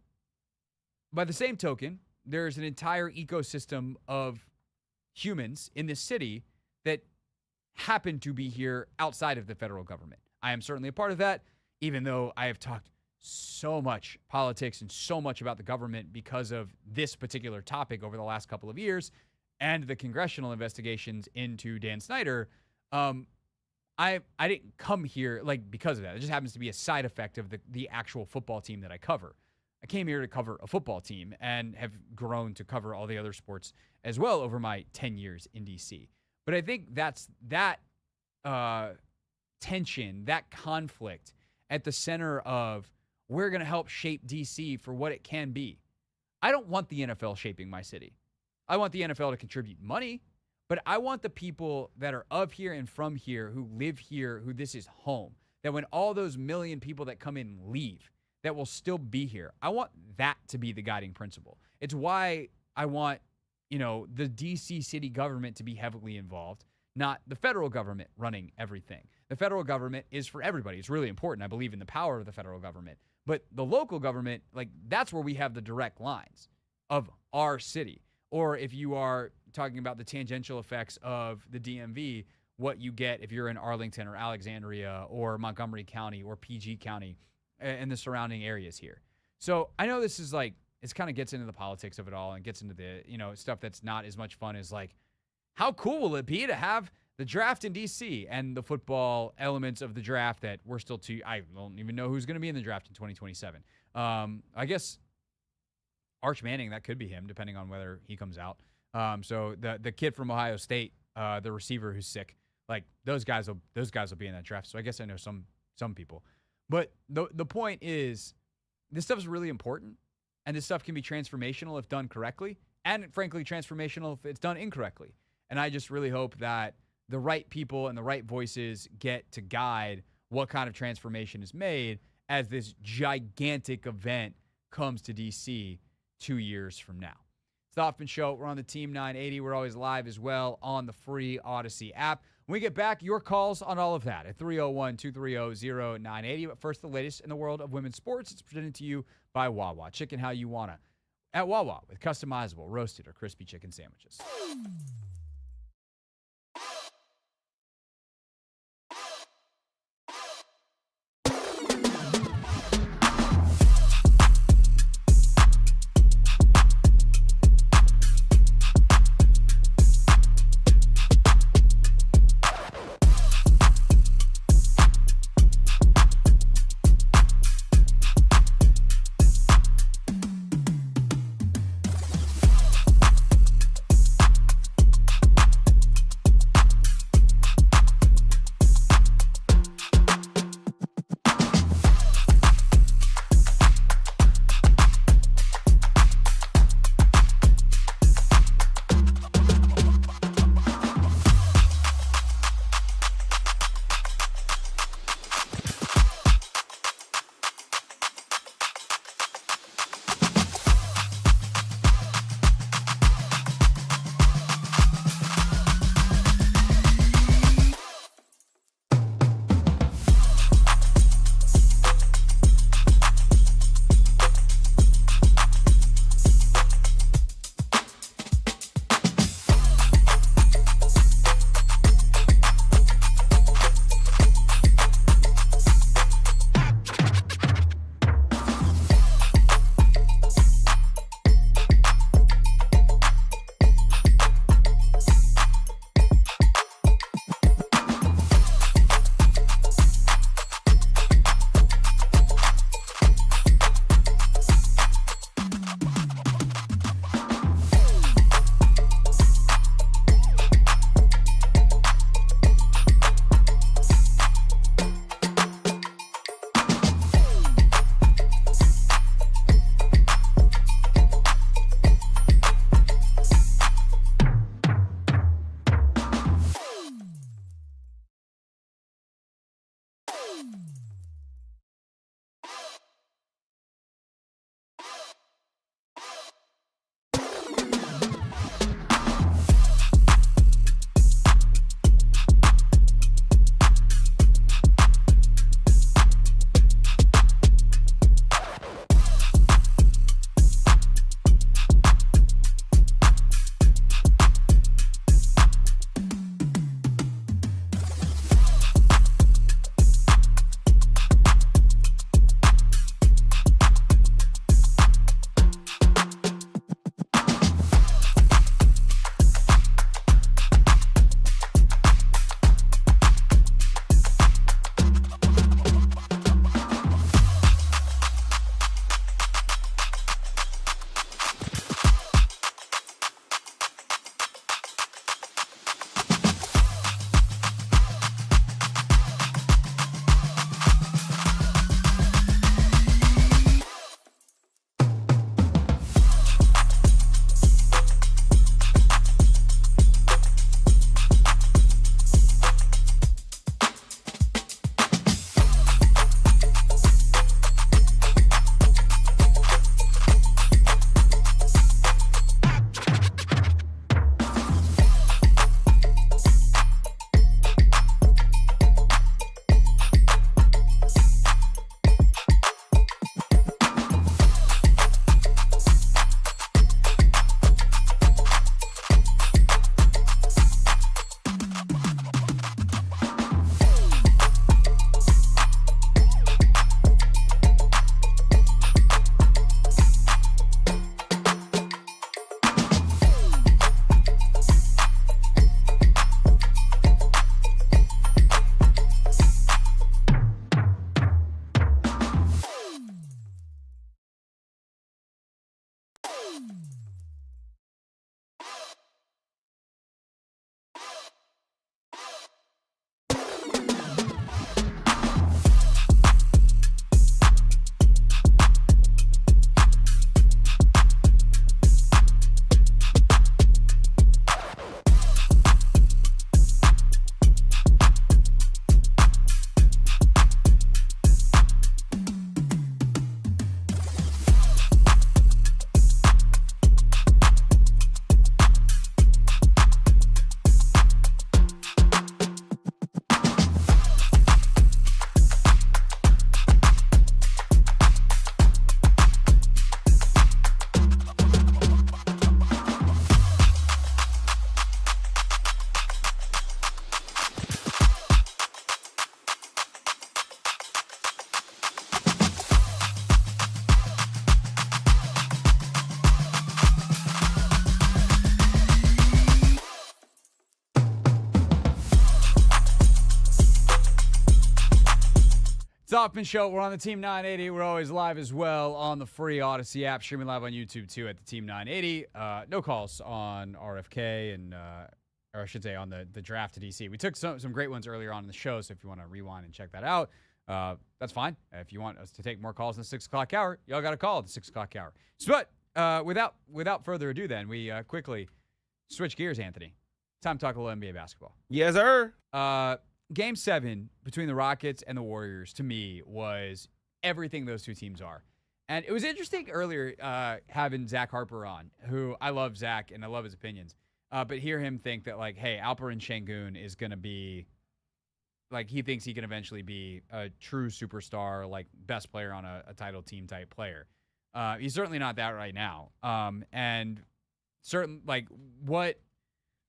By the same token, there's an entire ecosystem of humans in this city that happen to be here outside of the federal government. I am certainly a part of that, even though I have talked so much politics and so much about the government because of this particular topic over the last couple of years and the congressional investigations into Dan Snyder. I didn't come here because of that. It just happens to be a side effect of the actual football team that I cover. I came here to cover a football team and have grown to cover all the other sports as well over my 10 years in DC. But I think that's that tension, that conflict at the center of we're going to help shape DC for what it can be. I don't want the NFL shaping my city. I want the NFL to contribute money, but I want the people that are of here and from here, who live here, who this is home, that when all those million people that come in leave, that will still be here. I want that to be the guiding principle. It's why I want, the DC city government to be heavily involved, not the federal government running everything. The federal government is for everybody. It's really important. I believe in the power of the federal government. But the local government, that's where we have the direct lines of our city. Or if you are talking about the tangential effects of the DMV, what you get if you're in Arlington or Alexandria or Montgomery County or PG County and the surrounding areas here. So I know this is it kind of gets into the politics of it all and gets into the, stuff that's not as much fun as how cool will it be to have the draft in DC and the football elements of the draft that we're still I don't even know who's going to be in the draft in 2027. I guess Arch Manning, that could be him, depending on whether he comes out. So the kid from Ohio State, the receiver who's sick, those guys will be in that draft. So I guess I know some people. But the point is, this stuff is really important, and this stuff can be transformational if done correctly, and frankly transformational if it's done incorrectly. And I just really hope that the right people and the right voices get to guide what kind of transformation is made as this gigantic event comes to DC 2 years from now. It's the Hoffman Show. We're on the Team 980. We're always live as well on the free Odyssey app. When we get back, your calls on all of that at 301-230-0980. But first, the latest in the world of women's sports. It's presented to you by Wawa. Chicken how you wanna at Wawa with customizable roasted or crispy chicken sandwiches. It's Hoffman Show. We're on the Team 980. We're always live as well on the free Odyssey app. Streaming live on YouTube, too, at the Team 980. No calls on RFK and, or I should say, on the draft to DC. We took some great ones earlier on in the show, so if you want to rewind and check that out, that's fine. If you want us to take more calls in the 6 o'clock hour, y'all got to call at the 6 o'clock hour. So, but without further ado, then, we quickly switch gears, Anthony. Time to talk a little NBA basketball. Yes, sir. Game 7 between the Rockets and the Warriors, to me, was everything those two teams are. And it was interesting earlier having Zach Harper on, who I love Zach and I love his opinions. But hear him think that, like, hey, Alperen Şengün is going to be, like, he thinks he can eventually be a true superstar, like, best player on a title team type player. He's certainly not that right now. And certain, like, what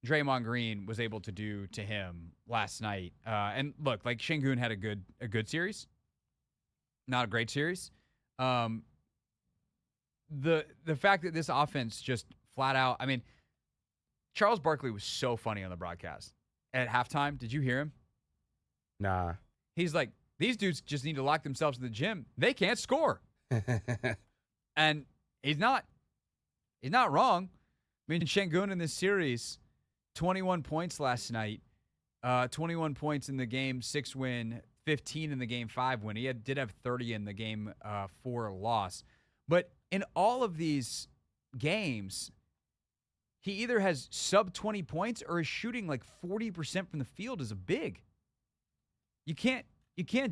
Draymond Green was able to do to him last night. And look, like, Şengün had a good series, not a great series. The fact that this offense just flat out, I mean, Charles Barkley was so funny on the broadcast at halftime. Did you hear him? Nah. He's like, these dudes just need to lock themselves in the gym. They can't score. And he's not wrong. I mean, Şengün in this series, 21 points last night, 21 points in the Game 6 win, 15 in the Game 5 win. He did have 30 in the Game 4 loss. But in all of these games, he either has sub 20 points or is shooting like 40% from the field as a big. You can't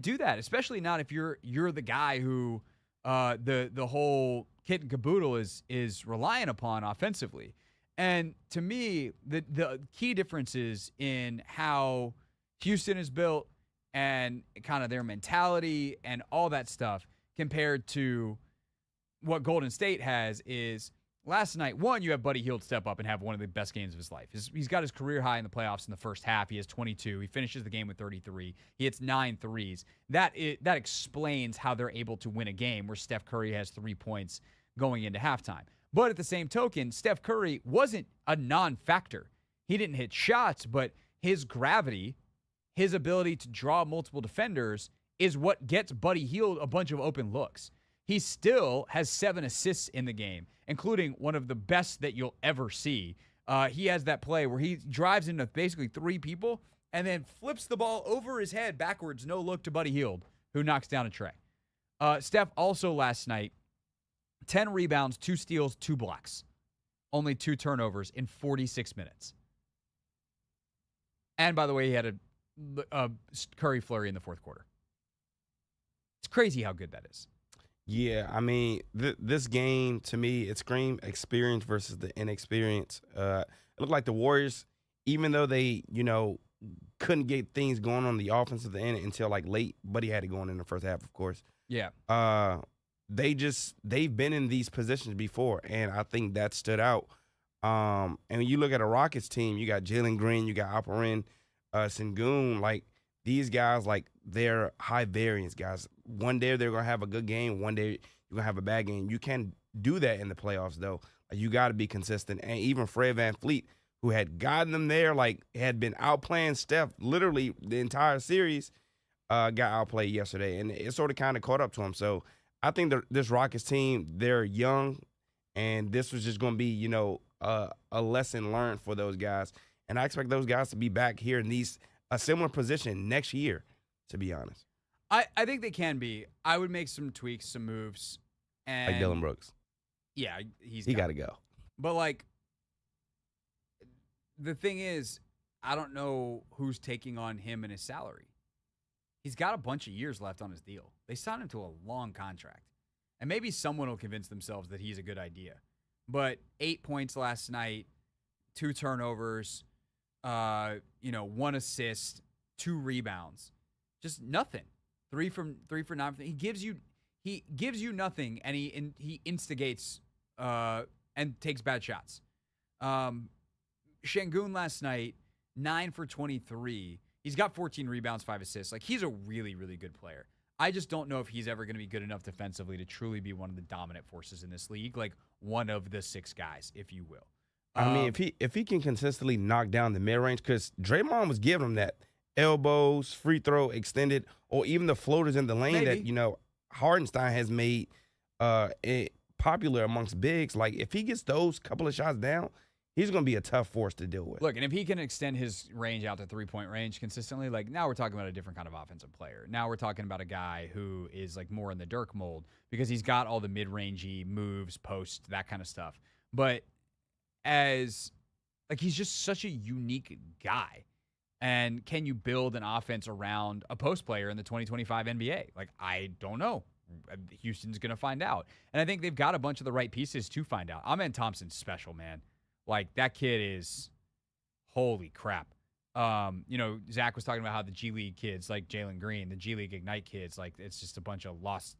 do that, especially not if you're the guy who the whole kit and caboodle is relying upon offensively. And to me, the key differences in how Houston is built and kind of their mentality and all that stuff compared to what Golden State has is last night, one, you have Buddy Hield step up and have one of the best games of his life. He's got his career high in the playoffs in the first half. He has 22. He finishes the game with 33. He hits 9 threes. That explains how they're able to win a game where Steph Curry has 3 points going into halftime. But at the same token, Steph Curry wasn't a non-factor. He didn't hit shots, but his gravity, his ability to draw multiple defenders is what gets Buddy Hield a bunch of open looks. He still has 7 assists in the game, including one of the best that you'll ever see. He has that play where he drives into basically 3 people and then flips the ball over his head backwards, no look to Buddy Hield, who knocks down a tray. Steph also last night, 10 rebounds, 2 steals, 2 blocks. Only 2 turnovers in 46 minutes. And by the way, he had a Curry flurry in the fourth quarter. It's crazy how good that is. Yeah, I mean, this game, to me, it screamed experience versus the inexperience. It looked like the Warriors, even though they, couldn't get things going on the offensive end until, like, late. Buddy had it going in the first half, of course. Yeah. They've been in these positions before, and I think that stood out. And when you look at a Rockets team, you got Jalen Green, you got Alperen Şengün, like, these guys, like, they're high variance guys. One day they're going to have a good game. One day you're going to have a bad game. You can't do that in the playoffs, though. Like, you got to be consistent. And even Fred VanVleet, who had gotten them there, like, had been outplaying Steph literally the entire series, got outplayed yesterday. And it sort of kind of caught up to him. So I think this Rockets team, they're young, and this was just going to be, a lesson learned for those guys. And I expect those guys to be back here in a similar position next year, to be honest. I think they can be. I would make some tweaks, some moves. And like Dylan Brooks. Yeah, he got to go. But, like, the thing is, I don't know who's taking on him and his salary. He's got a bunch of years left on his deal. They signed him to a long contract. And maybe someone will convince themselves that he's a good idea. But 8 points last night, 2 turnovers, 1 assist, 2 rebounds. Just nothing. 3 for 9. He gives you nothing, and he instigates and takes bad shots. Şengün last night, 9 for 23. He's got 14 rebounds, 5 assists. Like, he's a really, really good player. I just don't know if he's ever going to be good enough defensively to truly be one of the dominant forces in this league, like one of the 6 guys, if you will. I mean, if he can consistently knock down the mid-range, because Draymond was giving him that elbows, free throw extended, or even the floaters in the lane that, Hardenstein has made popular amongst bigs. Like, if he gets those couple of shots down, he's going to be a tough force to deal with. Look, and if he can extend his range out to three-point range consistently, like, now we're talking about a different kind of offensive player. Now we're talking about a guy who is, like, more in the Dirk mold because he's got all the mid-rangey moves, post, that kind of stuff. But he's just such a unique guy. And can you build an offense around a post player in the 2025 NBA? Like, I don't know. Houston's going to find out. And I think they've got a bunch of the right pieces to find out. Amen Thompson's special, man. Like, that kid is holy crap. Zach was talking about how the G League kids, like Jalen Green, the G League Ignite kids, like, it's just a bunch of lost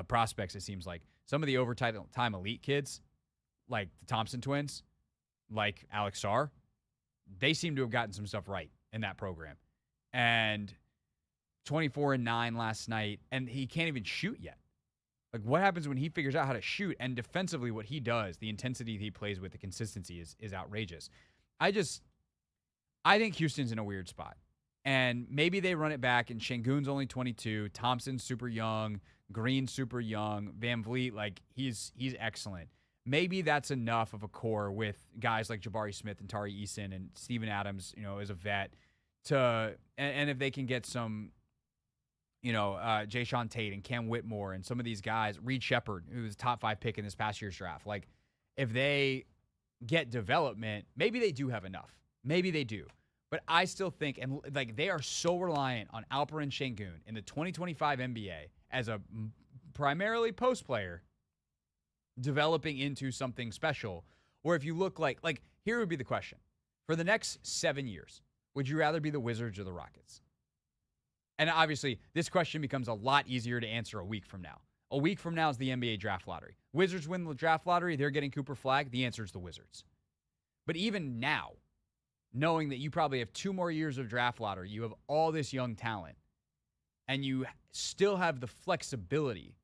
prospects, it seems like. Some of the overtime elite kids, like the Thompson twins, like Alex Sarr, they seem to have gotten some stuff right in that program. And 24-9 last night, and he can't even shoot yet. Like, what happens when he figures out how to shoot? And defensively, what he does, the intensity he plays with, the consistency is outrageous. I think Houston's in a weird spot. And maybe they run it back, and Şengün's only 22, Thompson's super young, Green's super young, Van Vliet, like, he's excellent. Maybe that's enough of a core with guys like Jabari Smith and Tari Eason and Steven Adams, as a vet, and if they can get some, Jayshawn Tate and Cam Whitmore and some of these guys, Reed Shepherd, who was a top 5 pick in this past year's draft, like, if they get development, maybe they do have enough. Maybe they do. But I still think, and like, they are so reliant on Alperen Şengün in the 2025 NBA as a primarily post player, developing into something special. Or if you look like here would be the question. For the next 7 years, would you rather be the Wizards or the Rockets? And obviously, this question becomes a lot easier to answer a week from now. A week from now is the NBA draft lottery. Wizards win the draft lottery, they're getting Cooper Flagg. The answer is the Wizards. But even now, knowing that you probably have 2 more years of draft lottery, you have all this young talent, and you still have the flexibility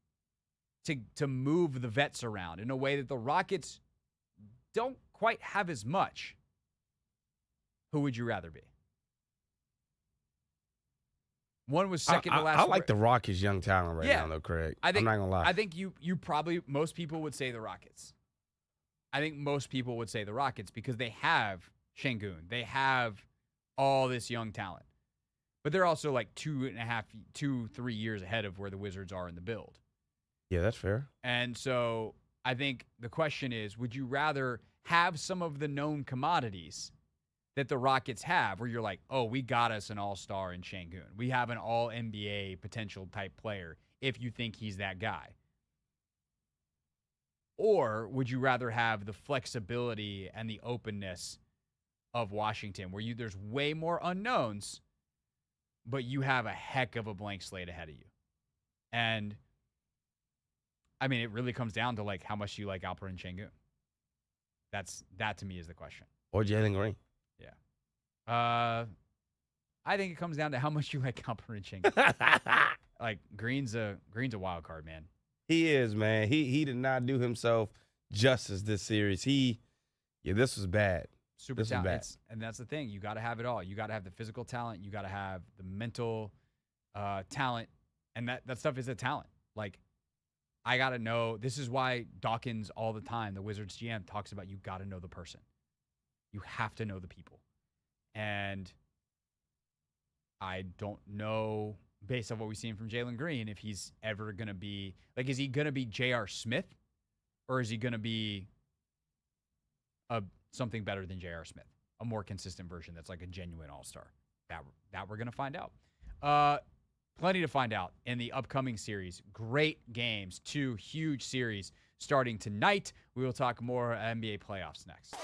to move the vets around in a way that the Rockets don't quite have as much, who would you rather be? One was second to last. I like the Rockets' young talent now, though, Craig. I'm not going to lie. I think you probably, most people would say the Rockets. I think most people would say the Rockets because they have Şengün. They have all this young talent. But they're also like 2.5, 3 years ahead of where the Wizards are in the build. Yeah, that's fair. And so I think the question is, would you rather have some of the known commodities that the Rockets have where you're like, oh, we got us an all-star in Şengün. We have an all-NBA potential type player if you think he's that guy. Or would you rather have the flexibility and the openness of Washington where there's way more unknowns, but you have a heck of a blank slate ahead of you? And I mean, it really comes down to like how much you like Alperen Şengün. That to me is the question. Or Jalen Green. Yeah. I think it comes down to how much you like Alperen Şengün. Like Green's a wild card, man. He is, man. He did not do himself justice this series. This was bad. Super talent. And that's the thing. You got to have it all. You got to have the physical talent. You got to have the mental talent. And that stuff is a talent. Like, I got to know. This is why Dawkins all the time, the Wizards GM, talks about you got to know the person. You have to know the people. And I don't know, based on what we've seen from Jalen Green, if he's ever going to be, like, is he going to be J.R. Smith? Or is he going to be something better than J.R. Smith? A more consistent version that's like a genuine all-star. That we're going to find out. Plenty to find out in the upcoming series. Great games. 2 huge series starting tonight. We will talk more NBA playoffs next.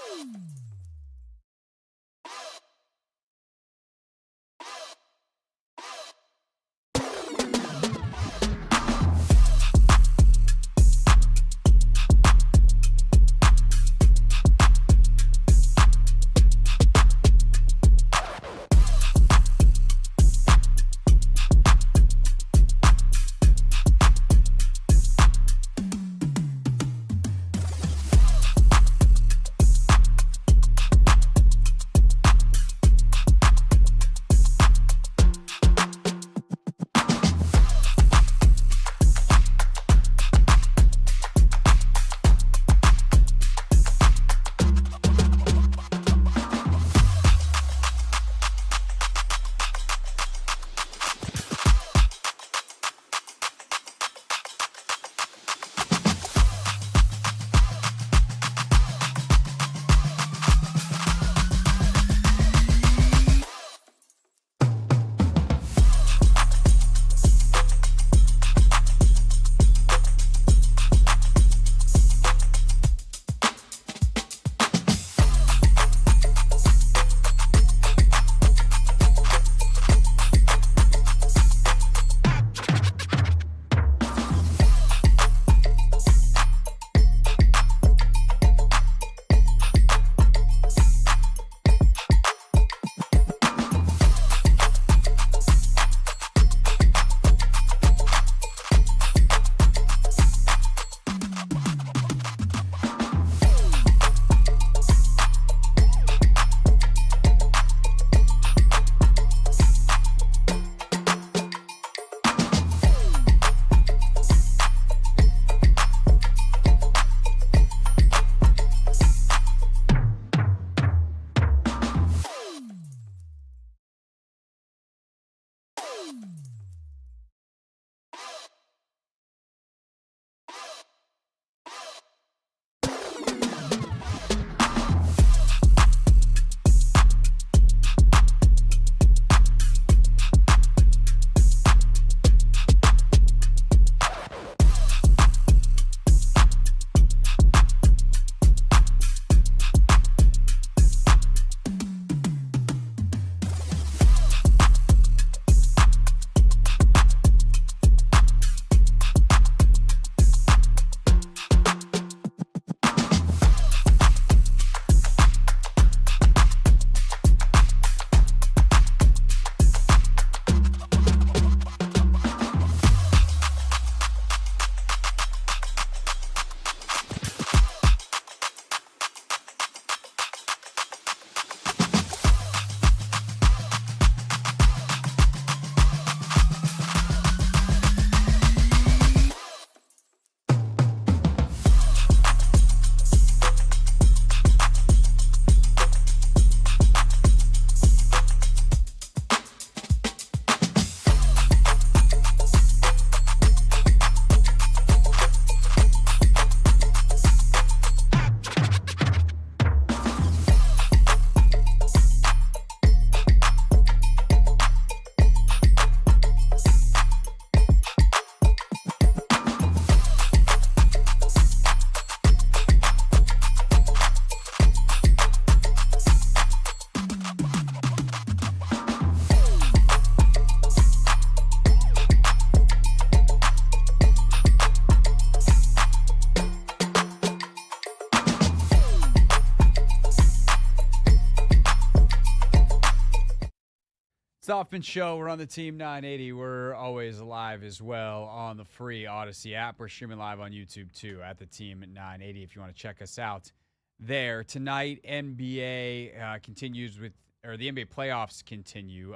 Hoffman Show. We're on the Team 980. We're always live as well on the free Odyssey app. We're streaming live on YouTube too at the Team 980 if you want to check us out there. Tonight, NBA continues with, or the NBA playoffs continue.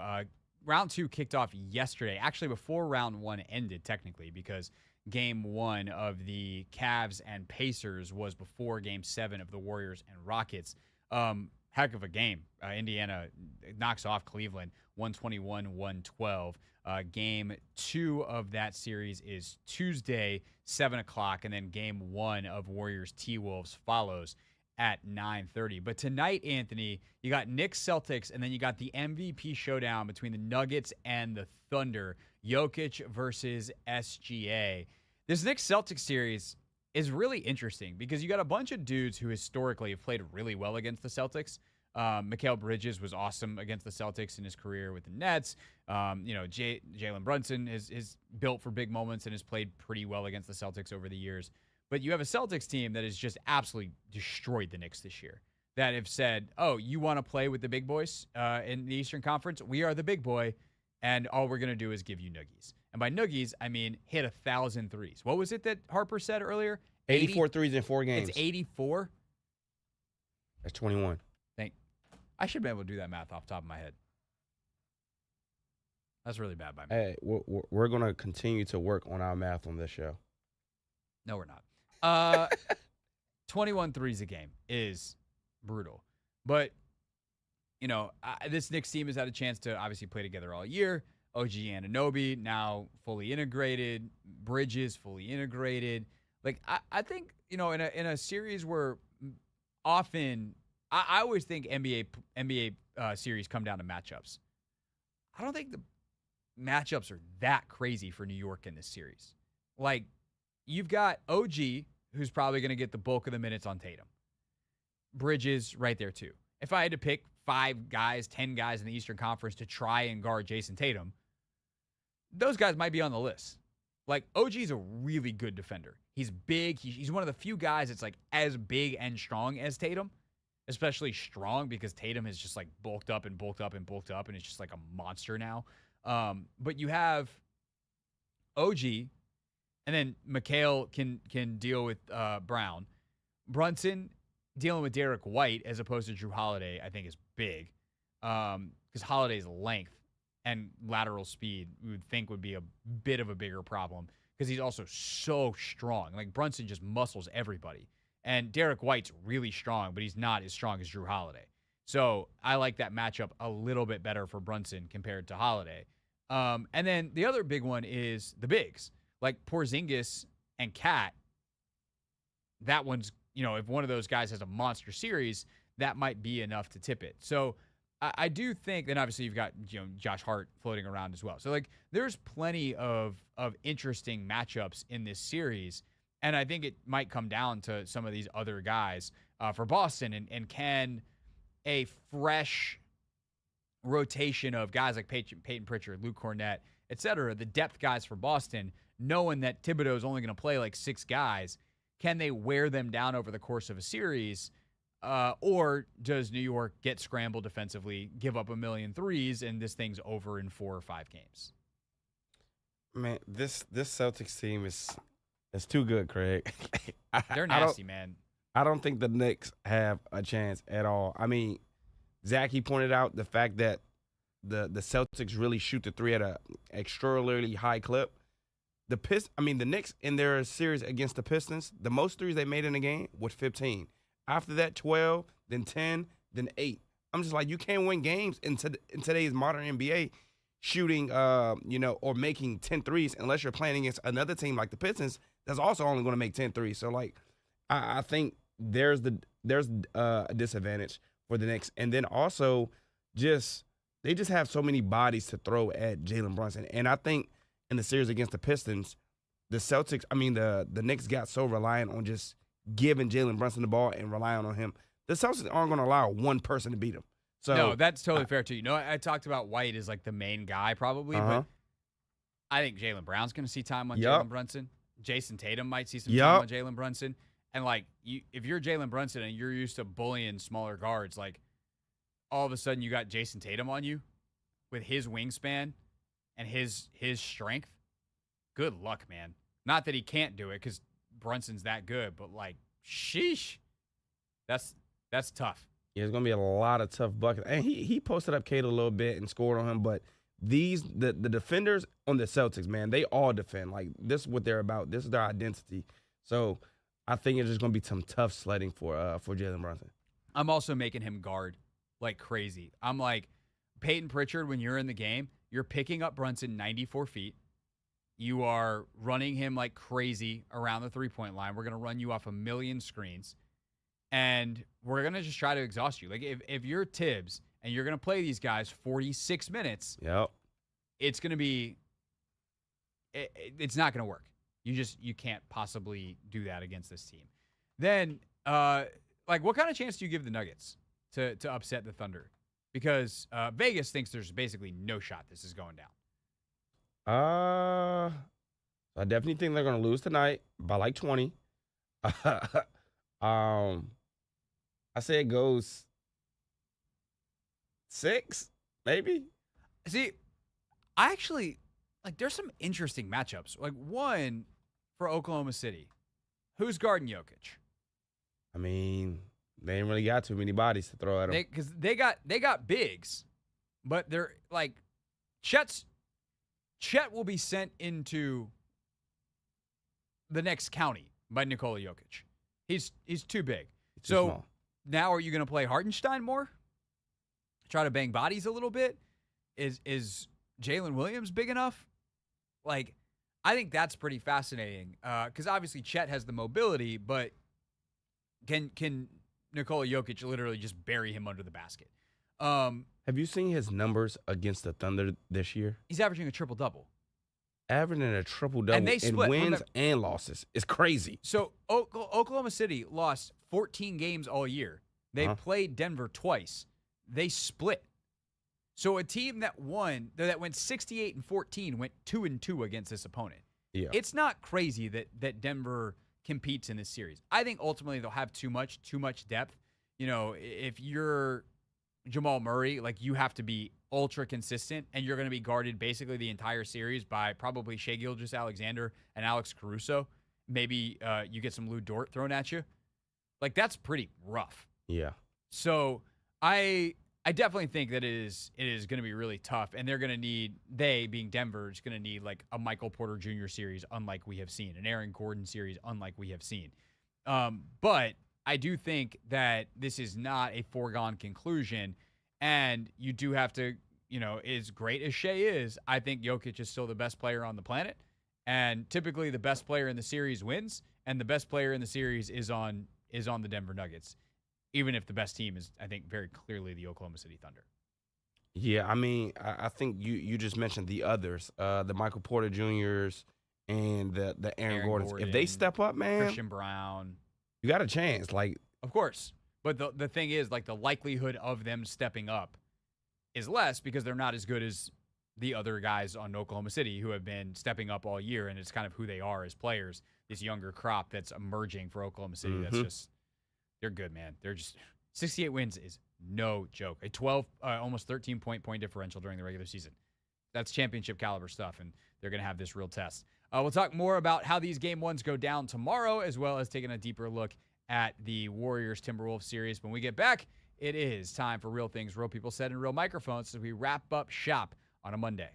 Round 2 kicked off yesterday, actually before round 1 ended technically, because game 1 of the Cavs and Pacers was before game 7 of the Warriors and Rockets. Heck of a game. Indiana knocks off Cleveland 121-112. Game 2 of that series is Tuesday, 7 o'clock, and then game 1 of Warriors T-Wolves follows at 9:30. But tonight, Anthony, you got Knicks Celtics, and then you got the MVP showdown between the Nuggets and the Thunder. Jokic versus SGA. This Knicks Celtics series is really interesting because you got a bunch of dudes who historically have played really well against the Celtics. Mikal Bridges was awesome against the Celtics in his career with the Nets. Jalen Brunson is built for big moments and has played pretty well against the Celtics over the years. But you have a Celtics team that has just absolutely destroyed the Knicks this year, that have said, oh, you want to play with the big boys in the Eastern Conference? We are the big boy, and all we're going to do is give you noogies. And by noogies, I mean hit 1,000 threes. What was it that Harper said earlier? 84 threes in 4 games. It's 84? That's 21. I should be able to do that math off the top of my head. That's really bad by me. Hey, we're going to continue to work on our math on this show. No, we're not. 21 threes a game is brutal. But, this Knicks team has had a chance to obviously play together all year. OG Anunoby now fully integrated. Bridges fully integrated. Like, I think, in a series where often I always think NBA series come down to matchups. I don't think the matchups are that crazy for New York in this series. Like, you've got OG, who's probably going to get the bulk of the minutes on Tatum. Bridges right there, too. If I had to pick 5 guys, 10 guys in the Eastern Conference to try and guard Jason Tatum, those guys might be on the list. Like, OG's a really good defender. He's big. He's one of the few guys that's, like, as big and strong as Tatum, especially strong because Tatum has just, like, bulked up, and it's just, like, a monster now. But you have OG, and then Mikal can deal with Brown. Brunson dealing with Derek White as opposed to Drew Holiday, I think, is big because Holiday's length and lateral speed we would think would be a bit of a bigger problem because he's also so strong. Like, Brunson just muscles everybody. And Derek White's really strong, but he's not as strong as Drew Holiday. So I like that matchup a little bit better for Brunson compared to Holiday. And then the other big one is the bigs. Like Porzingis and Cat, that one's, if one of those guys has a monster series, that might be enough to tip it. So I do think, then obviously you've got Josh Hart floating around as well. So like there's plenty of interesting matchups in this series, and I think it might come down to some of these other guys for Boston, and can a fresh rotation of guys like Peyton Pritchard, Luke Cornett, et cetera, the depth guys for Boston, knowing that Thibodeau is only going to play like 6 guys, can they wear them down over the course of a series? Or does New York get scrambled defensively, give up 1,000,000 threes, and this thing's over in 4 or 5 games? Man, this Celtics team is too good, Craig. They're nasty, man. I don't think the Knicks have a chance at all. I mean, Zach, he pointed out the fact that the Celtics really shoot the three at an extraordinarily high clip. The Knicks in their series against the Pistons, the most threes they made in a game was 15. After that, 12, then 10, then 8. I'm just like, you can't win games in today's modern NBA shooting, or making 10 threes unless you're playing against another team like the Pistons that's also only going to make 10 threes. So, like, I think there's a disadvantage for the Knicks. And then also they just have so many bodies to throw at Jalen Brunson. And I think in the series against the Pistons, the Knicks got so reliant on just giving Jalen Brunson the ball and relying on him. The Celtics aren't going to allow one person to beat him. So no, that's totally fair too. I talked about White as like the main guy probably, but I think Jaylen Brown's going to see time on Jalen Brunson. Jason Tatum might see some time on Jalen Brunson. And like, if you're Jalen Brunson and you're used to bullying smaller guards, like all of a sudden you got Jason Tatum on you with his wingspan and his strength, good luck, man. Not that he can't do it because Brunson's that good, but like, sheesh, that's tough. Yeah, it's gonna be a lot of tough buckets. And he posted up Cade a little bit and scored on him, but the defenders on the Celtics, man, they all defend. Like, this is what they're about. This is their identity. So I think it's just gonna be some tough sledding for Jalen Brunson. I'm also making him guard like crazy. I'm like, Peyton Pritchard, when you're in the game, you're picking up Brunson 94 feet. You are running him like crazy around the three-point line. We're going to run you off a million screens, and we're going to just try to exhaust you. Like, if you're Tibbs and you're going to play these guys 46 minutes, yep, it's going to be – it's not going to work. You can't possibly do that against this team. Then, like, what kind of chance do you give the Nuggets to upset the Thunder? Because Vegas thinks there's basically no shot this is going down. I definitely think they're going to lose tonight by like 20. I say it goes 6, maybe. See, I actually, like, there's some interesting matchups. Like, one for Oklahoma City. Who's guarding Jokic? I mean, they ain't really got too many bodies to throw at them. Because they got bigs, but they're like, Chet will be sent into the next county by Nikola Jokic. He's too big. So small. Now are you going to play Hartenstein more? Try to bang bodies a little bit? Is Jalen Williams big enough? Like, I think that's pretty fascinating because obviously Chet has the mobility, but can Nikola Jokic literally just bury him under the basket? Have you seen his numbers against the Thunder this year? He's averaging a triple-double. Averaging a triple-double and they split, in wins and losses. It's crazy. So Oklahoma City lost 14 games all year. They played Denver twice. They split. So a team that went 68-14 went 2-2 against this opponent. Yeah. It's not crazy that Denver competes in this series. I think ultimately they'll have too much depth. You know, if you're Jamal Murray, like, you have to be ultra consistent, and you're going to be guarded basically the entire series by probably Shai Gilgeous-Alexander and Alex Caruso. Maybe you get some Lou Dort thrown at you. Like, that's pretty rough. Yeah. So I definitely think that it is going to be really tough, and they're going to need, they being Denver, is going to need like a Michael Porter Jr. series unlike we have seen, an Aaron Gordon series unlike we have seen. But I do think that this is not a foregone conclusion, and you do have to, you know, as great as Shai is, I think Jokic is still the best player on the planet, and typically the best player in the series wins, and the best player in the series is on the Denver Nuggets, even if the best team is, I think, very clearly the Oklahoma City Thunder. Yeah, I mean, I think you just mentioned the others, the Michael Porter Jr.'s and the Aaron Gordons. If they step up, man, Christian Brown, you got a chance. Like, of course. But the thing is, like, the likelihood of them stepping up is less because they're not as good as the other guys on Oklahoma City who have been stepping up all year, and it's kind of who they are as players, this younger crop that's emerging for Oklahoma City. That's just, they're good, man. They're just, 68 wins is no joke. A 12, almost 13-point differential during the regular season. That's championship caliber stuff, and they're going to have this real test. We'll talk more about how these game ones go down tomorrow, as well as taking a deeper look at the Warriors-Timberwolves series. When we get back, it is time for Real Things Real People Said in Real Microphones as we wrap up shop on a Monday.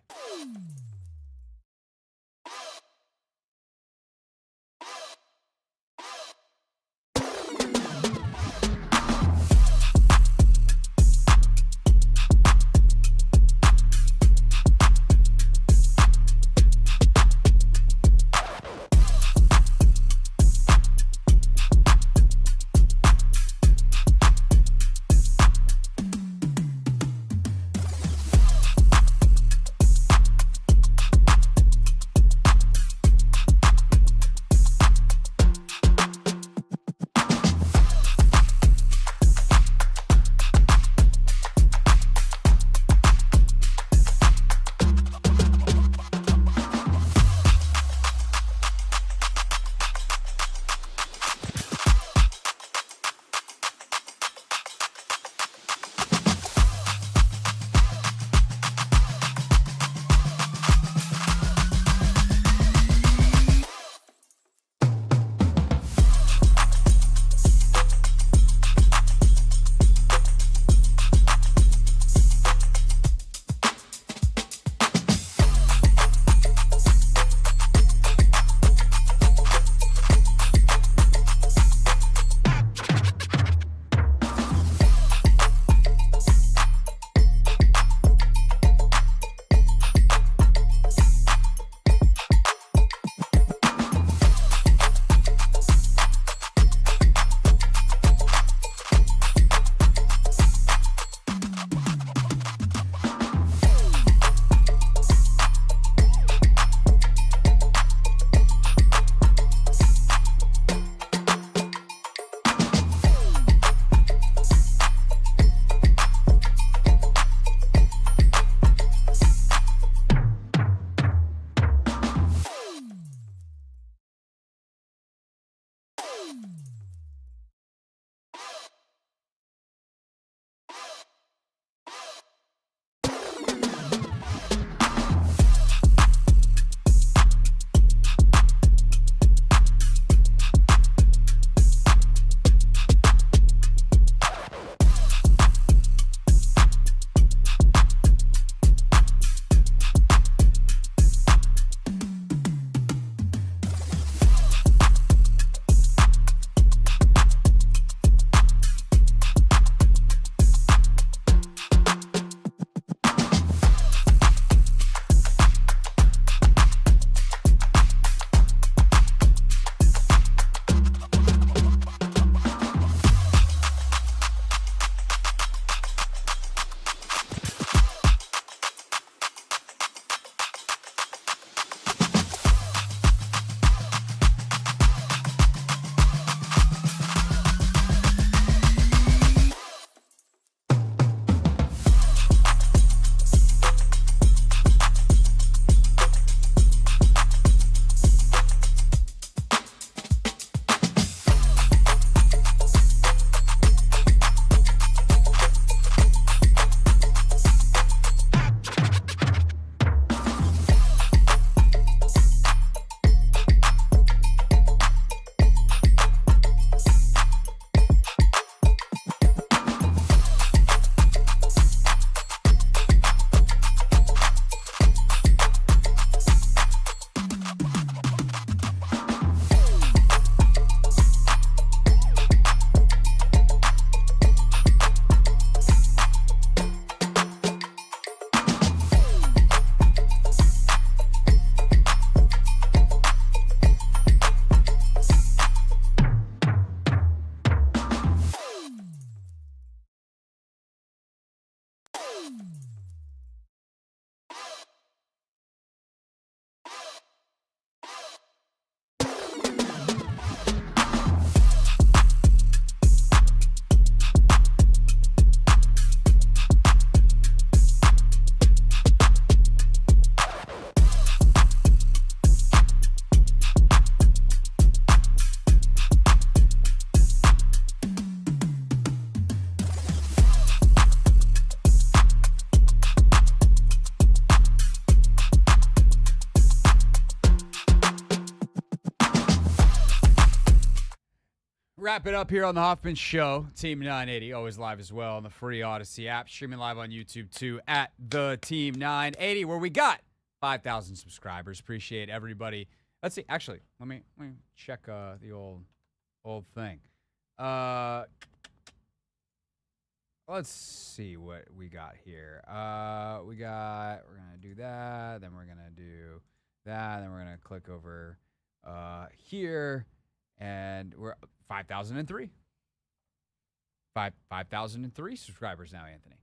Wrap it up here on the Hoffman Show. Team 980, always live as well on the free Odyssey app. Streaming live on YouTube, too, at the Team 980, where we got 5,000 subscribers. Appreciate everybody. Let's see. Actually, let me check the old thing. Let's see what we got here. We're going to do that. Then we're going to do that. Then we're going to click over here. And we're 5,003. 5,003 subscribers now, Anthony.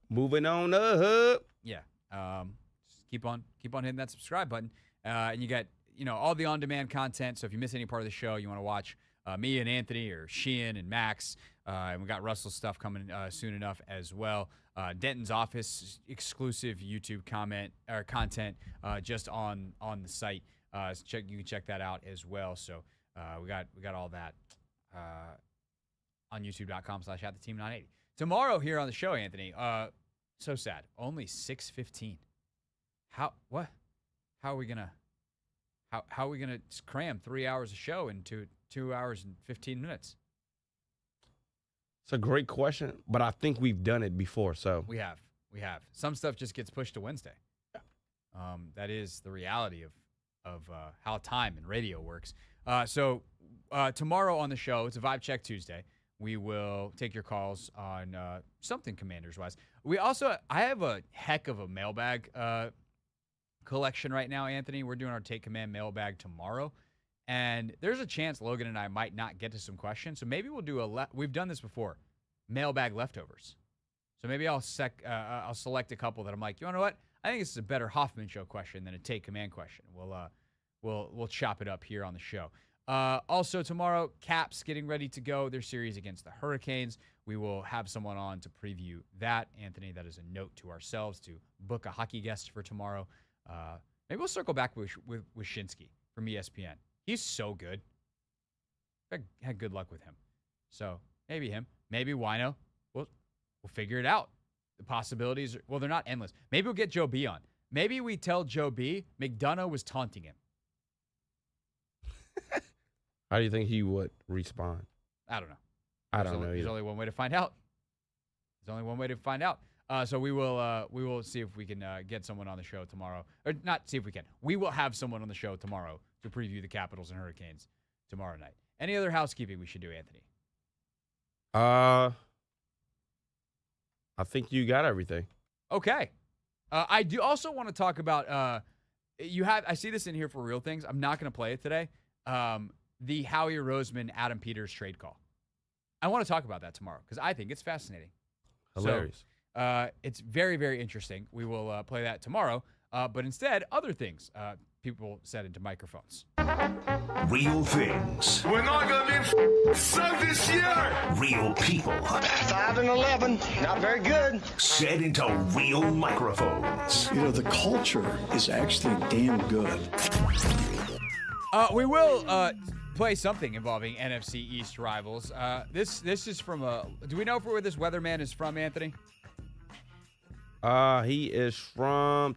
Moving on up. Yeah. Just keep on hitting that subscribe button. And you got, all the on-demand content. So if you miss any part of the show, you want to watch me and Anthony or Sheehan and Max. And we got Russell's stuff coming soon enough as well. Denton's Office exclusive YouTube content just on the site. So you can check that out as well. So we got all that on youtube.com/@theteam980. Tomorrow here on the show, Anthony. So sad. Only 6:15. How are we gonna cram 3 hours of show into 2 hours and 15 minutes? It's a great question, but I think we've done it before. So We have. Some stuff just gets pushed to Wednesday. That is the reality of how time and radio works. So tomorrow on the show, it's a Vibe Check Tuesday. We will take your calls on something Commanders-wise. I have a heck of a mailbag collection right now, Anthony. We're doing our Take Command mailbag tomorrow. And there's a chance Logan and I might not get to some questions. So maybe we'll do we've done this before, mailbag leftovers. So maybe I'll select a couple that I'm like, you know what? I think this is a better Hoffman Show question than a Take Command question. We'll chop it up here on the show. Also tomorrow, Caps getting ready to go. Their series against the Hurricanes. We will have someone on to preview that. Anthony, that is a note to ourselves to book a hockey guest for tomorrow. Maybe we'll circle back with Shinsky from ESPN. He's so good. I had good luck with him. So maybe him. Maybe Wino. We'll figure it out. The possibilities they're not endless. Maybe we'll get Joe B on. Maybe we tell Joe B McDonough was taunting him. How do you think he would respond? I don't know. I don't know either. There's only one way to find out. So we will see if we can get someone on the show tomorrow. Or not see if we can. We will have someone on the show tomorrow to preview the Capitals and Hurricanes tomorrow night. Any other housekeeping we should do, Anthony? I think you got everything. Okay. I do also want to talk about I see this in here for real things. I'm not going to play it today. The Howie Roseman, Adam Peters trade call. I want to talk about that tomorrow because I think it's fascinating. Hilarious. So, it's very, very interesting. We will play that tomorrow. But instead, other things people said into microphones. Real things. We're not going to be sucked this year. Real people. 5 and 11. Not very good. Said into real microphones. The culture is actually damn good. We will play something involving NFC East rivals. This is from do we know where this weatherman is from, Anthony? He is from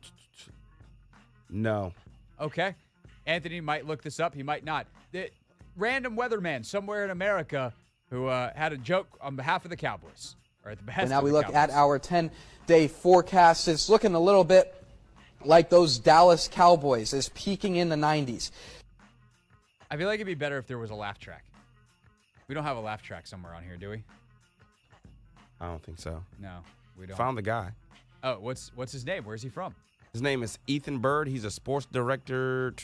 no. Okay. Anthony might look this up. He might not. The random weatherman somewhere in America who had a joke on behalf of the Cowboys. Or at the behest and now of we the look Cowboys. at our 10-day forecast. It's looking a little bit like those Dallas Cowboys. It's peaking in the 90s. I feel like it'd be better if there was a laugh track. We don't have a laugh track somewhere on here, do we? I don't think so. No, we don't. Found the guy. Oh, what's his name? Where's he from? His name is Ethan Bird. He's a sports director.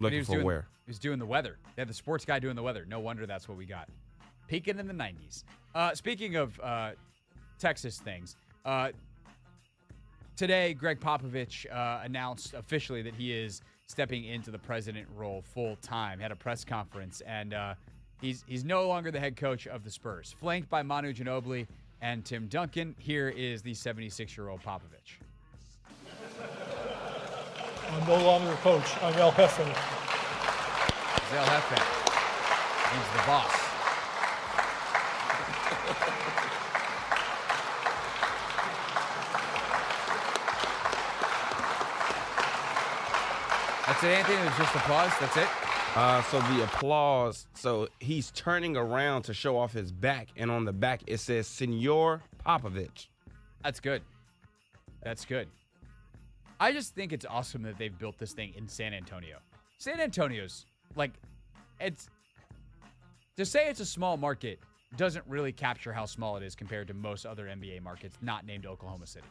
Looking for where? He's doing the weather. They had the sports guy doing the weather. No wonder that's what we got. Peaking in the 90s. Speaking of Texas things, today Greg Popovich announced officially that he is stepping into the president role full time. Had a press conference, and he's no longer the head coach of the Spurs. Flanked by Manu Ginobili and Tim Duncan, here is the 76-year-old Popovich. I'm no longer a coach. I'm El Jefe. He's El Jefe. He's the boss. That's it, Anthony. It was just applause. That's it. So the applause. So he's turning around to show off his back, and on the back it says Senor Popovich. That's good. That's good. I just think it's awesome that they've built this thing in San Antonio. San Antonio's like, it's to say it's a small market doesn't really capture how small it is compared to most other NBA markets not named Oklahoma City.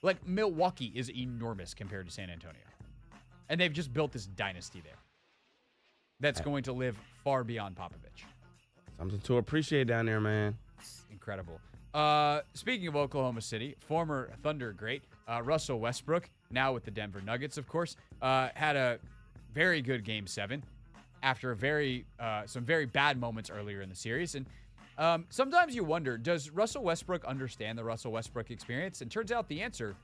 Like Milwaukee is enormous compared to San Antonio. And they've just built this dynasty there that's going to live far beyond Popovich. Something to appreciate down there, man. It's incredible. Speaking of Oklahoma City, former Thunder great Russell Westbrook, now with the Denver Nuggets, of course, had a very good Game 7 after some very bad moments earlier in the series. And sometimes you wonder, does Russell Westbrook understand the Russell Westbrook experience? And turns out the answer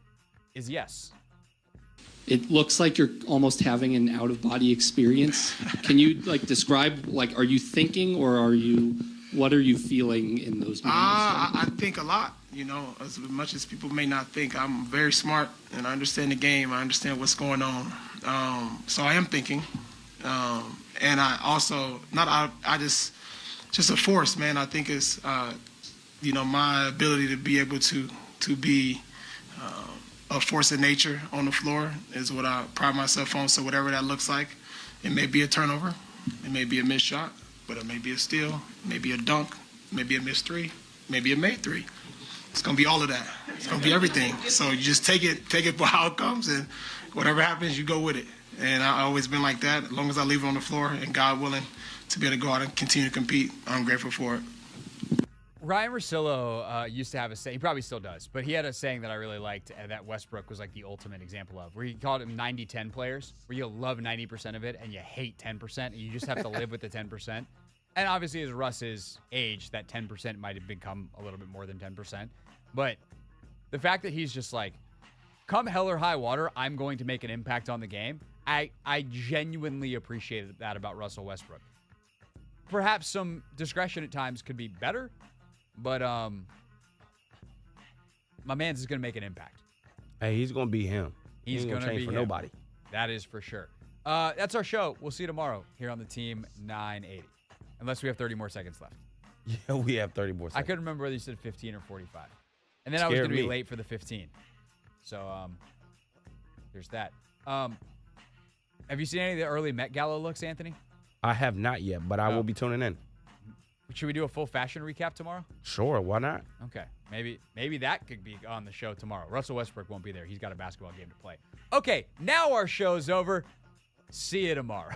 is yes. It looks like you're almost having an out-of-body experience. Can you describe, are you thinking or what are you feeling in those moments? I think a lot, as much as people may not think. I'm very smart and I understand the game. I understand what's going on. So I am thinking. And I also, just a force, man. I think it's, my ability to be able to be a force of nature on the floor is what I pride myself on. So whatever that looks like, it may be a turnover, it may be a missed shot, but it may be a steal, it may be a dunk, it may be a missed three, maybe a made three. It's going to be all of that. It's going to be everything. So you just take it for how it comes, and whatever happens, you go with it. And I've always been like that. As long as I leave it on the floor and God willing to be able to go out and continue to compete, I'm grateful for it. Ryan Russillo used to have a saying, he probably still does, but he had a saying that I really liked that Westbrook was like the ultimate example of, where he called them 90-10 players, where you love 90% of it and you hate 10%, and you just have to live with the 10%. And obviously, as Russ's age, that 10% might have become a little bit more than 10%. But the fact that he's just like, come hell or high water, I'm going to make an impact on the game, I genuinely appreciated that about Russell Westbrook. Perhaps some discretion at times could be better, but my man's is going to make an impact. Hey, he's going to be him. He's going to change be for him. nobody. That is for sure. That's our show. We'll see you tomorrow here on the Team 980. Unless we have 30 more seconds left. Yeah, we have 30 more seconds. I couldn't remember whether you said 15 or 45. And then I was going to be late for the 15. So, there's that. Have you seen any of the early Met Gala looks, Anthony? I have not yet, but I will be tuning in. Should we do a full fashion recap tomorrow? Sure, why not? Okay, maybe that could be on the show tomorrow. Russell Westbrook won't be there. He's got a basketball game to play. Okay, now our show's over. See you tomorrow.